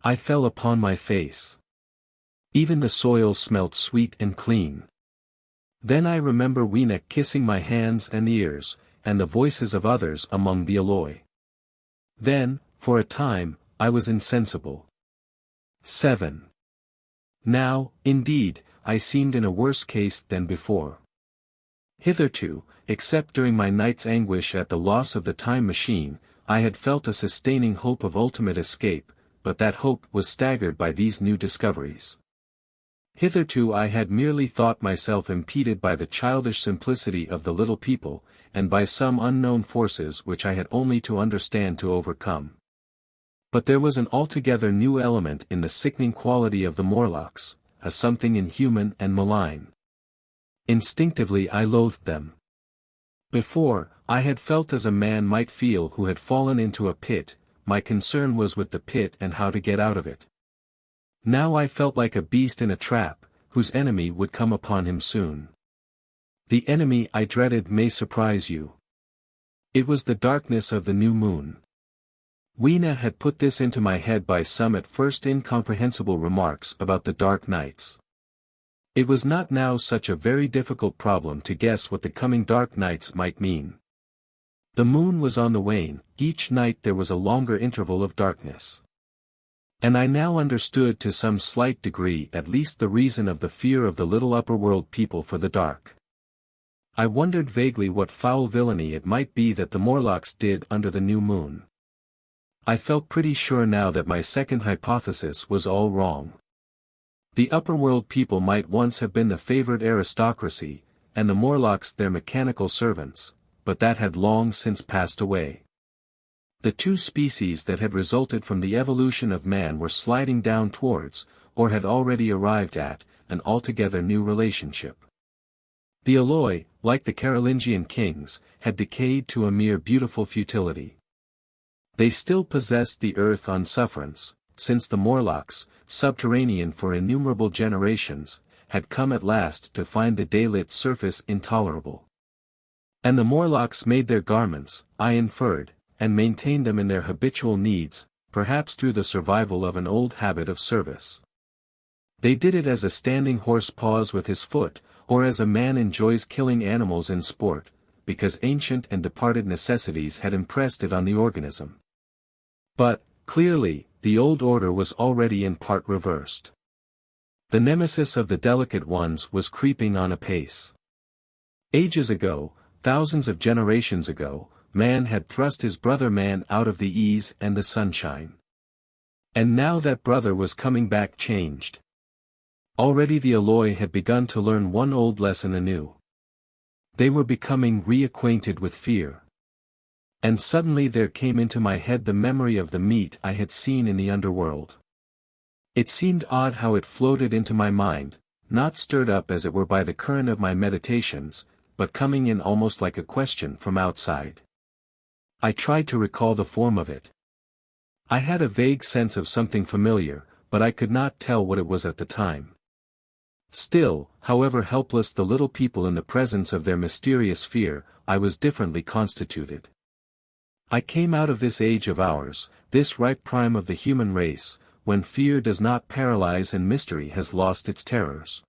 I fell upon my face. Even the soil smelt sweet and clean. Then I remember Weena kissing my hands and ears, and the voices of others among the alloy. Then, for a time, I was insensible. 7. Now, indeed, I seemed in a worse case than before. Hitherto, except during my night's anguish at the loss of the time machine, I had felt a sustaining hope of ultimate escape, but that hope was staggered by these new discoveries. Hitherto I had merely thought myself impeded by the childish simplicity of the little people, and by some unknown forces which I had only to understand to overcome. But there was an altogether new element in the sickening quality of the Morlocks, a something inhuman and malign. Instinctively I loathed them. Before, I had felt as a man might feel who had fallen into a pit. My concern was with the pit and how to get out of it. Now I felt like a beast in a trap, whose enemy would come upon him soon. The enemy I dreaded may surprise you. It was the darkness of the new moon. Weena had put this into my head by some at first incomprehensible remarks about the dark nights. It was not now such a very difficult problem to guess what the coming dark nights might mean. The moon was on the wane, each night there was a longer interval of darkness. And I now understood to some slight degree at least the reason of the fear of the little upperworld people for the dark. I wondered vaguely what foul villainy it might be that the Morlocks did under the new moon. I felt pretty sure now that my second hypothesis was all wrong. The upperworld people might once have been the favored aristocracy, and the Morlocks their mechanical servants, but that had long since passed away. The two species that had resulted from the evolution of man were sliding down towards, or had already arrived at, an altogether new relationship. The Eloi, like the Carolingian kings, had decayed to a mere beautiful futility. They still possessed the earth on sufferance, since the Morlocks, subterranean for innumerable generations, had come at last to find the daylit surface intolerable. And the Morlocks made their garments, I inferred, and maintained them in their habitual needs, perhaps through the survival of an old habit of service. They did it as a standing horse paws with his foot, or as a man enjoys killing animals in sport, because ancient and departed necessities had impressed it on the organism. But, clearly, the old order was already in part reversed. The nemesis of the delicate ones was creeping on apace. Ages ago, thousands of generations ago, man had thrust his brother man out of the ease and the sunshine. And now that brother was coming back changed. Already the Eloi had begun to learn one old lesson anew. They were becoming reacquainted with fear. And suddenly there came into my head the memory of the meat I had seen in the underworld. It seemed odd how it floated into my mind, not stirred up as it were by the current of my meditations, but coming in almost like a question from outside. I tried to recall the form of it. I had a vague sense of something familiar, but I could not tell what it was at the time. Still, however helpless the little people in the presence of their mysterious fear, I was differently constituted. I came out of this age of ours, this ripe prime of the human race, when fear does not paralyze and mystery has lost its terrors.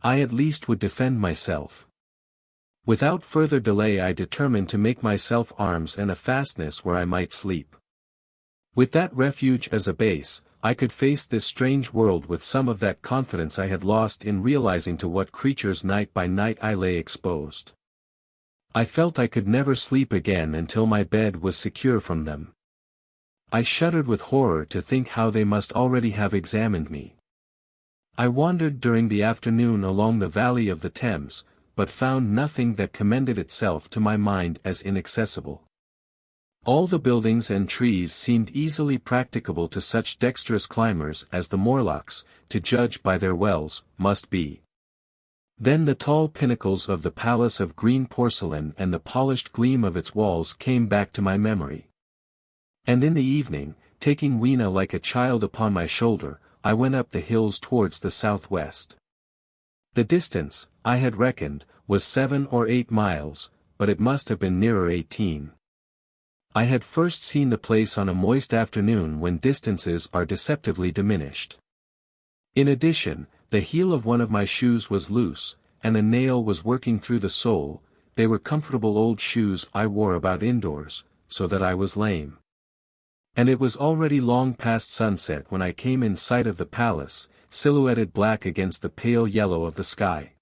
I at least would defend myself. Without further delay I determined to make myself arms and a fastness where I might sleep. With that refuge as a base, I could face this strange world with some of that confidence I had lost in realizing to what creatures night by night I lay exposed. I felt I could never sleep again until my bed was secure from them. I shuddered with horror to think how they must already have examined me. I wandered during the afternoon along the valley of the Thames, but found nothing that commended itself to my mind as inaccessible. All the buildings and trees seemed easily practicable to such dexterous climbers as the Morlocks, to judge by their wells, must be. Then the tall pinnacles of the palace of green porcelain and the polished gleam of its walls came back to my memory. And in the evening, taking Weena like a child upon my shoulder, I went up the hills towards the southwest. The distance, I had reckoned, was 7 or 8 miles, but it must have been nearer 18. I had first seen the place on a moist afternoon when distances are deceptively diminished. In addition, the heel of one of my shoes was loose, and a nail was working through the sole. They were comfortable old shoes I wore about indoors, so that I was lame. And it was already long past sunset when I came in sight of the palace, silhouetted black against the pale yellow of the sky.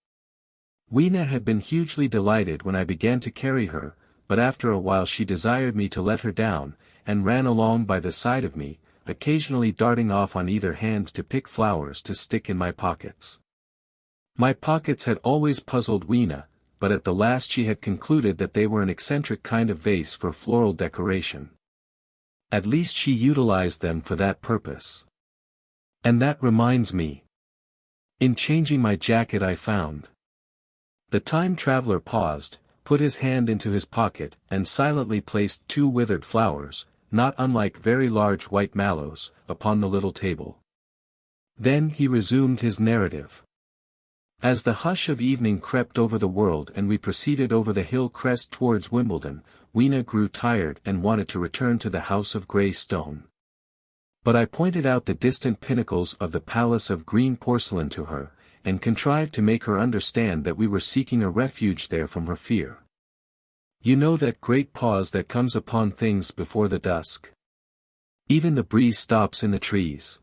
Weena had been hugely delighted when I began to carry her, but after a while she desired me to let her down, and ran along by the side of me, occasionally darting off on either hand to pick flowers to stick in my pockets. My pockets had always puzzled Weena, but at the last she had concluded that they were an eccentric kind of vase for floral decoration. At least she utilized them for that purpose. And that reminds me. In changing my jacket I found. The time traveler paused, put his hand into his pocket, and silently placed 2 withered flowers, not unlike very large white mallows, upon the little table. Then he resumed his narrative. As the hush of evening crept over the world and we proceeded over the hill crest towards Wimbledon, Weena grew tired and wanted to return to the house of grey stone. But I pointed out the distant pinnacles of the palace of green porcelain to her, and contrived to make her understand that we were seeking a refuge there from her fear. You know that great pause that comes upon things before the dusk. Even the breeze stops in the trees.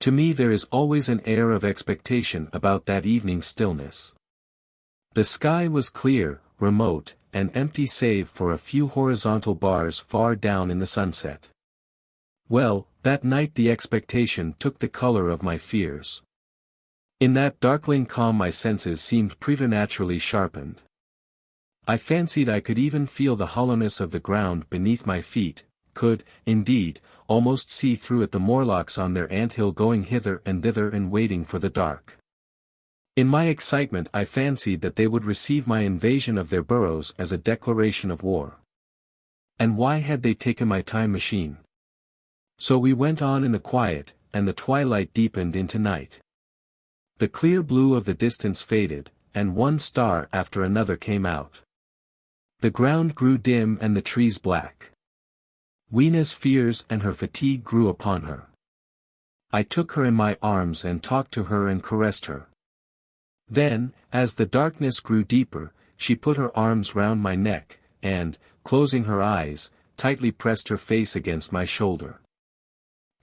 To me there is always an air of expectation about that evening stillness. The sky was clear, remote, and empty save for a few horizontal bars far down in the sunset. Well, that night the expectation took the color of my fears. In that darkling calm my senses seemed preternaturally sharpened. I fancied I could even feel the hollowness of the ground beneath my feet, could, indeed, almost see through it the Morlocks on their anthill going hither and thither and waiting for the dark. In my excitement I fancied that they would receive my invasion of their burrows as a declaration of war. And why had they taken my time machine? So we went on in the quiet, and the twilight deepened into night. The clear blue of the distance faded, and one star after another came out. The ground grew dim and the trees black. Weena's fears and her fatigue grew upon her. I took her in my arms and talked to her and caressed her. Then, as the darkness grew deeper, she put her arms round my neck, and, closing her eyes, tightly pressed her face against my shoulder.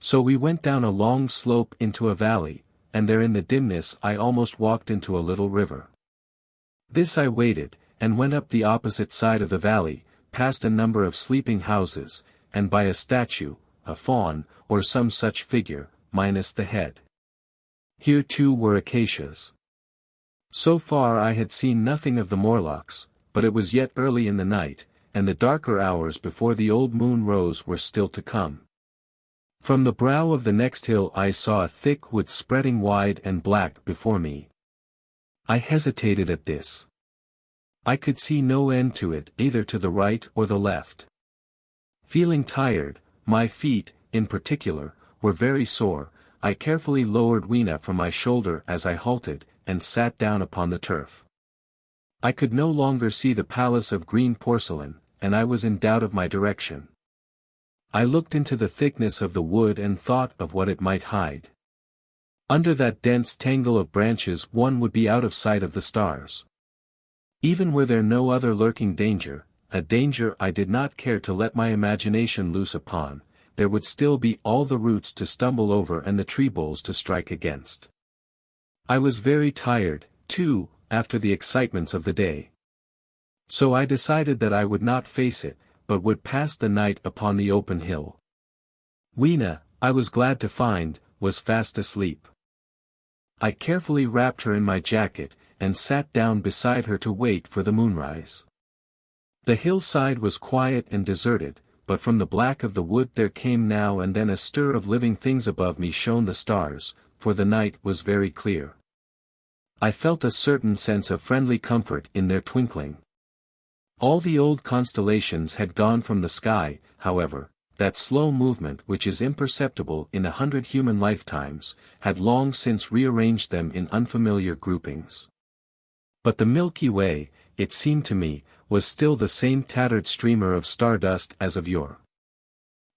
So we went down a long slope into a valley, and there in the dimness I almost walked into a little river. This I waded, and went up the opposite side of the valley, past a number of sleeping houses, and by a statue, a faun, or some such figure, minus the head. Here too were acacias. So far I had seen nothing of the Morlocks, but it was yet early in the night, and the darker hours before the old moon rose were still to come. From the brow of the next hill I saw a thick wood spreading wide and black before me. I hesitated at this. I could see no end to it either to the right or the left. Feeling tired, my feet, in particular, were very sore, I carefully lowered Weena from my shoulder as I halted, and sat down upon the turf. I could no longer see the palace of green porcelain, and I was in doubt of my direction. I looked into the thickness of the wood and thought of what it might hide. Under that dense tangle of branches one would be out of sight of the stars. Even were there no other lurking danger, a danger I did not care to let my imagination loose upon, there would still be all the roots to stumble over and the tree boles to strike against. I was very tired, too, after the excitements of the day. So I decided that I would not face it, but would pass the night upon the open hill. Weena, I was glad to find, was fast asleep. I carefully wrapped her in my jacket, and sat down beside her to wait for the moonrise. The hillside was quiet and deserted, but from the black of the wood there came now and then a stir of living things. Above me shone the stars, for the night was very clear. I felt a certain sense of friendly comfort in their twinkling. All the old constellations had gone from the sky, however. That slow movement which is imperceptible in 100 human lifetimes, had long since rearranged them in unfamiliar groupings. But the Milky Way, it seemed to me, was still the same tattered streamer of stardust as of yore.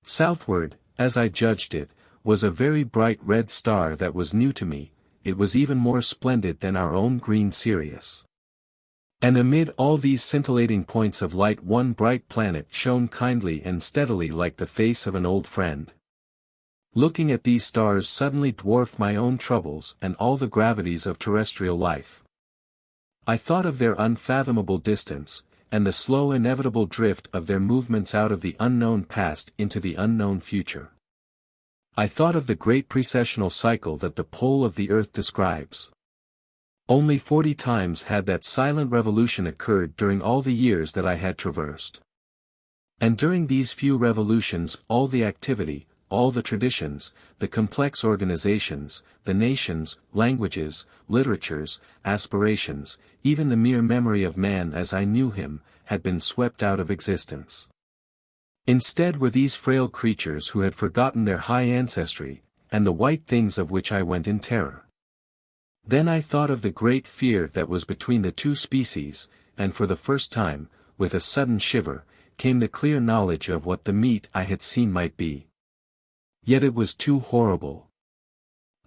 Southward, as I judged it, was a very bright red star that was new to me, it was even more splendid than our own green Sirius. And amid all these scintillating points of light one bright planet shone kindly and steadily like the face of an old friend. Looking at these stars suddenly dwarfed my own troubles and all the gravities of terrestrial life. I thought of their unfathomable distance, and the slow inevitable drift of their movements out of the unknown past into the unknown future. I thought of the great precessional cycle that the pole of the earth describes. Only 40 times had that silent revolution occurred during all the years that I had traversed. And during these few revolutions all the activity, all the traditions, the complex organizations, the nations, languages, literatures, aspirations, even the mere memory of man as I knew him, had been swept out of existence. Instead were these frail creatures who had forgotten their high ancestry, and the white things of which I went in terror. Then I thought of the great fear that was between the two species, and for the first time, with a sudden shiver, came the clear knowledge of what the meat I had seen might be. Yet it was too horrible.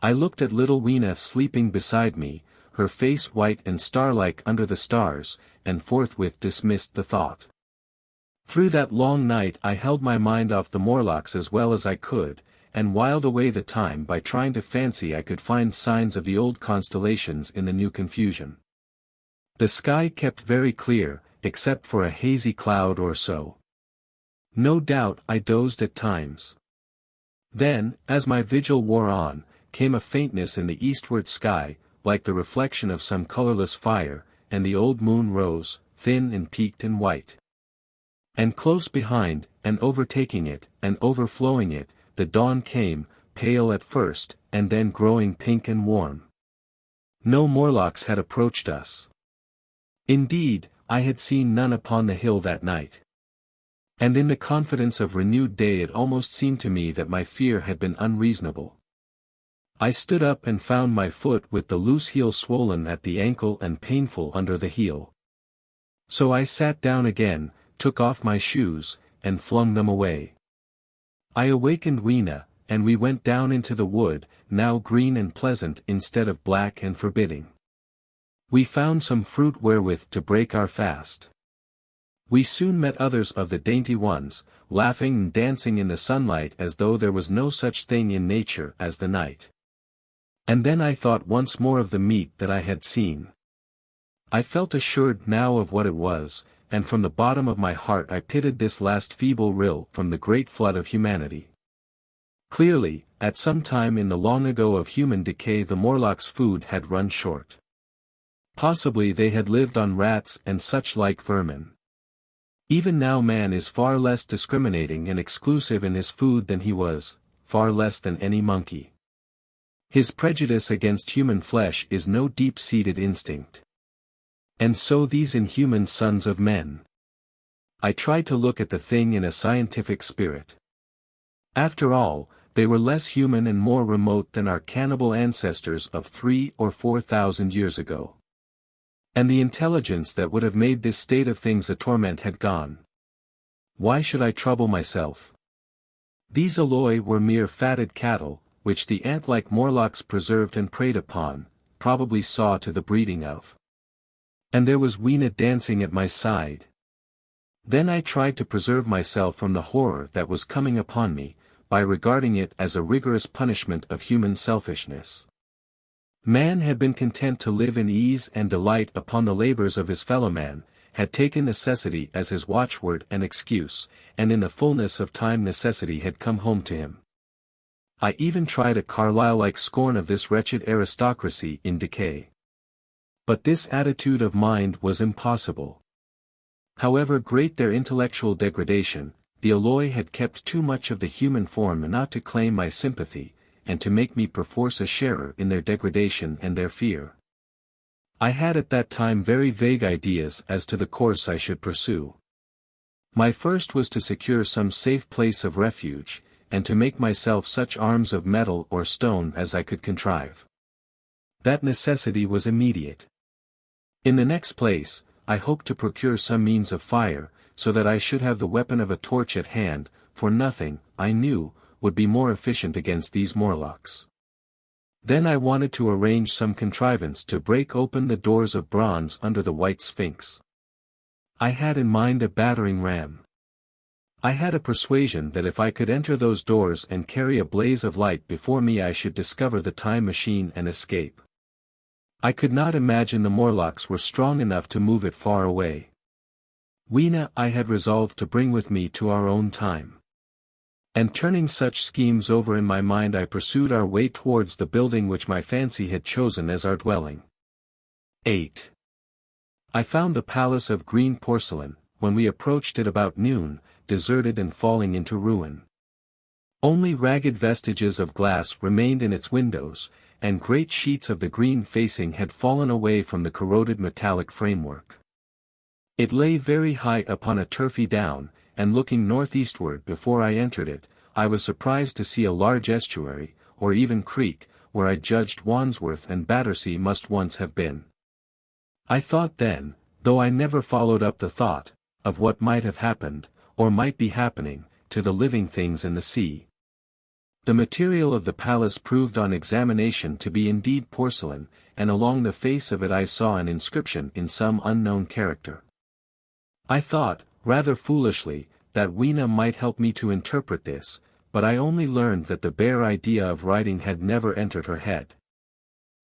I looked at little Weena sleeping beside me, her face white and star-like under the stars, and forthwith dismissed the thought. Through that long night I held my mind off the Morlocks as well as I could, and whiled away the time by trying to fancy I could find signs of the old constellations in the new confusion. The sky kept very clear, except for a hazy cloud or so. No doubt I dozed at times. Then, as my vigil wore on, came a faintness in the eastward sky, like the reflection of some colorless fire, and the old moon rose, thin and peaked and white. And close behind, and overtaking it, and overflowing it, the dawn came, pale at first, and then growing pink and warm. No Morlocks had approached us. Indeed, I had seen none upon the hill that night. And in the confidence of renewed day it almost seemed to me that my fear had been unreasonable. I stood up and found my foot with the loose heel swollen at the ankle and painful under the heel. So I sat down again, took off my shoes, and flung them away. I awakened Weena, and we went down into the wood, now green and pleasant instead of black and forbidding. We found some fruit wherewith to break our fast. We soon met others of the dainty ones, laughing and dancing in the sunlight as though there was no such thing in nature as the night. And then I thought once more of the meat that I had seen. I felt assured now of what it was, and from the bottom of my heart I pitied this last feeble rill from the great flood of humanity. Clearly, at some time in the long ago of human decay the Morlocks' food had run short. Possibly they had lived on rats and such like vermin. Even now man is far less discriminating and exclusive in his food than he was, far less than any monkey. His prejudice against human flesh is no deep-seated instinct. And so these inhuman sons of men. I tried to look at the thing in a scientific spirit. After all, they were less human and more remote than our cannibal ancestors of 3,000 or 4,000 years ago. And the intelligence that would have made this state of things a torment had gone. Why should I trouble myself? These Eloi were mere fatted cattle, which the ant-like Morlocks preserved and preyed upon, probably saw to the breeding of. And there was Weena dancing at my side. Then I tried to preserve myself from the horror that was coming upon me, by regarding it as a rigorous punishment of human selfishness. Man had been content to live in ease and delight upon the labors of his fellowman, had taken necessity as his watchword and excuse, and in the fullness of time necessity had come home to him. I even tried a Carlyle-like scorn of this wretched aristocracy in decay. But this attitude of mind was impossible. However great their intellectual degradation, the Eloi had kept too much of the human form not to claim my sympathy, and to make me perforce a sharer in their degradation and their fear. I had at that time very vague ideas as to the course I should pursue. My first was to secure some safe place of refuge, and to make myself such arms of metal or stone as I could contrive. That necessity was immediate. In the next place, I hoped to procure some means of fire, so that I should have the weapon of a torch at hand, for nothing, I knew, would be more efficient against these Morlocks. Then I wanted to arrange some contrivance to break open the doors of bronze under the white sphinx. I had in mind a battering ram. I had a persuasion that if I could enter those doors and carry a blaze of light before me I should discover the time machine and escape. I could not imagine the Morlocks were strong enough to move it far away. Weena I had resolved to bring with me to our own time. And turning such schemes over in my mind I pursued our way towards the building which my fancy had chosen as our dwelling. 8. I found the palace of green porcelain, when we approached it about noon, deserted and falling into ruin. Only ragged vestiges of glass remained in its windows, and great sheets of the green facing had fallen away from the corroded metallic framework. It lay very high upon a turfy down, and looking northeastward before I entered it, I was surprised to see a large estuary, or even creek, where I judged Wandsworth and Battersea must once have been. I thought then, though I never followed up the thought, of what might have happened, or might be happening, to the living things in the sea. The material of the palace proved on examination to be indeed porcelain, and along the face of it I saw an inscription in some unknown character. I thought, rather foolishly, that Weena might help me to interpret this, but I only learned that the bare idea of writing had never entered her head.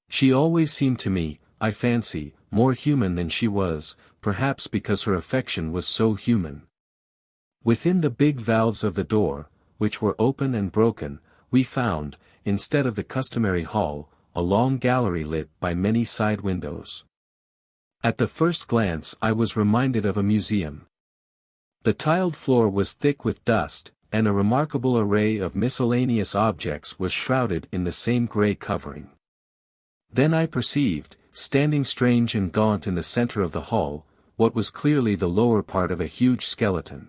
She always seemed to me, I fancy, more human than she was, perhaps because her affection was so human. Within the big valves of the door, which were open and broken, we found, instead of the customary hall, a long gallery lit by many side windows. At the first glance I was reminded of a museum. The tiled floor was thick with dust, and a remarkable array of miscellaneous objects was shrouded in the same grey covering. Then I perceived, standing strange and gaunt in the center of the hall, what was clearly the lower part of a huge skeleton.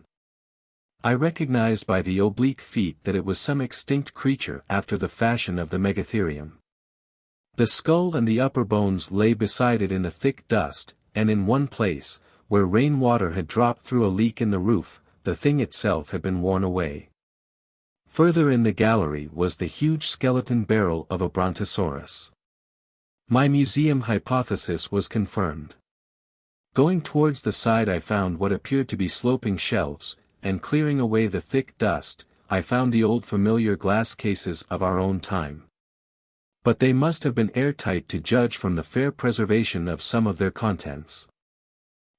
I recognized by the oblique feet that it was some extinct creature after the fashion of the megatherium. The skull and the upper bones lay beside it in the thick dust, and in one place, where rainwater had dropped through a leak in the roof, the thing itself had been worn away. Further in the gallery was the huge skeleton barrel of a brontosaurus. My museum hypothesis was confirmed. Going towards the side I found what appeared to be sloping shelves, and clearing away the thick dust, I found the old familiar glass cases of our own time. But they must have been airtight to judge from the fair preservation of some of their contents.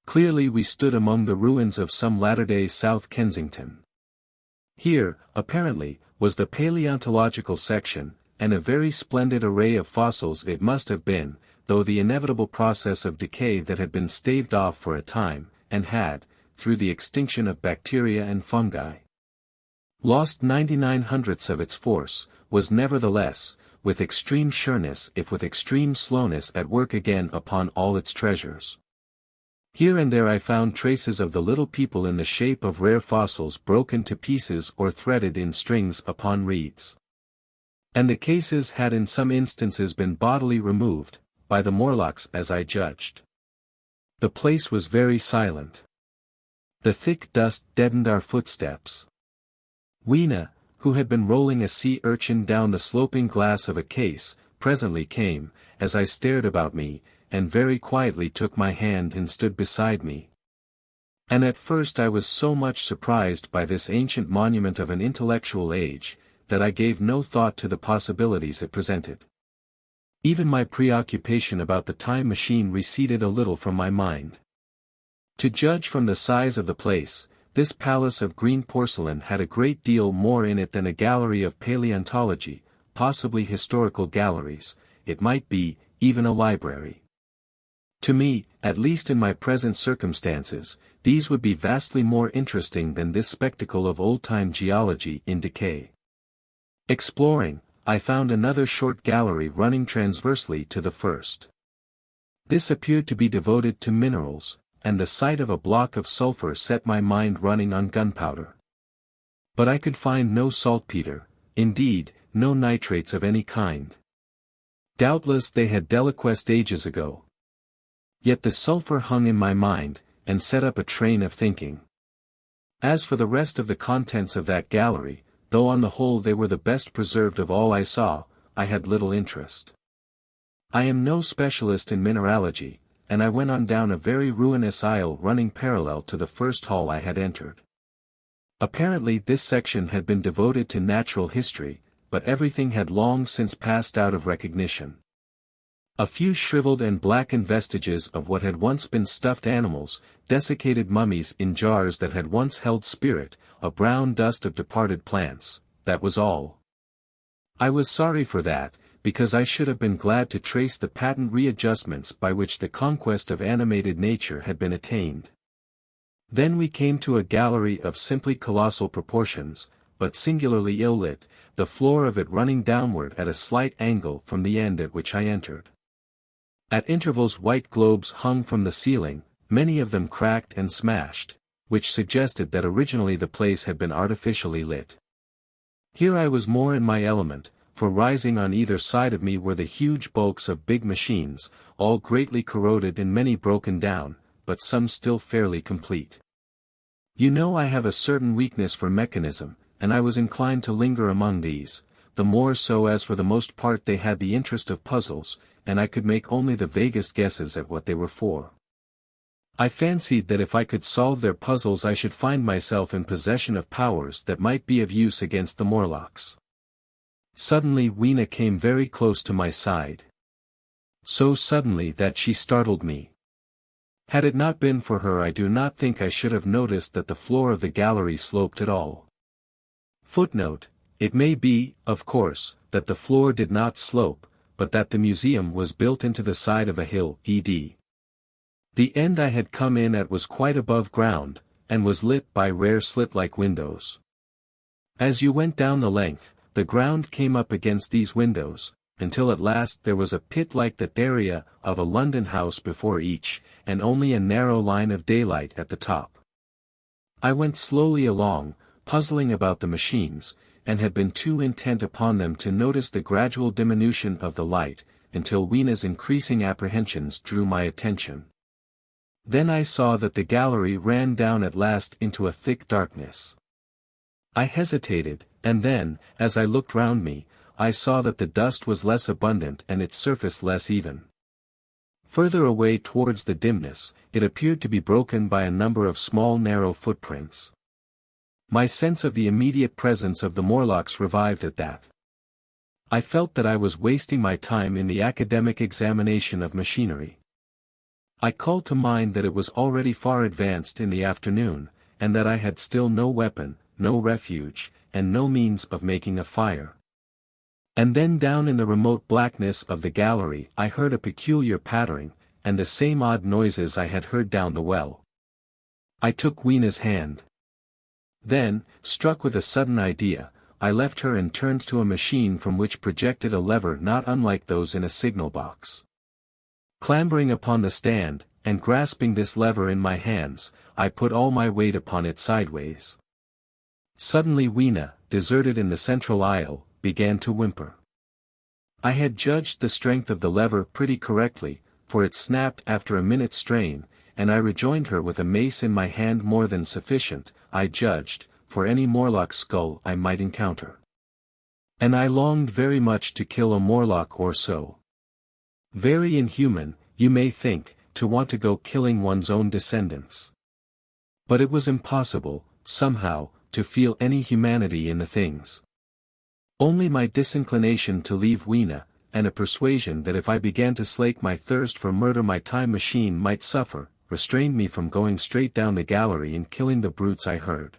Clearly we stood among the ruins of some latter-day South Kensington. Here, apparently, was the paleontological section, and a very splendid array of fossils it must have been, though the inevitable process of decay that had been staved off for a time, and had, through the extinction of bacteria and fungi, lost 99/100ths of its force, was nevertheless, with extreme sureness if with extreme slowness at work again upon all its treasures. Here and there I found traces of the little people in the shape of rare fossils broken to pieces or threaded in strings upon reeds. And the cases had in some instances been bodily removed, by the Morlocks as I judged. The place was very silent. The thick dust deadened our footsteps. Weena, who had been rolling a sea urchin down the sloping glass of a case, presently came, as I stared about me, and very quietly took my hand and stood beside me. And at first I was so much surprised by this ancient monument of an intellectual age, that I gave no thought to the possibilities it presented. Even my preoccupation about the time machine receded a little from my mind. To judge from the size of the place, this palace of green porcelain had a great deal more in it than a gallery of paleontology, possibly historical galleries, it might be, even a library. To me, at least in my present circumstances, these would be vastly more interesting than this spectacle of old-time geology in decay. Exploring, I found another short gallery running transversely to the first. This appeared to be devoted to minerals, and the sight of a block of sulfur set my mind running on gunpowder. But I could find no saltpeter, indeed, no nitrates of any kind. Doubtless they had deliquesced ages ago. Yet the sulfur hung in my mind, and set up a train of thinking. As for the rest of the contents of that gallery, though on the whole they were the best preserved of all I saw, I had little interest. I am no specialist in mineralogy, and I went on down a very ruinous aisle running parallel to the first hall I had entered. Apparently this section had been devoted to natural history, but everything had long since passed out of recognition. A few shriveled and blackened vestiges of what had once been stuffed animals, desiccated mummies in jars that had once held spirit, a brown dust of departed plants, that was all. I was sorry for that, because I should have been glad to trace the patent readjustments by which the conquest of animated nature had been attained. Then we came to a gallery of simply colossal proportions, but singularly ill-lit, the floor of it running downward at a slight angle from the end at which I entered. At intervals white globes hung from the ceiling, many of them cracked and smashed, which suggested that originally the place had been artificially lit. Here I was more in my element, for rising on either side of me were the huge bulks of big machines, all greatly corroded and many broken down, but some still fairly complete. You know I have a certain weakness for mechanism, and I was inclined to linger among these, the more so as for the most part they had the interest of puzzles, and I could make only the vaguest guesses at what they were for. I fancied that if I could solve their puzzles I should find myself in possession of powers that might be of use against the Morlocks. Suddenly Weena came very close to my side. So suddenly that she startled me. Had it not been for her I do not think I should have noticed that the floor of the gallery sloped at all. Footnote: It may be, of course, that the floor did not slope, but that the museum was built into the side of a hill, e.d. The end I had come in at was quite above ground, and was lit by rare slit-like windows. As you went down the length, the ground came up against these windows, until at last there was a pit like the area of a London house before each, and only a narrow line of daylight at the top. I went slowly along, puzzling about the machines, and had been too intent upon them to notice the gradual diminution of the light, until Weena's increasing apprehensions drew my attention. Then I saw that the gallery ran down at last into a thick darkness. I hesitated, and then, as I looked round me, I saw that the dust was less abundant and its surface less even. Further away towards the dimness, it appeared to be broken by a number of small narrow footprints. My sense of the immediate presence of the Morlocks revived at that. I felt that I was wasting my time in the academic examination of machinery. I called to mind that it was already far advanced in the afternoon, and that I had still no weapon, no refuge, and no means of making a fire. And then down in the remote blackness of the gallery I heard a peculiar pattering, and the same odd noises I had heard down the well. I took Weena's hand. Then, struck with a sudden idea, I left her and turned to a machine from which projected a lever not unlike those in a signal box. Clambering upon the stand, and grasping this lever in my hands, I put all my weight upon it sideways. Suddenly Weena, deserted in the central aisle, began to whimper. I had judged the strength of the lever pretty correctly, for it snapped after a minute's strain, and I rejoined her with a mace in my hand more than sufficient, I judged, for any Morlock skull I might encounter. And I longed very much to kill a Morlock or so. Very inhuman, you may think, to want to go killing one's own descendants. But it was impossible, somehow, to feel any humanity in the things. Only my disinclination to leave Weena, and a persuasion that if I began to slake my thirst for murder my time machine might suffer, restrained me from going straight down the gallery and killing the brutes I heard.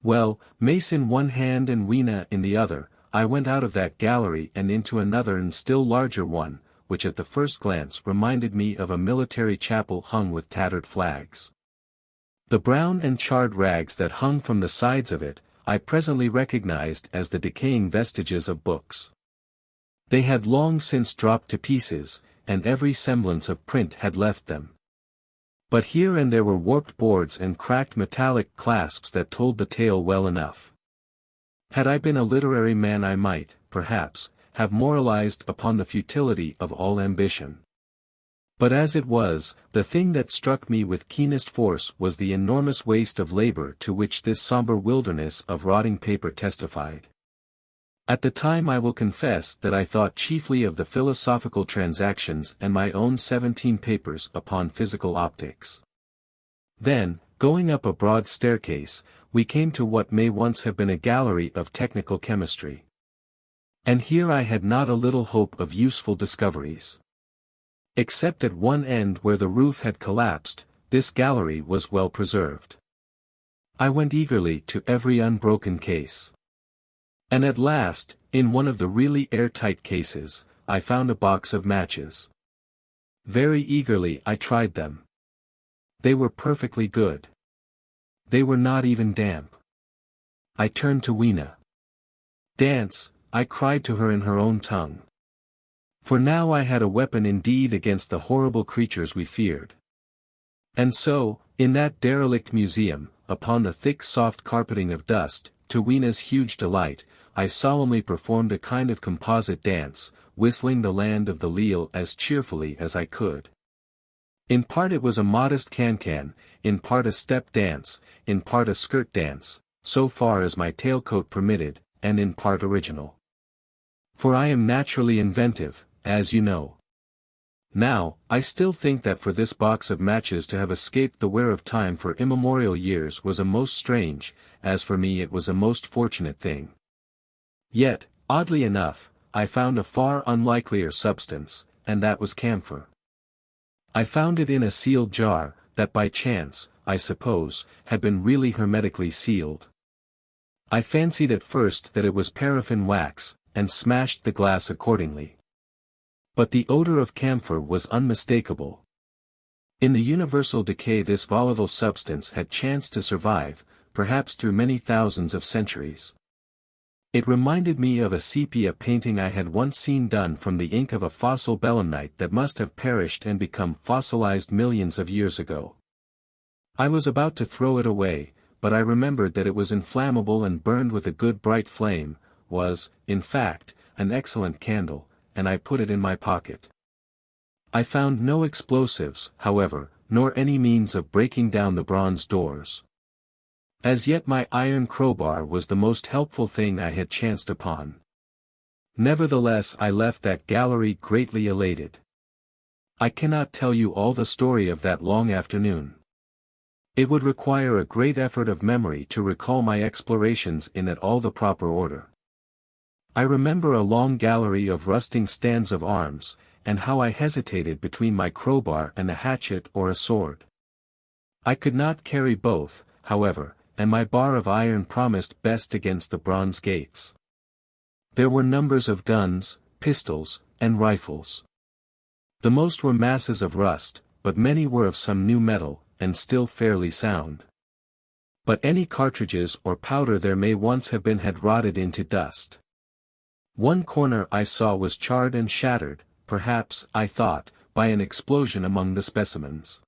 Well, mace in one hand and Weena in the other, I went out of that gallery and into another and still larger one, which at the first glance reminded me of a military chapel hung with tattered flags. The brown and charred rags that hung from the sides of it, I presently recognized as the decaying vestiges of books. They had long since dropped to pieces, and every semblance of print had left them. But here and there were warped boards and cracked metallic clasps that told the tale well enough. Had I been a literary man I might, perhaps, have moralized upon the futility of all ambition. But as it was, the thing that struck me with keenest force was the enormous waste of labor to which this somber wilderness of rotting paper testified. At the time I will confess that I thought chiefly of the philosophical transactions and my own 17 papers upon physical optics. Then, going up a broad staircase, we came to what may once have been a gallery of technical chemistry. And here I had not a little hope of useful discoveries. Except at one end where the roof had collapsed, this gallery was well preserved. I went eagerly to every unbroken case. And at last, in one of the really airtight cases, I found a box of matches. Very eagerly I tried them. They were perfectly good. They were not even damp. I turned to Weena. "Dance," I cried to her in her own tongue. For now I had a weapon indeed against the horrible creatures we feared. And so, in that derelict museum, upon the thick soft carpeting of dust, to Weena's huge delight, I solemnly performed a kind of composite dance, whistling the Land of the Leal as cheerfully as I could. In part it was a modest can-can, in part a step dance, in part a skirt dance, so far as my tailcoat permitted, and in part original. For I am naturally inventive, as you know. Now, I still think that for this box of matches to have escaped the wear of time for immemorial years was a most strange, as for me it was a most fortunate thing. Yet, oddly enough, I found a far unlikelier substance, and that was camphor. I found it in a sealed jar, that by chance, I suppose, had been really hermetically sealed. I fancied at first that it was paraffin wax, and smashed the glass accordingly. But the odor of camphor was unmistakable. In the universal decay this volatile substance had chanced to survive, perhaps through many thousands of centuries. It reminded me of a sepia painting I had once seen done from the ink of a fossil belemnite that must have perished and become fossilized millions of years ago. I was about to throw it away, but I remembered that it was inflammable and burned with a good bright flame, was, in fact, an excellent candle, and I put it in my pocket. I found no explosives, however, nor any means of breaking down the bronze doors. As yet my iron crowbar was the most helpful thing I had chanced upon. Nevertheless I left that gallery greatly elated. I cannot tell you all the story of that long afternoon. It would require a great effort of memory to recall my explorations in at all the proper order. I remember a long gallery of rusting stands of arms, and how I hesitated between my crowbar and a hatchet or a sword. I could not carry both, however, and my bar of iron promised best against the bronze gates. There were numbers of guns, pistols, and rifles. The most were masses of rust, but many were of some new metal, and still fairly sound. But any cartridges or powder there may once have been had rotted into dust. One corner I saw was charred and shattered, perhaps, I thought, by an explosion among the specimens.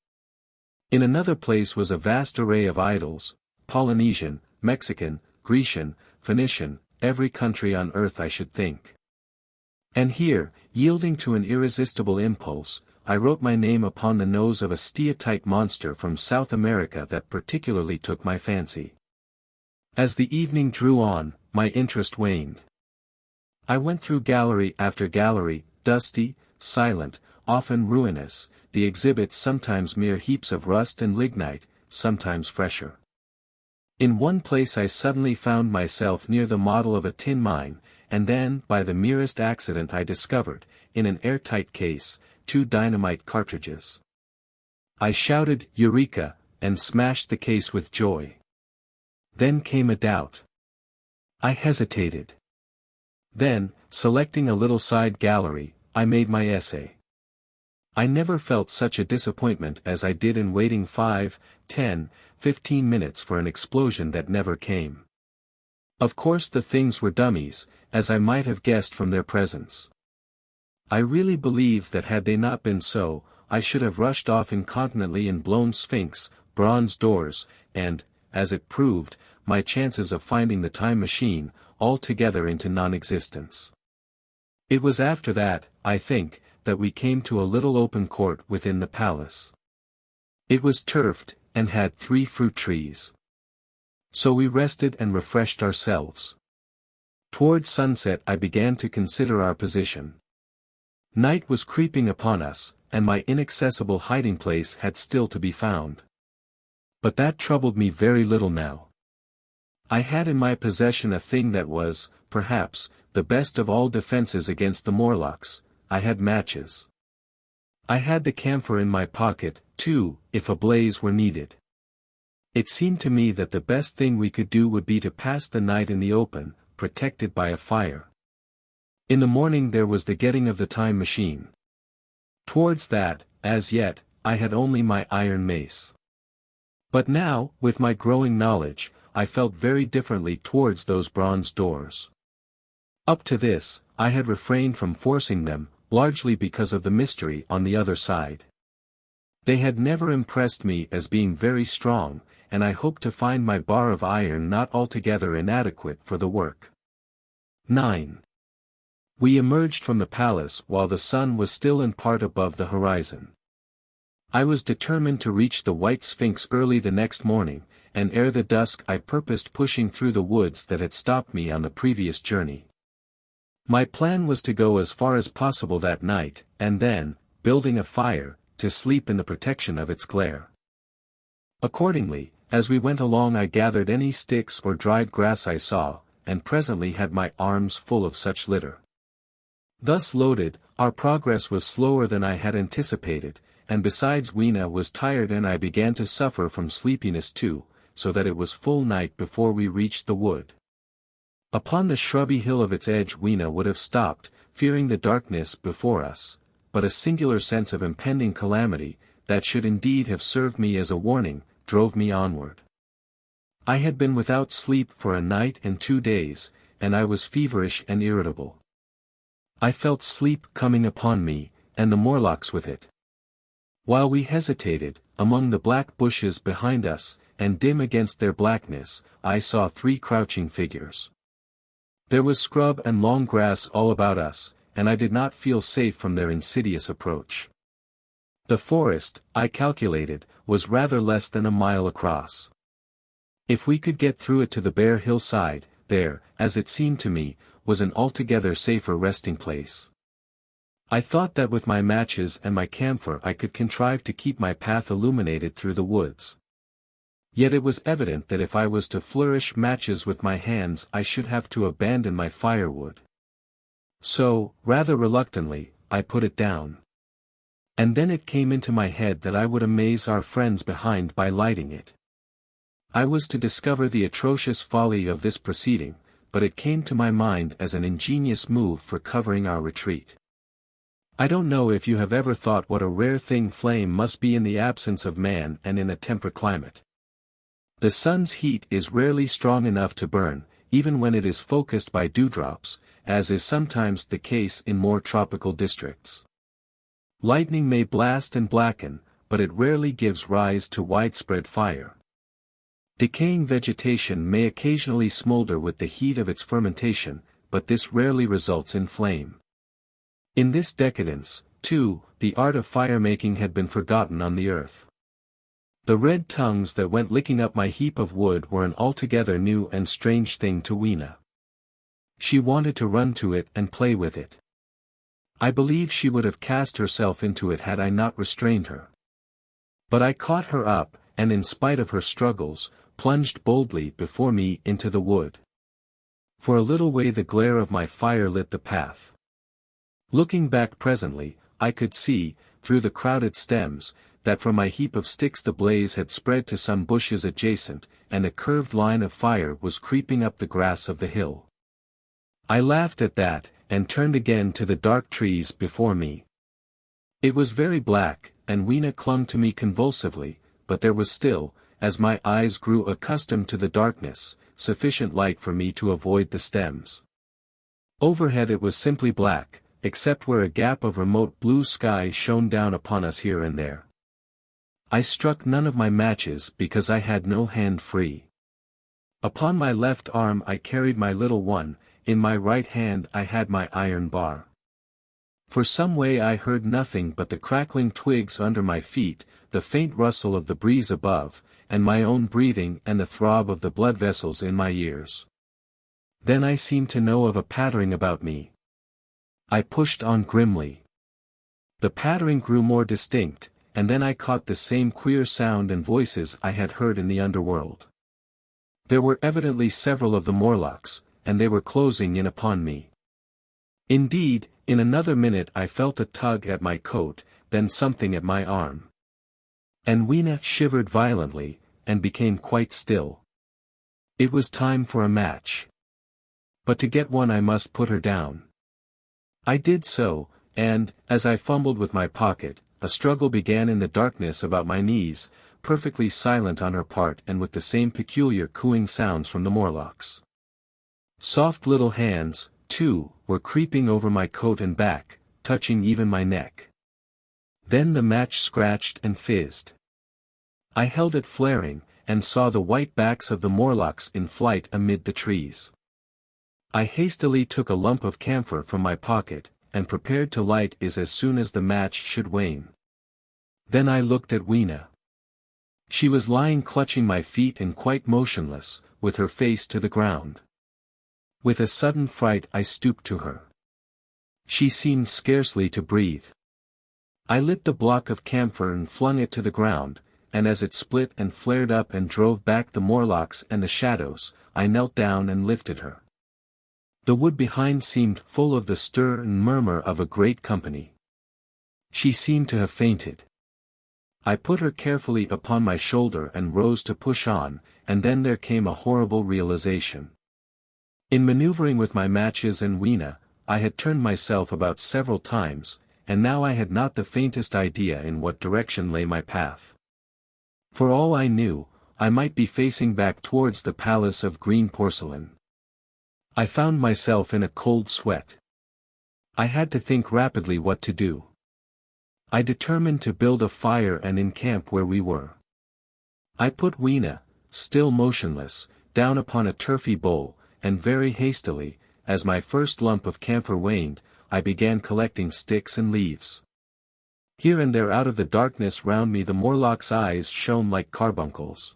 In another place was a vast array of idols, Polynesian, Mexican, Grecian, Phoenician, every country on earth I should think. And here, yielding to an irresistible impulse, I wrote my name upon the nose of a steatite monster from South America that particularly took my fancy. As the evening drew on, my interest waned. I went through gallery after gallery, dusty, silent, often ruinous, the exhibits sometimes mere heaps of rust and lignite, sometimes fresher. In one place I suddenly found myself near the model of a tin mine, and then, by the merest accident I discovered, in an airtight case, 2 dynamite cartridges. I shouted, "Eureka!" and smashed the case with joy. Then came a doubt. I hesitated. Then, selecting a little side gallery, I made my essay. I never felt such a disappointment as I did in waiting 5, 10, 15 minutes for an explosion that never came. Of course the things were dummies, as I might have guessed from their presence. I really believe that had they not been so, I should have rushed off incontinently in blown sphinx, bronze doors, and, as it proved, my chances of finding the time machine, altogether into non-existence. It was after that, I think, that we came to a little open court within the palace. It was turfed, and had 3 fruit trees. So we rested and refreshed ourselves. Toward sunset I began to consider our position. Night was creeping upon us, and my inaccessible hiding place had still to be found. But that troubled me very little now. I had in my possession a thing that was, perhaps, the best of all defenses against the Morlocks. I had matches. I had the camphor in my pocket, too, if a blaze were needed. It seemed to me that the best thing we could do would be to pass the night in the open, protected by a fire. In the morning there was the getting of the time machine. Towards that, as yet, I had only my iron mace. But now, with my growing knowledge, I felt very differently towards those bronze doors. Up to this, I had refrained from forcing them, largely because of the mystery on the other side. They had never impressed me as being very strong, and I hoped to find my bar of iron not altogether inadequate for the work. 9. We emerged from the palace while the sun was still in part above the horizon. I was determined to reach the White Sphinx early the next morning, and ere the dusk I purposed pushing through the woods that had stopped me on the previous journey. My plan was to go as far as possible that night, and then, building a fire, to sleep in the protection of its glare. Accordingly, as we went along I gathered any sticks or dried grass I saw, and presently had my arms full of such litter. Thus loaded, our progress was slower than I had anticipated, and besides Weena was tired and I began to suffer from sleepiness too, so that it was full night before we reached the wood. Upon the shrubby hill of its edge Weena would have stopped, fearing the darkness before us, but a singular sense of impending calamity, that should indeed have served me as a warning, drove me onward. I had been without sleep for a night and 2 days, and I was feverish and irritable. I felt sleep coming upon me, and the Morlocks with it. While we hesitated, among the black bushes behind us, and dim against their blackness, I saw 3 crouching figures. There was scrub and long grass all about us, and I did not feel safe from their insidious approach. The forest, I calculated, was rather less than a mile across. If we could get through it to the bare hillside, there, as it seemed to me, was an altogether safer resting place. I thought that with my matches and my camphor I could contrive to keep my path illuminated through the woods. Yet it was evident that if I was to flourish matches with my hands I should have to abandon my firewood. So, rather reluctantly, I put it down. And then it came into my head that I would amaze our friends behind by lighting it. I was to discover the atrocious folly of this proceeding, but it came to my mind as an ingenious move for covering our retreat. I don't know if you have ever thought what a rare thing flame must be in the absence of man and in a temperate climate. The sun's heat is rarely strong enough to burn, even when it is focused by dewdrops, as is sometimes the case in more tropical districts. Lightning may blast and blacken, but it rarely gives rise to widespread fire. Decaying vegetation may occasionally smolder with the heat of its fermentation, but this rarely results in flame. In this decadence, too, the art of fire-making had been forgotten on the earth. The red tongues that went licking up my heap of wood were an altogether new and strange thing to Weena. She wanted to run to it and play with it. I believe she would have cast herself into it had I not restrained her. But I caught her up, and in spite of her struggles, plunged boldly before me into the wood. For a little way the glare of my fire lit the path. Looking back presently, I could see, through the crowded stems, that from my heap of sticks the blaze had spread to some bushes adjacent, and a curved line of fire was creeping up the grass of the hill. I laughed at that, and turned again to the dark trees before me. It was very black, and Weena clung to me convulsively, but there was still, as my eyes grew accustomed to the darkness, sufficient light for me to avoid the stems. Overhead it was simply black, except where a gap of remote blue sky shone down upon us here and there. I struck none of my matches because I had no hand free. Upon my left arm I carried my little one, in my right hand I had my iron bar. For some way I heard nothing but the crackling twigs under my feet, the faint rustle of the breeze above, and my own breathing and the throb of the blood vessels in my ears. Then I seemed to know of a pattering about me. I pushed on grimly. The pattering grew more distinct, and then I caught the same queer sound and voices I had heard in the underworld. There were evidently several of the Morlocks, and they were closing in upon me. Indeed, in another minute I felt a tug at my coat, then something at my arm. And Weena shivered violently, and became quite still. It was time for a match. But to get one I must put her down. I did so, and, as I fumbled with my pocket, a struggle began in the darkness about my knees, perfectly silent on her part and with the same peculiar cooing sounds from the Morlocks. Soft little hands, too, were creeping over my coat and back, touching even my neck. Then the match scratched and fizzed. I held it flaring, and saw the white backs of the Morlocks in flight amid the trees. I hastily took a lump of camphor from my pocket, and prepared to light it as soon as the match should wane. Then I looked at Weena. She was lying clutching my feet and quite motionless, with her face to the ground. With a sudden fright I stooped to her. She seemed scarcely to breathe. I lit the block of camphor and flung it to the ground, and as it split and flared up and drove back the Morlocks and the shadows, I knelt down and lifted her. The wood behind seemed full of the stir and murmur of a great company. She seemed to have fainted. I put her carefully upon my shoulder and rose to push on, and then there came a horrible realization. In maneuvering with my matches and Weena, I had turned myself about several times, and now I had not the faintest idea in what direction lay my path. For all I knew, I might be facing back towards the palace of green porcelain. I found myself in a cold sweat. I had to think rapidly what to do. I determined to build a fire and encamp where we were. I put Weena, still motionless, down upon a turfy bowl, and very hastily, as my first lump of camphor waned, I began collecting sticks and leaves. Here and there out of the darkness round me the Morlock's eyes shone like carbuncles.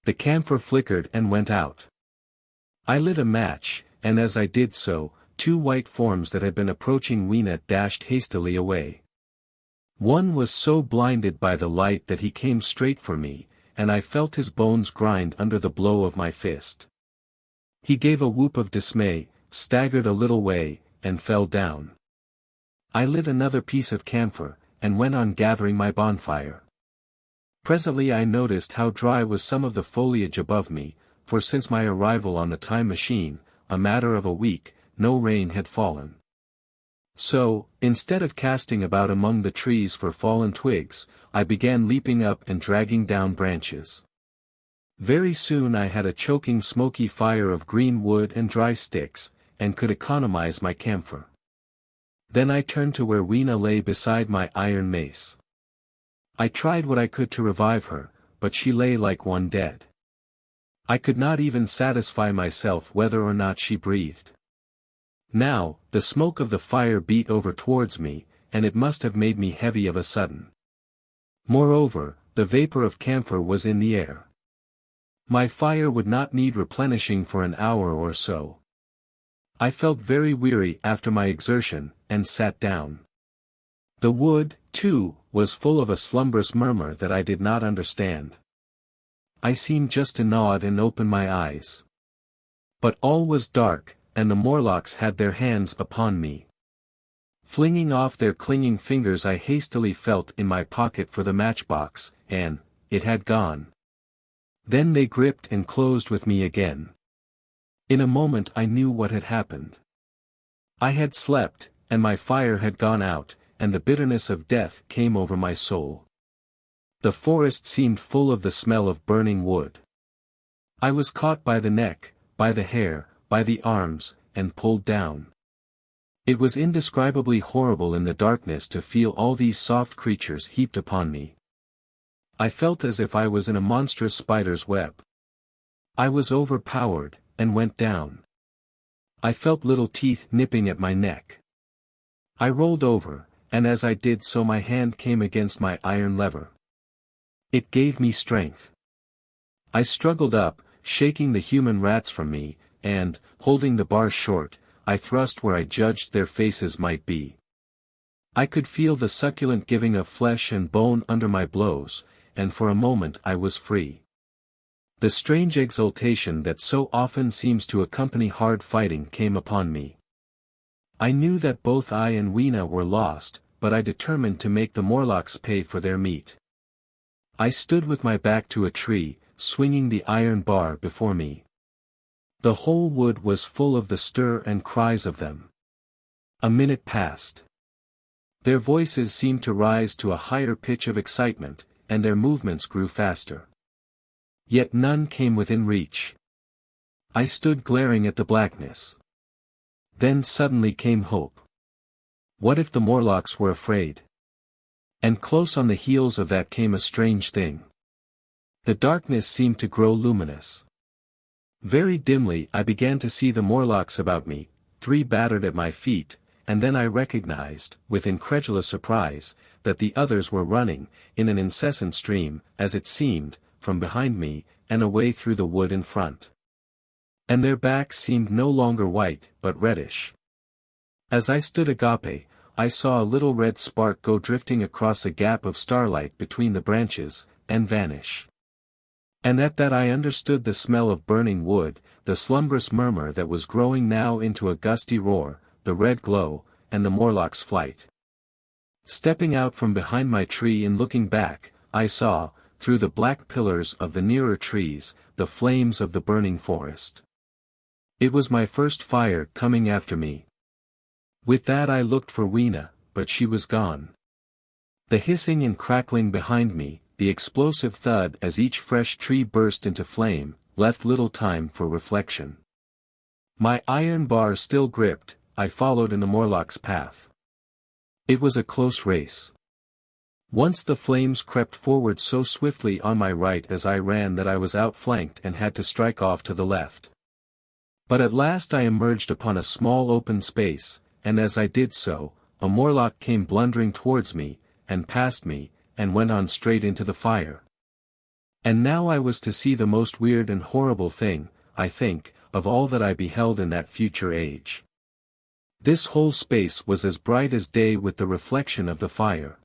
The camphor flickered and went out. I lit a match, and as I did so, two white forms that had been approaching Weena dashed hastily away. One was so blinded by the light that he came straight for me, and I felt his bones grind under the blow of my fist. He gave a whoop of dismay, staggered a little way, and fell down. I lit another piece of camphor, and went on gathering my bonfire. Presently I noticed how dry was some of the foliage above me, for since my arrival on the time machine, a matter of a week, no rain had fallen. So, instead of casting about among the trees for fallen twigs, I began leaping up and dragging down branches. Very soon I had a choking smoky fire of green wood and dry sticks, and could economize my camphor. Then I turned to where Weena lay beside my iron mace. I tried what I could to revive her, but she lay like one dead. I could not even satisfy myself whether or not she breathed. Now, the smoke of the fire beat over towards me, and it must have made me heavy of a sudden. Moreover, the vapor of camphor was in the air. My fire would not need replenishing for an hour or so. I felt very weary after my exertion, and sat down. The wood, too, was full of a slumbrous murmur that I did not understand. I seemed just to nod and open my eyes. But all was dark, and the Morlocks had their hands upon me. Flinging off their clinging fingers I hastily felt in my pocket for the matchbox, and it had gone. Then they gripped and closed with me again. In a moment I knew what had happened. I had slept, and my fire had gone out, and the bitterness of death came over my soul. The forest seemed full of the smell of burning wood. I was caught by the neck, by the hair, by the arms, and pulled down. It was indescribably horrible in the darkness to feel all these soft creatures heaped upon me. I felt as if I was in a monstrous spider's web. I was overpowered, and went down. I felt little teeth nipping at my neck. I rolled over, and as I did so my hand came against my iron lever. It gave me strength. I struggled up, shaking the human rats from me, and, holding the bar short, I thrust where I judged their faces might be. I could feel the succulent giving of flesh and bone under my blows, and for a moment I was free. The strange exultation that so often seems to accompany hard fighting came upon me. I knew that both I and Weena were lost, but I determined to make the Morlocks pay for their meat. I stood with my back to a tree, swinging the iron bar before me. The whole wood was full of the stir and cries of them. A minute passed. Their voices seemed to rise to a higher pitch of excitement, and their movements grew faster. Yet none came within reach. I stood glaring at the blackness. Then suddenly came hope. What if the Morlocks were afraid? And close on the heels of that came a strange thing. The darkness seemed to grow luminous. Very dimly I began to see the Morlocks about me, 3 battered at my feet, and then I recognized, with incredulous surprise, that the others were running, in an incessant stream, as it seemed, from behind me, and away through the wood in front. And their backs seemed no longer white, but reddish. As I stood agape, I saw a little red spark go drifting across a gap of starlight between the branches, and vanish. And at that I understood the smell of burning wood, the slumbrous murmur that was growing now into a gusty roar, the red glow, and the Morlock's flight. Stepping out from behind my tree and looking back, I saw, through the black pillars of the nearer trees, the flames of the burning forest. It was my first fire coming after me. With that I looked for Weena, but she was gone. The hissing and crackling behind me, the explosive thud as each fresh tree burst into flame, left little time for reflection. My iron bar still gripped, I followed in the Morlock's path. It was a close race. Once the flames crept forward so swiftly on my right as I ran that I was outflanked and had to strike off to the left. But at last I emerged upon a small open space, and as I did so, a Morlock came blundering towards me, and past me, and went on straight into the fire. And now I was to see the most weird and horrible thing, I think, of all that I beheld in that future age. This whole space was as bright as day with the reflection of the fire.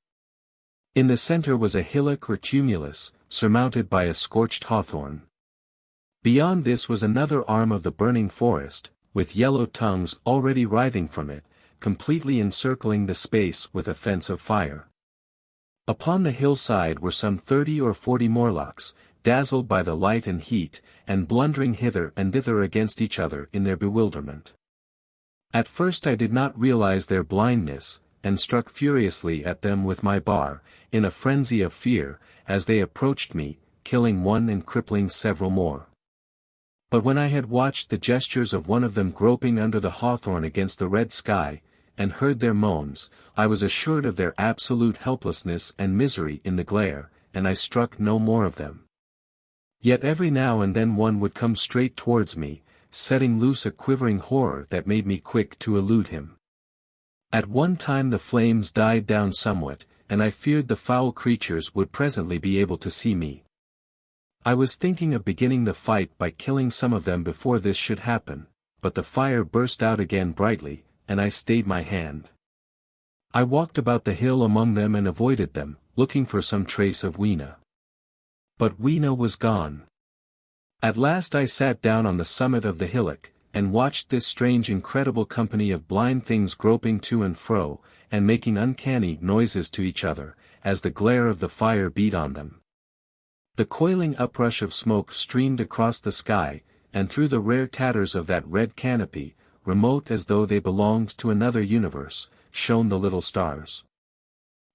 In the center was a hillock or tumulus, surmounted by a scorched hawthorn. Beyond this was another arm of the burning forest, with yellow tongues already writhing from it, completely encircling the space with a fence of fire. Upon the hillside were some 30 or 40 Morlocks, dazzled by the light and heat, and blundering hither and thither against each other in their bewilderment. At first I did not realize their blindness, and struck furiously at them with my bar, in a frenzy of fear, as they approached me, killing one and crippling several more. But when I had watched the gestures of one of them groping under the hawthorn against the red sky, and heard their moans, I was assured of their absolute helplessness and misery in the glare, and I struck no more of them. Yet every now and then one would come straight towards me, setting loose a quivering horror that made me quick to elude him. At one time the flames died down somewhat, and I feared the foul creatures would presently be able to see me. I was thinking of beginning the fight by killing some of them before this should happen, but the fire burst out again brightly, and I stayed my hand. I walked about the hill among them and avoided them, looking for some trace of Weena. But Weena was gone. At last I sat down on the summit of the hillock, and watched this strange incredible company of blind things groping to and fro, and making uncanny noises to each other, as the glare of the fire beat on them. The coiling uprush of smoke streamed across the sky, and through the rare tatters of that red canopy, remote as though they belonged to another universe, shone the little stars.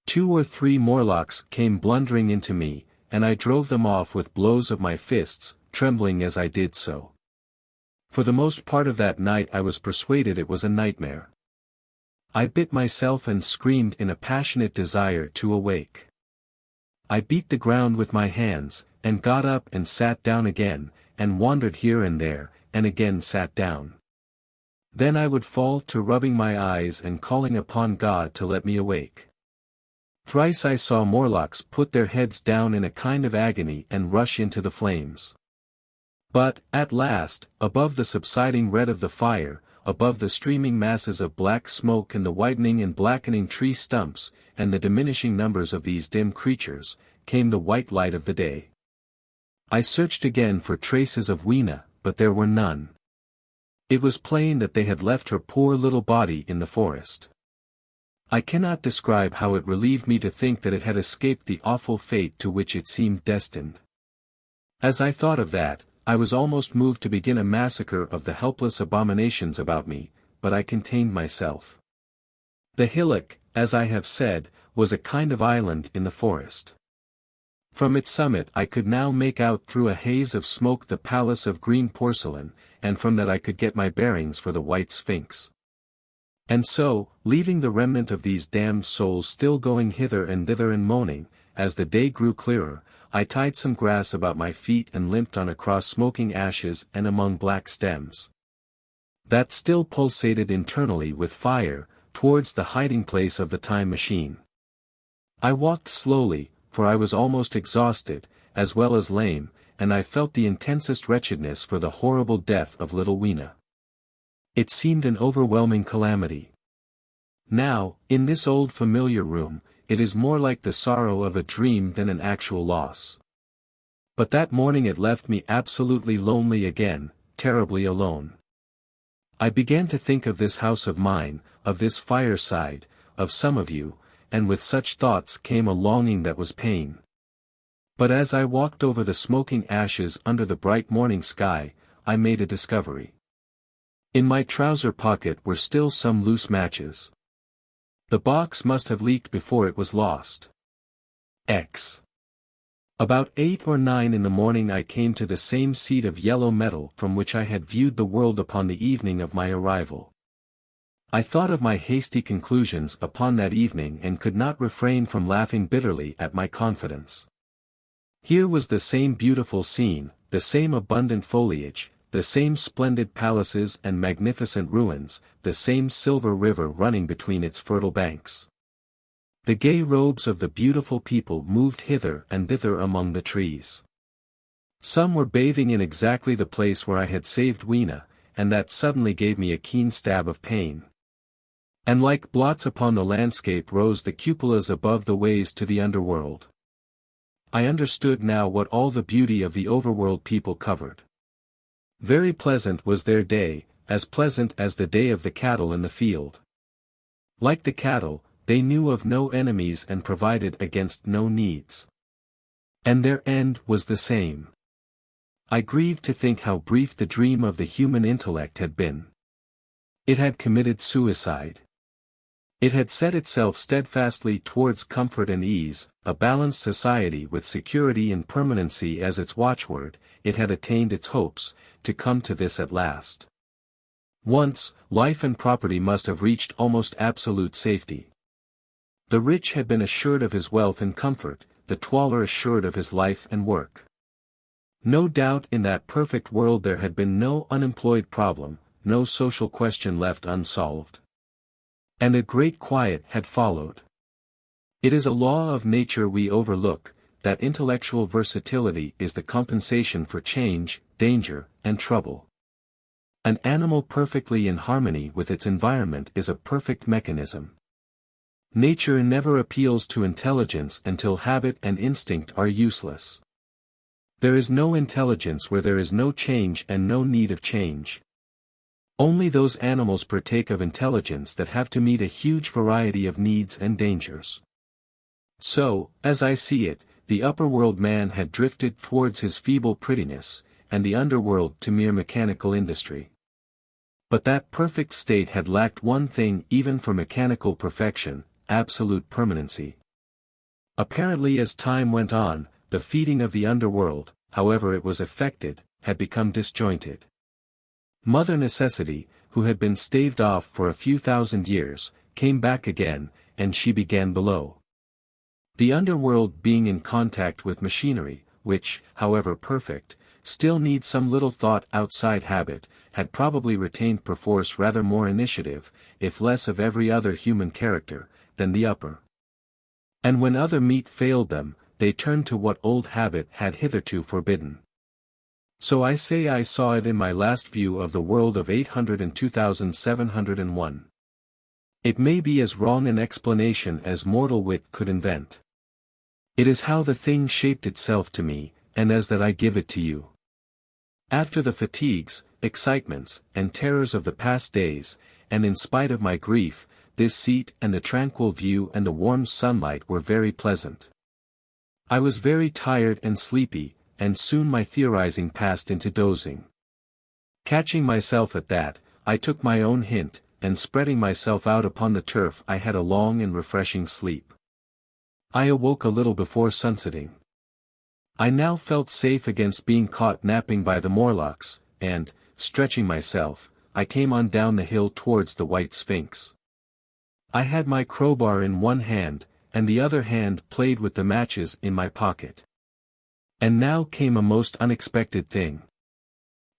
2 or 3 Morlocks came blundering into me, and I drove them off with blows of my fists, trembling as I did so. For the most part of that night I was persuaded it was a nightmare. I bit myself and screamed in a passionate desire to awake. I beat the ground with my hands, and got up and sat down again, and wandered here and there, and again sat down. Then I would fall to rubbing my eyes and calling upon God to let me awake. Thrice I saw Morlocks put their heads down in a kind of agony and rush into the flames. But, at last, above the subsiding red of the fire, above the streaming masses of black smoke and the whitening and blackening tree stumps, and the diminishing numbers of these dim creatures, came the white light of the day. I searched again for traces of Weena, but there were none. It was plain that they had left her poor little body in the forest. I cannot describe how it relieved me to think that it had escaped the awful fate to which it seemed destined. As I thought of that, I was almost moved to begin a massacre of the helpless abominations about me, but I contained myself. The hillock, as I have said, was a kind of island in the forest. From its summit I could now make out through a haze of smoke the palace of green porcelain, and from that I could get my bearings for the white sphinx. And so, leaving the remnant of these damned souls still going hither and thither and moaning, as the day grew clearer, I tied some grass about my feet and limped on across smoking ashes and among black stems that still pulsated internally with fire, towards the hiding place of the time machine. I walked slowly, for I was almost exhausted, as well as lame, and I felt the intensest wretchedness for the horrible death of little Weena. It seemed an overwhelming calamity. Now, in this old familiar room, it is more like the sorrow of a dream than an actual loss. But that morning it left me absolutely lonely again, terribly alone. I began to think of this house of mine, of this fireside, of some of you, and with such thoughts came a longing that was pain. But as I walked over the smoking ashes under the bright morning sky, I made a discovery. In my trouser pocket were still some loose matches. The box must have leaked before it was lost. About 8 or 9 in the morning I came to the same seat of yellow metal from which I had viewed the world upon the evening of my arrival. I thought of my hasty conclusions upon that evening and could not refrain from laughing bitterly at my confidence. Here was the same beautiful scene, the same abundant foliage, the same splendid palaces and magnificent ruins, the same silver river running between its fertile banks. The gay robes of the beautiful people moved hither and thither among the trees. Some were bathing in exactly the place where I had saved Weena, and that suddenly gave me a keen stab of pain. And like blots upon the landscape rose the cupolas above the ways to the underworld. I understood now what all the beauty of the overworld people covered. Very pleasant was their day, as pleasant as the day of the cattle in the field. Like the cattle, they knew of no enemies and provided against no needs. And their end was the same. I grieved to think how brief the dream of the human intellect had been. It had committed suicide. It had set itself steadfastly towards comfort and ease, a balanced society with security and permanency as its watchword. It had attained its hopes, to come to this at last. Once, life and property must have reached almost absolute safety. The rich had been assured of his wealth and comfort, the twaller assured of his life and work. No doubt in that perfect world there had been no unemployed problem, no social question left unsolved. And a great quiet had followed. It is a law of nature we overlook, that intellectual versatility is the compensation for change, danger, and trouble. An animal perfectly in harmony with its environment is a perfect mechanism. Nature never appeals to intelligence until habit and instinct are useless. There is no intelligence where there is no change and no need of change. Only those animals partake of intelligence that have to meet a huge variety of needs and dangers. So, as I see it, the upper-world man had drifted towards his feeble prettiness, and the underworld to mere mechanical industry. But that perfect state had lacked one thing even for mechanical perfection: absolute permanency. Apparently as time went on, the feeding of the underworld, however it was effected, had become disjointed. Mother Necessity, who had been staved off for a few thousand years, came back again, and she began below. The underworld being in contact with machinery, which, however perfect, still needs some little thought outside habit, had probably retained perforce rather more initiative, if less of every other human character, than the upper. And when other meat failed them, they turned to what old habit had hitherto forbidden. So I say I saw it in my last view of the world of 802,701. It may be as wrong an explanation as mortal wit could invent. It is how the thing shaped itself to me, and as that I give it to you. After the fatigues, excitements, and terrors of the past days, and in spite of my grief, this seat and the tranquil view and the warm sunlight were very pleasant. I was very tired and sleepy, and soon my theorizing passed into dozing. Catching myself at that, I took my own hint, and spreading myself out upon the turf I had a long and refreshing sleep. I awoke a little before sunsetting. I now felt safe against being caught napping by the Morlocks, and, stretching myself, I came on down the hill towards the White Sphinx. I had my crowbar in one hand, and the other hand played with the matches in my pocket. And now came a most unexpected thing.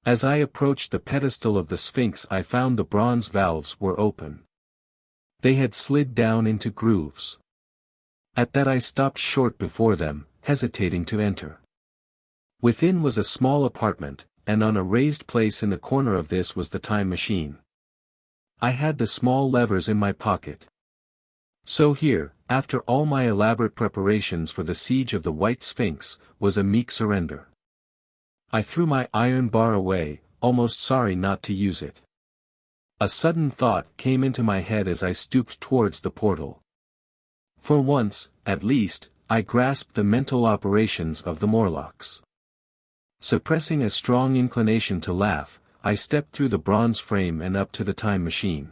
As I approached the pedestal of the Sphinx I found the bronze valves were open. They had slid down into grooves. At that I stopped short before them, hesitating to enter. Within was a small apartment, and on a raised place in the corner of this was the time machine. I had the small levers in my pocket. So here, after all my elaborate preparations for the siege of the White Sphinx, was a meek surrender. I threw my iron bar away, almost sorry not to use it. A sudden thought came into my head as I stooped towards the portal. For once, at least, I grasped the mental operations of the Morlocks. Suppressing a strong inclination to laugh, I stepped through the bronze frame and up to the time machine.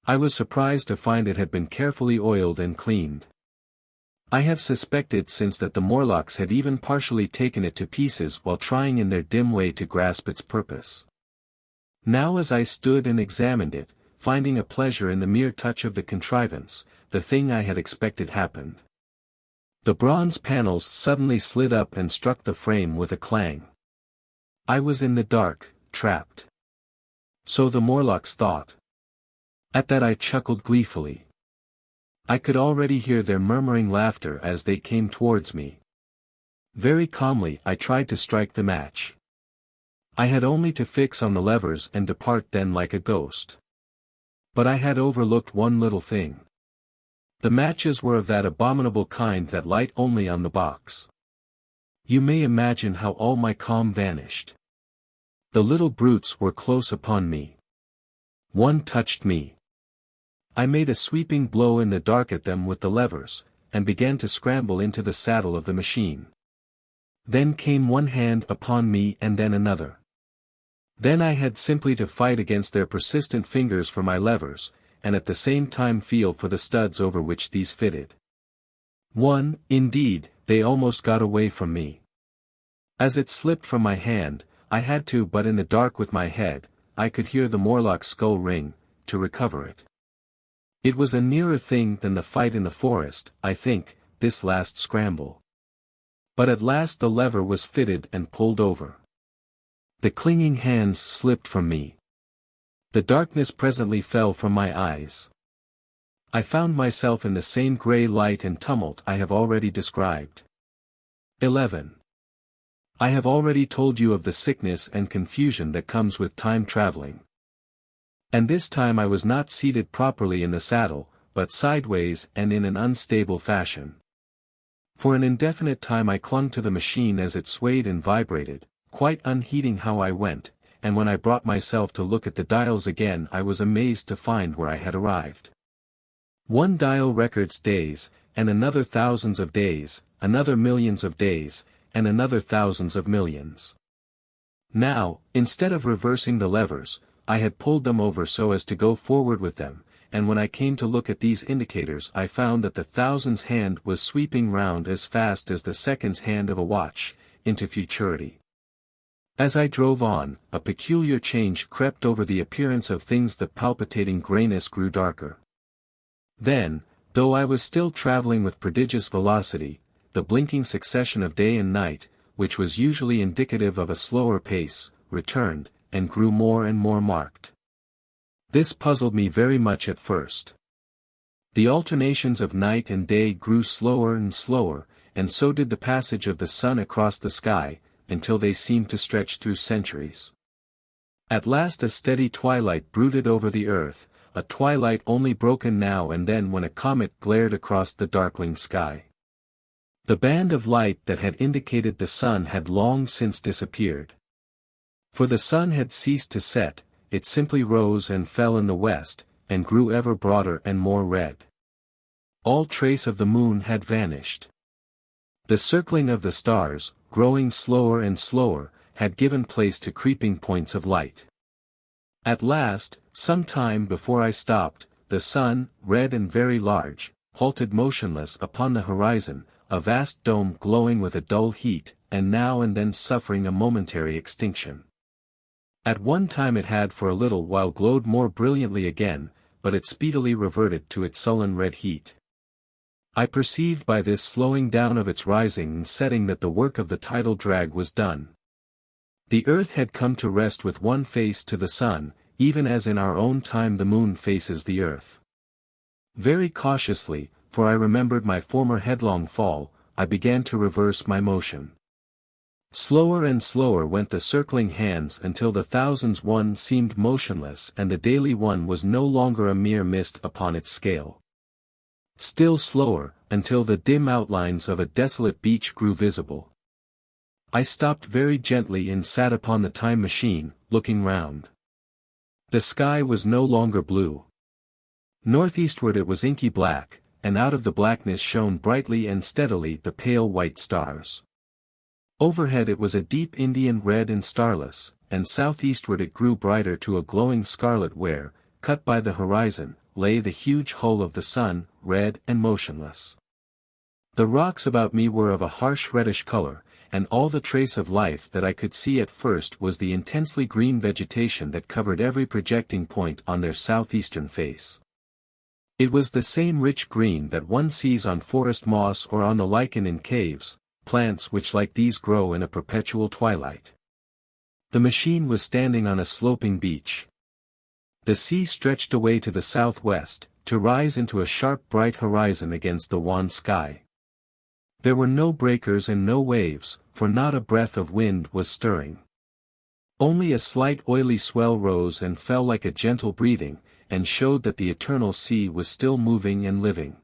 I was surprised to find it had been carefully oiled and cleaned. I have suspected since that the Morlocks had even partially taken it to pieces while trying in their dim way to grasp its purpose. Now as I stood and examined it, finding a pleasure in the mere touch of the contrivance, the thing I had expected happened. The bronze panels suddenly slid up and struck the frame with a clang. I was in the dark, trapped. So the Morlocks thought. At that I chuckled gleefully. I could already hear their murmuring laughter as they came towards me. Very calmly I tried to strike the match. I had only to fix on the levers and depart then like a ghost. But I had overlooked one little thing. The matches were of that abominable kind that light only on the box. You may imagine how all my calm vanished. The little brutes were close upon me. One touched me. I made a sweeping blow in the dark at them with the levers, and began to scramble into the saddle of the machine. Then came one hand upon me and then another. Then I had simply to fight against their persistent fingers for my levers, and at the same time feel for the studs over which these fitted. Indeed, they almost got away from me. As it slipped from my hand, I had to, but in the dark with my head, I could hear the Morlock's skull ring, to recover it. It was a nearer thing than the fight in the forest, I think, this last scramble. But at last the lever was fitted and pulled over. The clinging hands slipped from me. The darkness presently fell from my eyes. I found myself in the same grey light and tumult I have already described. 11. I have already told you of the sickness and confusion that comes with time traveling. And this time I was not seated properly in the saddle, but sideways and in an unstable fashion. For an indefinite time I clung to the machine as it swayed and vibrated, quite unheeding how I went, and when I brought myself to look at the dials again I was amazed to find where I had arrived. One dial records days, and another thousands of days, another millions of days, and another thousands of millions. Now, instead of reversing the levers, I had pulled them over so as to go forward with them, and when I came to look at these indicators I found that the thousands hand was sweeping round as fast as the seconds hand of a watch, into futurity. As I drove on, a peculiar change crept over the appearance of things, the palpitating grayness grew darker. Then, though I was still traveling with prodigious velocity, the blinking succession of day and night, which was usually indicative of a slower pace, returned, and grew more and more marked. This puzzled me very much at first. The alternations of night and day grew slower and slower, and so did the passage of the sun across the sky, until they seemed to stretch through centuries. At last a steady twilight brooded over the earth, a twilight only broken now and then when a comet glared across the darkling sky. The band of light that had indicated the sun had long since disappeared. For the sun had ceased to set, it simply rose and fell in the west, and grew ever broader and more red. All trace of the moon had vanished. The circling of the stars, growing slower and slower, had given place to creeping points of light. At last, some time before I stopped, the sun, red and very large, halted motionless upon the horizon, a vast dome glowing with a dull heat, and now and then suffering a momentary extinction. At one time it had for a little while glowed more brilliantly again, but it speedily reverted to its sullen red heat. I perceived by this slowing down of its rising and setting that the work of the tidal drag was done. The earth had come to rest with one face to the sun, even as in our own time the moon faces the earth. Very cautiously, for I remembered my former headlong fall, I began to reverse my motion. Slower and slower went the circling hands until the thousands one seemed motionless and the daily one was no longer a mere mist upon its scale. Still slower, until the dim outlines of a desolate beach grew visible. I stopped very gently and sat upon the time machine, looking round. The sky was no longer blue. Northeastward it was inky black, and out of the blackness shone brightly and steadily the pale white stars. Overhead it was a deep Indian red and starless, and southeastward it grew brighter to a glowing scarlet where, cut by the horizon, lay the huge hull of the sun, red and motionless. The rocks about me were of a harsh reddish color, and all the trace of life that I could see at first was the intensely green vegetation that covered every projecting point on their southeastern face. It was the same rich green that one sees on forest moss or on the lichen in caves, plants which like these grow in a perpetual twilight. The machine was standing on a sloping beach. The sea stretched away to the southwest, to rise into a sharp bright horizon against the wan sky. There were no breakers and no waves, for not a breath of wind was stirring. Only a slight oily swell rose and fell like a gentle breathing, and showed that the eternal sea was still moving and living.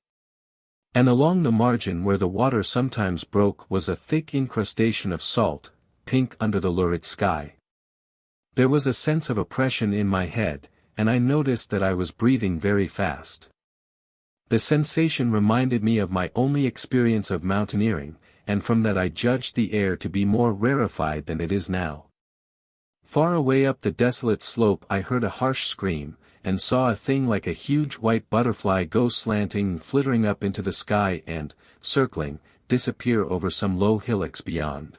And along the margin where the water sometimes broke was a thick incrustation of salt, pink under the lurid sky. There was a sense of oppression in my head, and I noticed that I was breathing very fast. The sensation reminded me of my only experience of mountaineering, and from that I judged the air to be more rarefied than it is now. Far away up the desolate slope I heard a harsh scream, and saw a thing like a huge white butterfly go slanting and flittering up into the sky and, circling, disappear over some low hillocks beyond.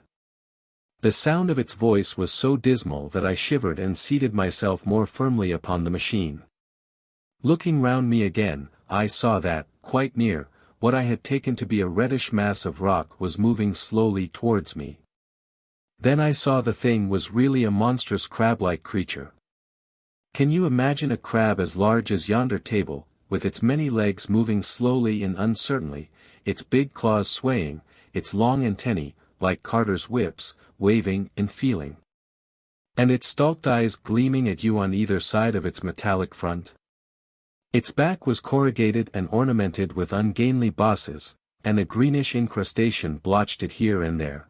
The sound of its voice was so dismal that I shivered and seated myself more firmly upon the machine. Looking round me again, I saw that, quite near, what I had taken to be a reddish mass of rock was moving slowly towards me. Then I saw the thing was really a monstrous crab-like creature. Can you imagine a crab as large as yonder table, with its many legs moving slowly and uncertainly, its big claws swaying, its long antennae, like carters' whips, waving and feeling? And its stalked eyes gleaming at you on either side of its metallic front? Its back was corrugated and ornamented with ungainly bosses, and a greenish incrustation blotched it here and there.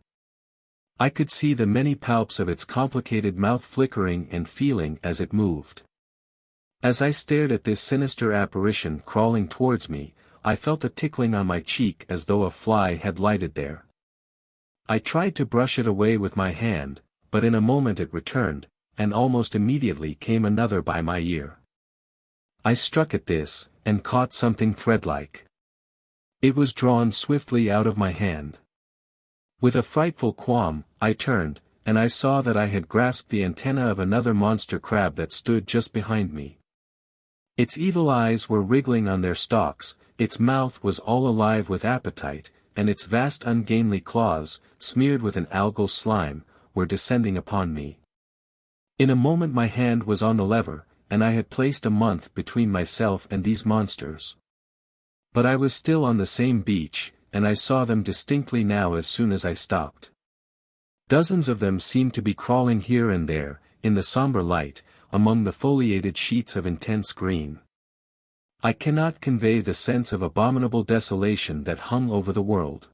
I could see the many palps of its complicated mouth flickering and feeling as it moved. As I stared at this sinister apparition crawling towards me, I felt a tickling on my cheek as though a fly had lighted there. I tried to brush it away with my hand, but in a moment it returned, and almost immediately came another by my ear. I struck at this, and caught something thread-like. It was drawn swiftly out of my hand. With a frightful qualm, I turned, and I saw that I had grasped the antenna of another monster crab that stood just behind me. Its evil eyes were wriggling on their stalks, its mouth was all alive with appetite, and its vast ungainly claws, smeared with an algal slime, were descending upon me. In a moment my hand was on the lever, and I had placed a month between myself and these monsters. But I was still on the same beach, and I saw them distinctly now as soon as I stopped. Dozens of them seemed to be crawling here and there, in the somber light, among the foliated sheets of intense green. I cannot convey the sense of abominable desolation that hung over the world.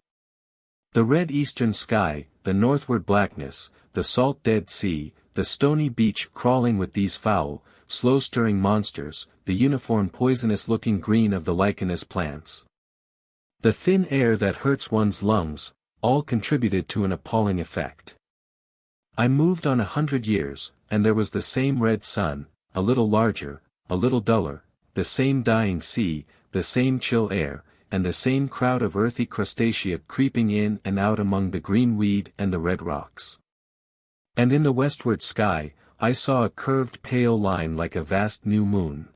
The red eastern sky, the northward blackness, the salt Dead Sea, the stony beach crawling with these foul, slow-stirring monsters, the uniform poisonous-looking green of the lichenous plants. The thin air that hurts one's lungs, all contributed to an appalling effect. I moved on 100 years, and there was the same red sun, a little larger, a little duller, the same dying sea, the same chill air, and the same crowd of earthy crustacea creeping in and out among the green weed and the red rocks. And in the westward sky, I saw a curved pale line like a vast new moon.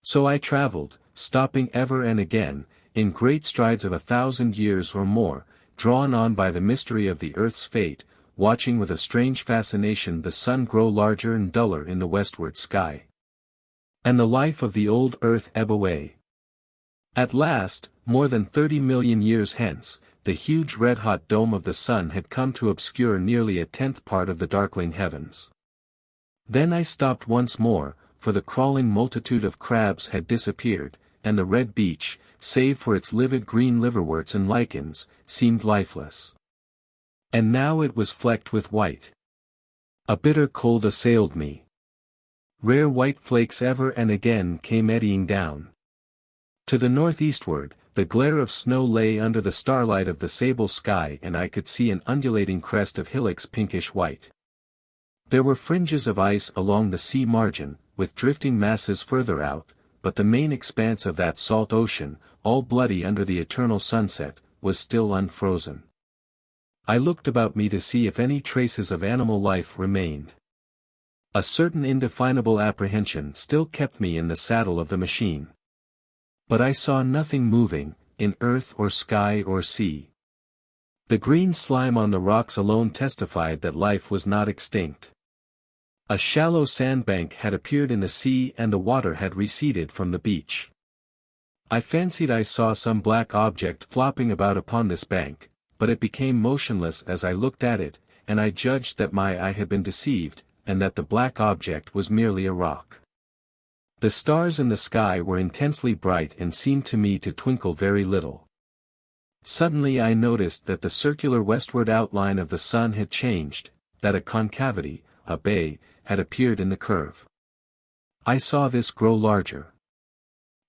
So I traveled, stopping ever and again, in great strides of 1,000 years or more, drawn on by the mystery of the earth's fate, watching with a strange fascination the sun grow larger and duller in the westward sky. And the life of the old earth ebb away. At last, more than 30 million years hence, the huge red-hot dome of the sun had come to obscure nearly a tenth part of the darkling heavens. Then I stopped once more, for the crawling multitude of crabs had disappeared, and the red beach, save for its livid green liverworts and lichens, seemed lifeless. And now it was flecked with white. A bitter cold assailed me. Rare white flakes ever and again came eddying down. To the northeastward, the glare of snow lay under the starlight of the sable sky, and I could see an undulating crest of hillocks pinkish white. There were fringes of ice along the sea margin, with drifting masses further out, but the main expanse of that salt ocean, all bloody under the eternal sunset, was still unfrozen. I looked about me to see if any traces of animal life remained. A certain indefinable apprehension still kept me in the saddle of the machine. But I saw nothing moving, in earth or sky or sea. The green slime on the rocks alone testified that life was not extinct. A shallow sandbank had appeared in the sea and the water had receded from the beach. I fancied I saw some black object flopping about upon this bank, but it became motionless as I looked at it, and I judged that my eye had been deceived, and that the black object was merely a rock. The stars in the sky were intensely bright and seemed to me to twinkle very little. Suddenly I noticed that the circular westward outline of the sun had changed, that a concavity, a bay, had appeared in the curve. I saw this grow larger.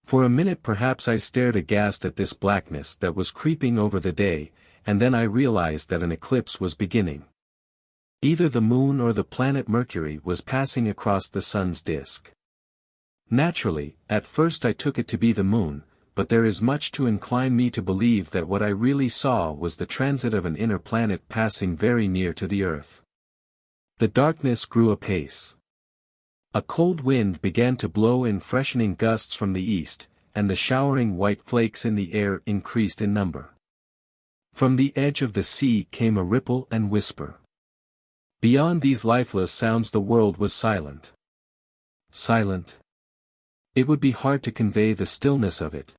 For a minute perhaps I stared aghast at this blackness that was creeping over the day, and then I realized that an eclipse was beginning. Either the moon or the planet Mercury was passing across the sun's disk. Naturally, at first I took it to be the moon, but there is much to incline me to believe that what I really saw was the transit of an inner planet passing very near to the earth. The darkness grew apace. A cold wind began to blow in freshening gusts from the east, and the showering white flakes in the air increased in number. From the edge of the sea came a ripple and whisper. Beyond these lifeless sounds the world was silent. Silent. It would be hard to convey the stillness of it.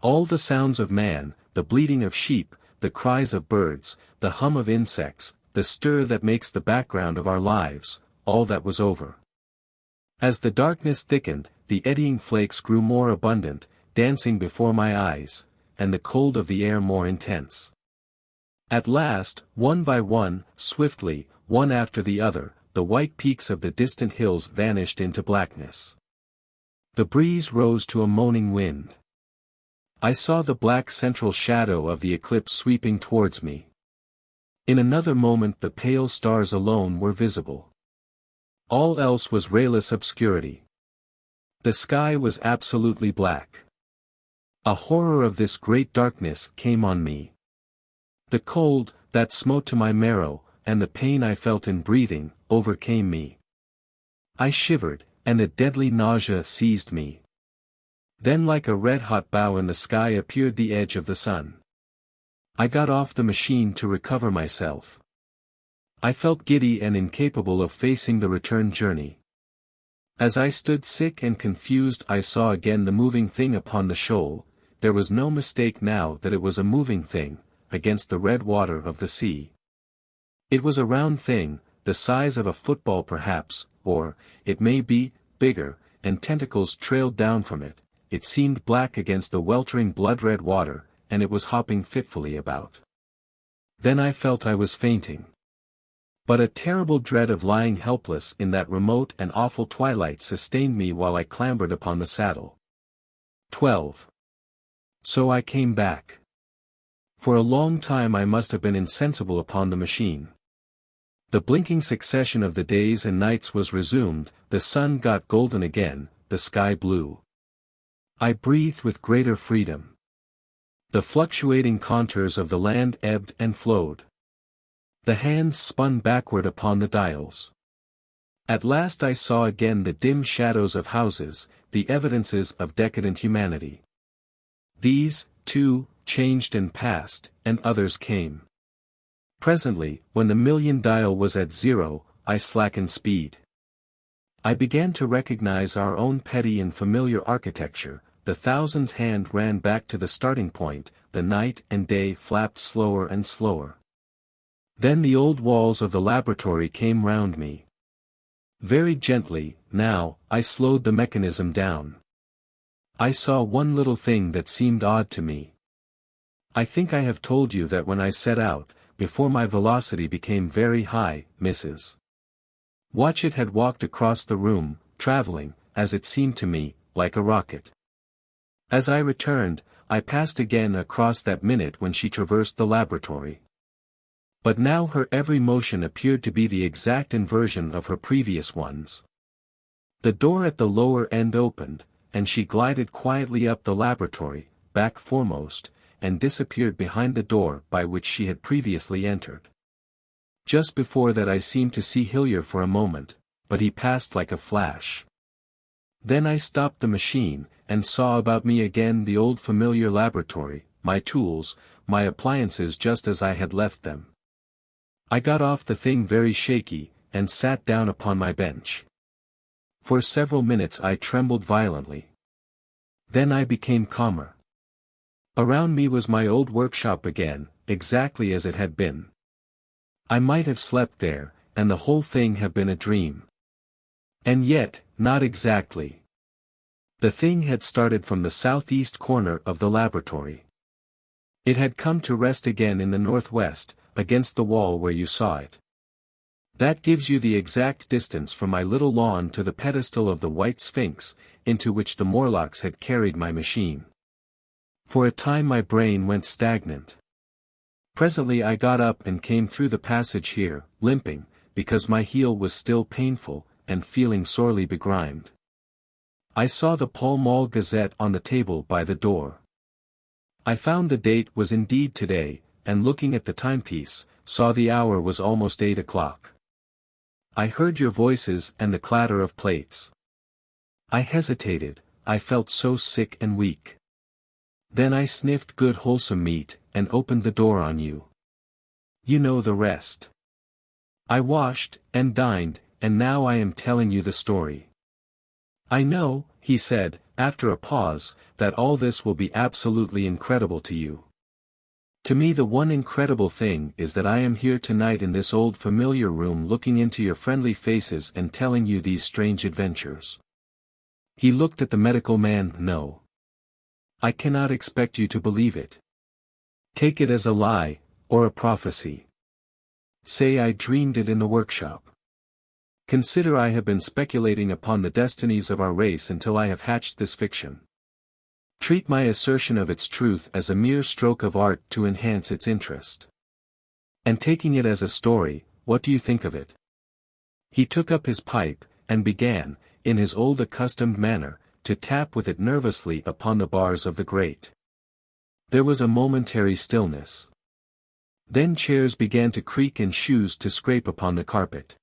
All the sounds of man, the bleating of sheep, the cries of birds, the hum of insects, the stir that makes the background of our lives, all that was over. As the darkness thickened, the eddying flakes grew more abundant, dancing before my eyes, and the cold of the air more intense. At last, one by one, swiftly, one after the other, the white peaks of the distant hills vanished into blackness. The breeze rose to a moaning wind. I saw the black central shadow of the eclipse sweeping towards me. In another moment the pale stars alone were visible. All else was rayless obscurity. The sky was absolutely black. A horror of this great darkness came on me. The cold, that smote to my marrow, and the pain I felt in breathing, overcame me. I shivered, and a deadly nausea seized me. Then like a red-hot bow in the sky appeared the edge of the sun. I got off the machine to recover myself. I felt giddy and incapable of facing the return journey. As I stood sick and confused I saw again the moving thing upon the shoal. There was no mistake now that it was a moving thing, against the red water of the sea. It was a round thing, the size of a football perhaps, or, it may be, bigger, and tentacles trailed down from it. It seemed black against the weltering blood-red water, and it was hopping fitfully about. Then I felt I was fainting. But a terrible dread of lying helpless in that remote and awful twilight sustained me while I clambered upon the saddle. 12. So I came back. For a long time I must have been insensible upon the machine. The blinking succession of the days and nights was resumed, the sun got golden again, the sky blue. I breathed with greater freedom. The fluctuating contours of the land ebbed and flowed. The hands spun backward upon the dials. At last I saw again the dim shadows of houses, the evidences of decadent humanity. These, too, changed and passed, and others came. Presently, when the million dial was at 0, I slackened speed. I began to recognize our own petty and familiar architecture. The thousands' hand ran back to the starting point, the night and day flapped slower and slower. Then the old walls of the laboratory came round me. Very gently, now, I slowed the mechanism down. I saw one little thing that seemed odd to me. I think I have told you that when I set out, before my velocity became very high, Mrs. Watchett had walked across the room, traveling, as it seemed to me, like a rocket. As I returned, I passed again across that minute when she traversed the laboratory. But now her every motion appeared to be the exact inversion of her previous ones. The door at the lower end opened, and she glided quietly up the laboratory, back foremost, and disappeared behind the door by which she had previously entered. Just before that I seemed to see Hillier for a moment, but he passed like a flash. Then I stopped the machine, and saw about me again the old familiar laboratory, my tools, my appliances just as I had left them. I got off the thing very shaky, and sat down upon my bench. For several minutes I trembled violently. Then I became calmer. Around me was my old workshop again, exactly as it had been. I might have slept there, and the whole thing have been a dream. And yet, not exactly. The thing had started from the southeast corner of the laboratory. It had come to rest again in the northwest, against the wall where you saw it. That gives you the exact distance from my little lawn to the pedestal of the White Sphinx, into which the Morlocks had carried my machine. For a time my brain went stagnant. Presently I got up and came through the passage here, limping, because my heel was still painful, and feeling sorely begrimed. I saw the Pall Mall Gazette on the table by the door. I found the date was indeed today, and looking at the timepiece, saw the hour was almost 8 o'clock. I heard your voices and the clatter of plates. I hesitated, I felt so sick and weak. Then I sniffed good wholesome meat, and opened the door on you. You know the rest. I washed, and dined, and now I am telling you the story. I know, he said, after a pause, that all this will be absolutely incredible to you. To me the one incredible thing is that I am here tonight in this old familiar room looking into your friendly faces and telling you these strange adventures. He looked at the medical man. No. I cannot expect you to believe it. Take it as a lie, or a prophecy. Say I dreamed it in the workshop. Consider I have been speculating upon the destinies of our race until I have hatched this fiction. Treat my assertion of its truth as a mere stroke of art to enhance its interest. And taking it as a story, what do you think of it? He took up his pipe, and began, in his old accustomed manner, to tap with it nervously upon the bars of the grate. There was a momentary stillness. Then chairs began to creak and shoes to scrape upon the carpet.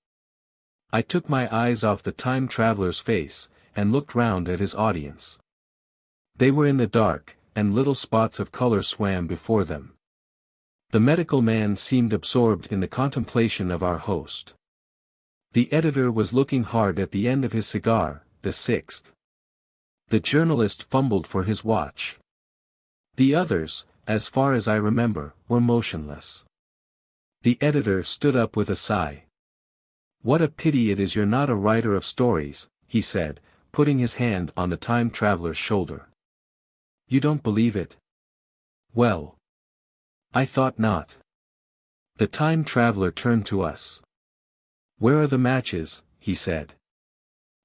I took my eyes off the time traveler's face, and looked round at his audience. They were in the dark, and little spots of color swam before them. The medical man seemed absorbed in the contemplation of our host. The editor was looking hard at the end of his cigar, the sixth. The journalist fumbled for his watch. The others, as far as I remember, were motionless. The editor stood up with a sigh. What a pity it is you're not a writer of stories, he said, putting his hand on the time traveler's shoulder. You don't believe it? Well. I thought not. The time traveler turned to us. Where are the matches? He said.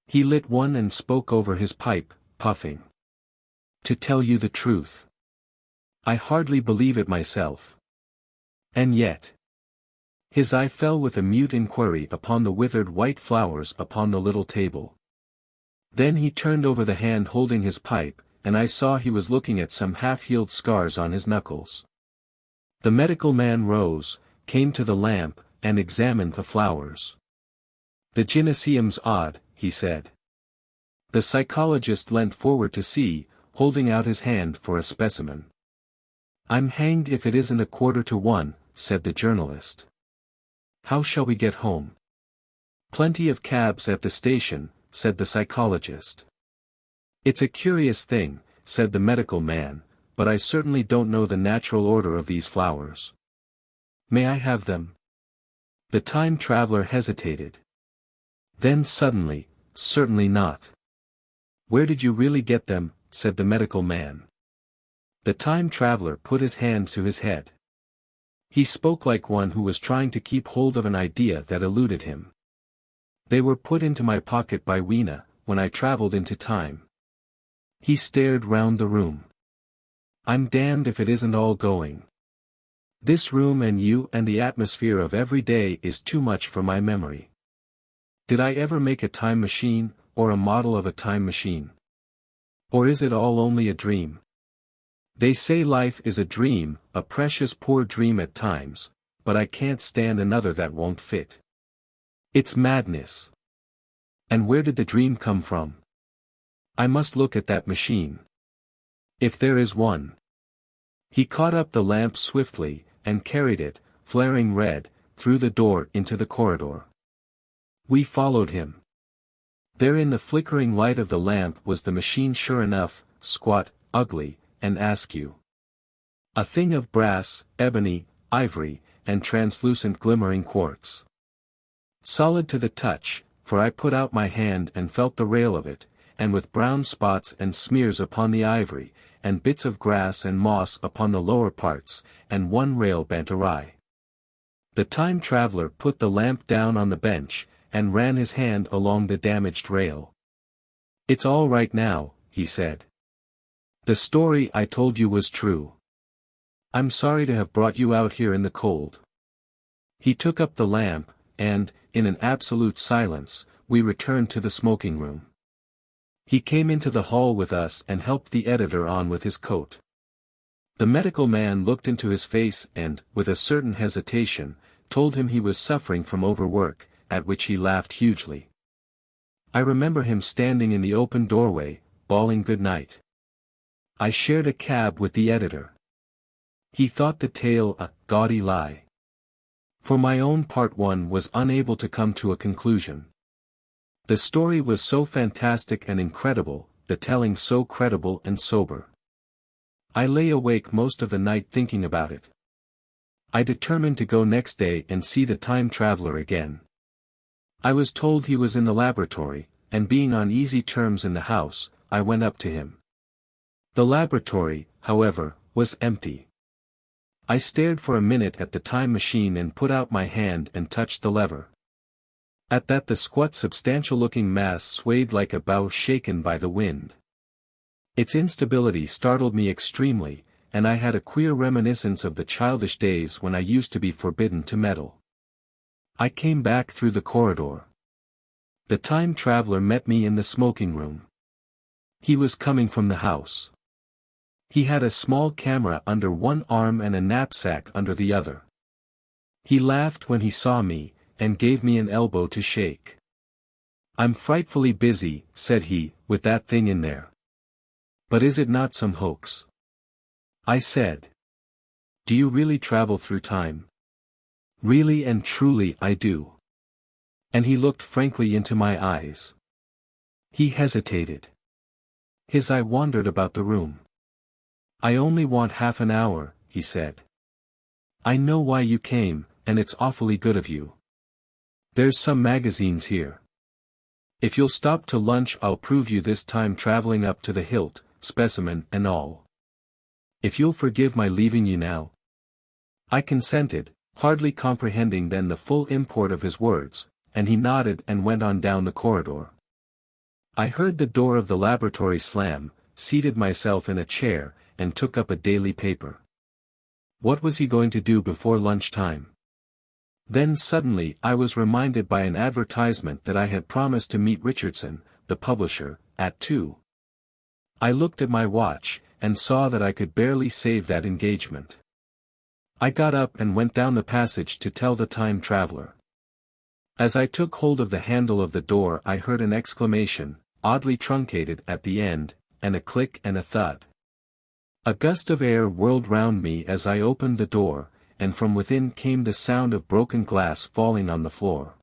He lit one and spoke over his pipe, puffing. To tell you the truth, I hardly believe it myself. And yet. His eye fell with a mute inquiry upon the withered white flowers upon the little table. Then he turned over the hand holding his pipe, and I saw he was looking at some half-healed scars on his knuckles. The medical man rose, came to the lamp, and examined the flowers. The gynecium's odd, he said. The psychologist leant forward to see, holding out his hand for a specimen. I'm hanged if it isn't 1:45, said the journalist. How shall we get home? Plenty of cabs at the station, said the psychologist. It's a curious thing, said the medical man, but I certainly don't know the natural order of these flowers. May I have them? The time traveler hesitated. Then suddenly, certainly not. Where did you really get them? Said the medical man. The time traveler put his hand to his head. He spoke like one who was trying to keep hold of an idea that eluded him. They were put into my pocket by Weena, when I traveled into time. He stared round the room. I'm damned if it isn't all going. This room and you and the atmosphere of every day is too much for my memory. Did I ever make a time machine, or a model of a time machine? Or is it all only a dream? They say life is a dream, a precious poor dream at times, but I can't stand another that won't fit. It's madness. And where did the dream come from? I must look at that machine. If there is one. He caught up the lamp swiftly, and carried it, flaring red, through the door into the corridor. We followed him. There in the flickering light of the lamp was the machine, sure enough, squat, ugly, and askew. A thing of brass, ebony, ivory, and translucent glimmering quartz. Solid to the touch, for I put out my hand and felt the rail of it, and with brown spots and smears upon the ivory, and bits of grass and moss upon the lower parts, and one rail bent awry. The time traveler put the lamp down on the bench, and ran his hand along the damaged rail. "It's all right now," he said. "The story I told you was true. I'm sorry to have brought you out here in the cold." He took up the lamp, and, in an absolute silence, we returned to the smoking room. He came into the hall with us and helped the editor on with his coat. The medical man looked into his face and, with a certain hesitation, told him he was suffering from overwork, at which he laughed hugely. I remember him standing in the open doorway, bawling good night. I shared a cab with the editor. He thought the tale a gaudy lie. For my own part, one was unable to come to a conclusion. The story was so fantastic and incredible, the telling so credible and sober. I lay awake most of the night thinking about it. I determined to go next day and see the time traveler again. I was told he was in the laboratory, and being on easy terms in the house, I went up to him. The laboratory, however, was empty. I stared for a minute at the time machine and put out my hand and touched the lever. At that the squat substantial-looking mass swayed like a bough shaken by the wind. Its instability startled me extremely, and I had a queer reminiscence of the childish days when I used to be forbidden to meddle. I came back through the corridor. The time traveler met me in the smoking room. He was coming from the house. He had a small camera under one arm and a knapsack under the other. He laughed when he saw me, and gave me an elbow to shake. "I'm frightfully busy," said he, "with that thing in there. But is it not some hoax?" I said. "Do you really travel through time?" "Really and truly I do." And he looked frankly into my eyes. He hesitated. His eye wandered about the room. "I only want half an hour," he said. "I know why you came, and it's awfully good of you. There's some magazines here. If you'll stop to lunch I'll prove you this time traveling up to the hilt, specimen and all. If you'll forgive my leaving you now." I consented, hardly comprehending then the full import of his words, and he nodded and went on down the corridor. I heard the door of the laboratory slam, seated myself in a chair, and took up a daily paper. What was he going to do before lunchtime? Then suddenly I was reminded by an advertisement that I had promised to meet Richardson, the publisher, at 2. I looked at my watch, and saw that I could barely save that engagement. I got up and went down the passage to tell the time traveler. As I took hold of the handle of the door I heard an exclamation, oddly truncated at the end, and a click and a thud. A gust of air whirled round me as I opened the door, and from within came the sound of broken glass falling on the floor.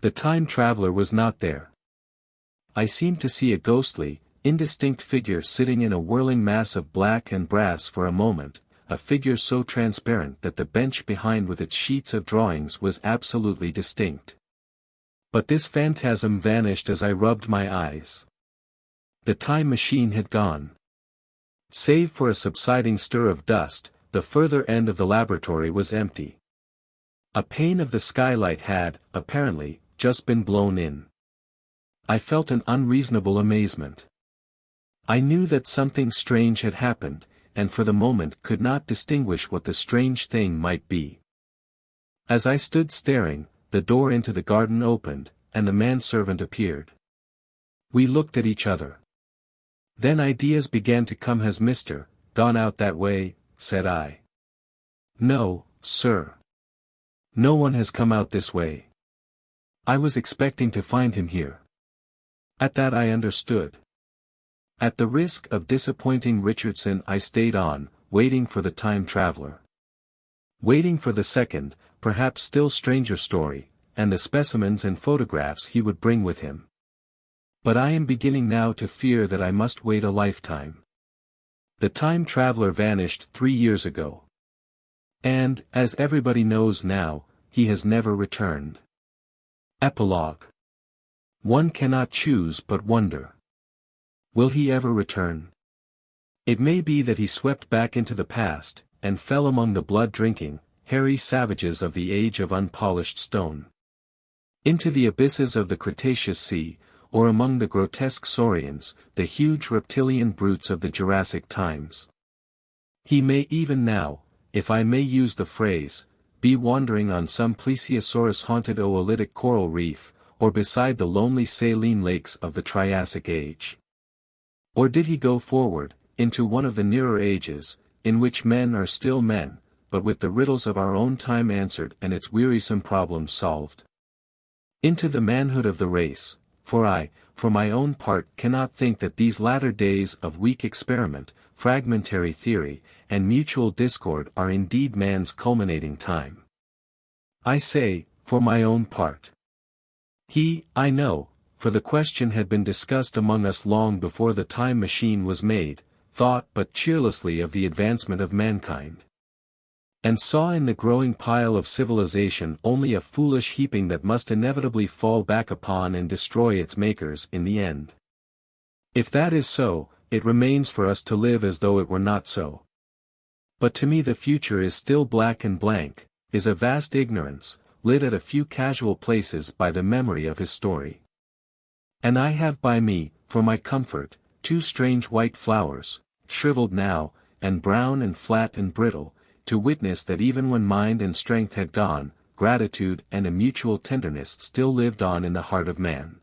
The time traveler was not there. I seemed to see a ghostly, indistinct figure sitting in a whirling mass of black and brass for a moment, a figure so transparent that the bench behind with its sheets of drawings was absolutely distinct. But this phantasm vanished as I rubbed my eyes. The time machine had gone. Save for a subsiding stir of dust, the further end of the laboratory was empty. A pane of the skylight had, apparently, just been blown in. I felt an unreasonable amazement. I knew that something strange had happened, and for the moment could not distinguish what the strange thing might be. As I stood staring, the door into the garden opened, and the manservant appeared. We looked at each other. Then ideas began to come. "Has Mr. gone out that way?" said I. "No, sir. No one has come out this way. I was expecting to find him here." At that I understood. At the risk of disappointing Richardson, I stayed on, waiting for the time traveler. Waiting for the second, perhaps still stranger story, and the specimens and photographs he would bring with him. But I am beginning now to fear that I must wait a lifetime. The time traveler vanished 3 years ago. And, as everybody knows now, he has never returned. Epilogue. One cannot choose but wonder. Will he ever return? It may be that he swept back into the past, and fell among the blood-drinking, hairy savages of the age of unpolished stone. Into the abysses of the Cretaceous Sea, or among the grotesque saurians, the huge reptilian brutes of the Jurassic times. He may even now, if I may use the phrase, be wandering on some plesiosaurus-haunted oolitic coral reef, or beside the lonely saline lakes of the Triassic Age. Or did he go forward, into one of the nearer ages, in which men are still men, but with the riddles of our own time answered and its wearisome problems solved? Into the manhood of the race, for I, for my own part, cannot think that these latter days of weak experiment, fragmentary theory, and mutual discord are indeed man's culminating time. I say, for my own part. He, I know, for the question had been discussed among us long before the time machine was made, thought but cheerlessly of the advancement of mankind. And saw in the growing pile of civilization only a foolish heaping that must inevitably fall back upon and destroy its makers in the end. If that is so, it remains for us to live as though it were not so. But to me the future is still black and blank, is a vast ignorance, lit at a few casual places by the memory of his story. And I have by me, for my comfort, 2 strange white flowers, shriveled now, and brown and flat and brittle, to witness that even when mind and strength had gone, gratitude and a mutual tenderness still lived on in the heart of man.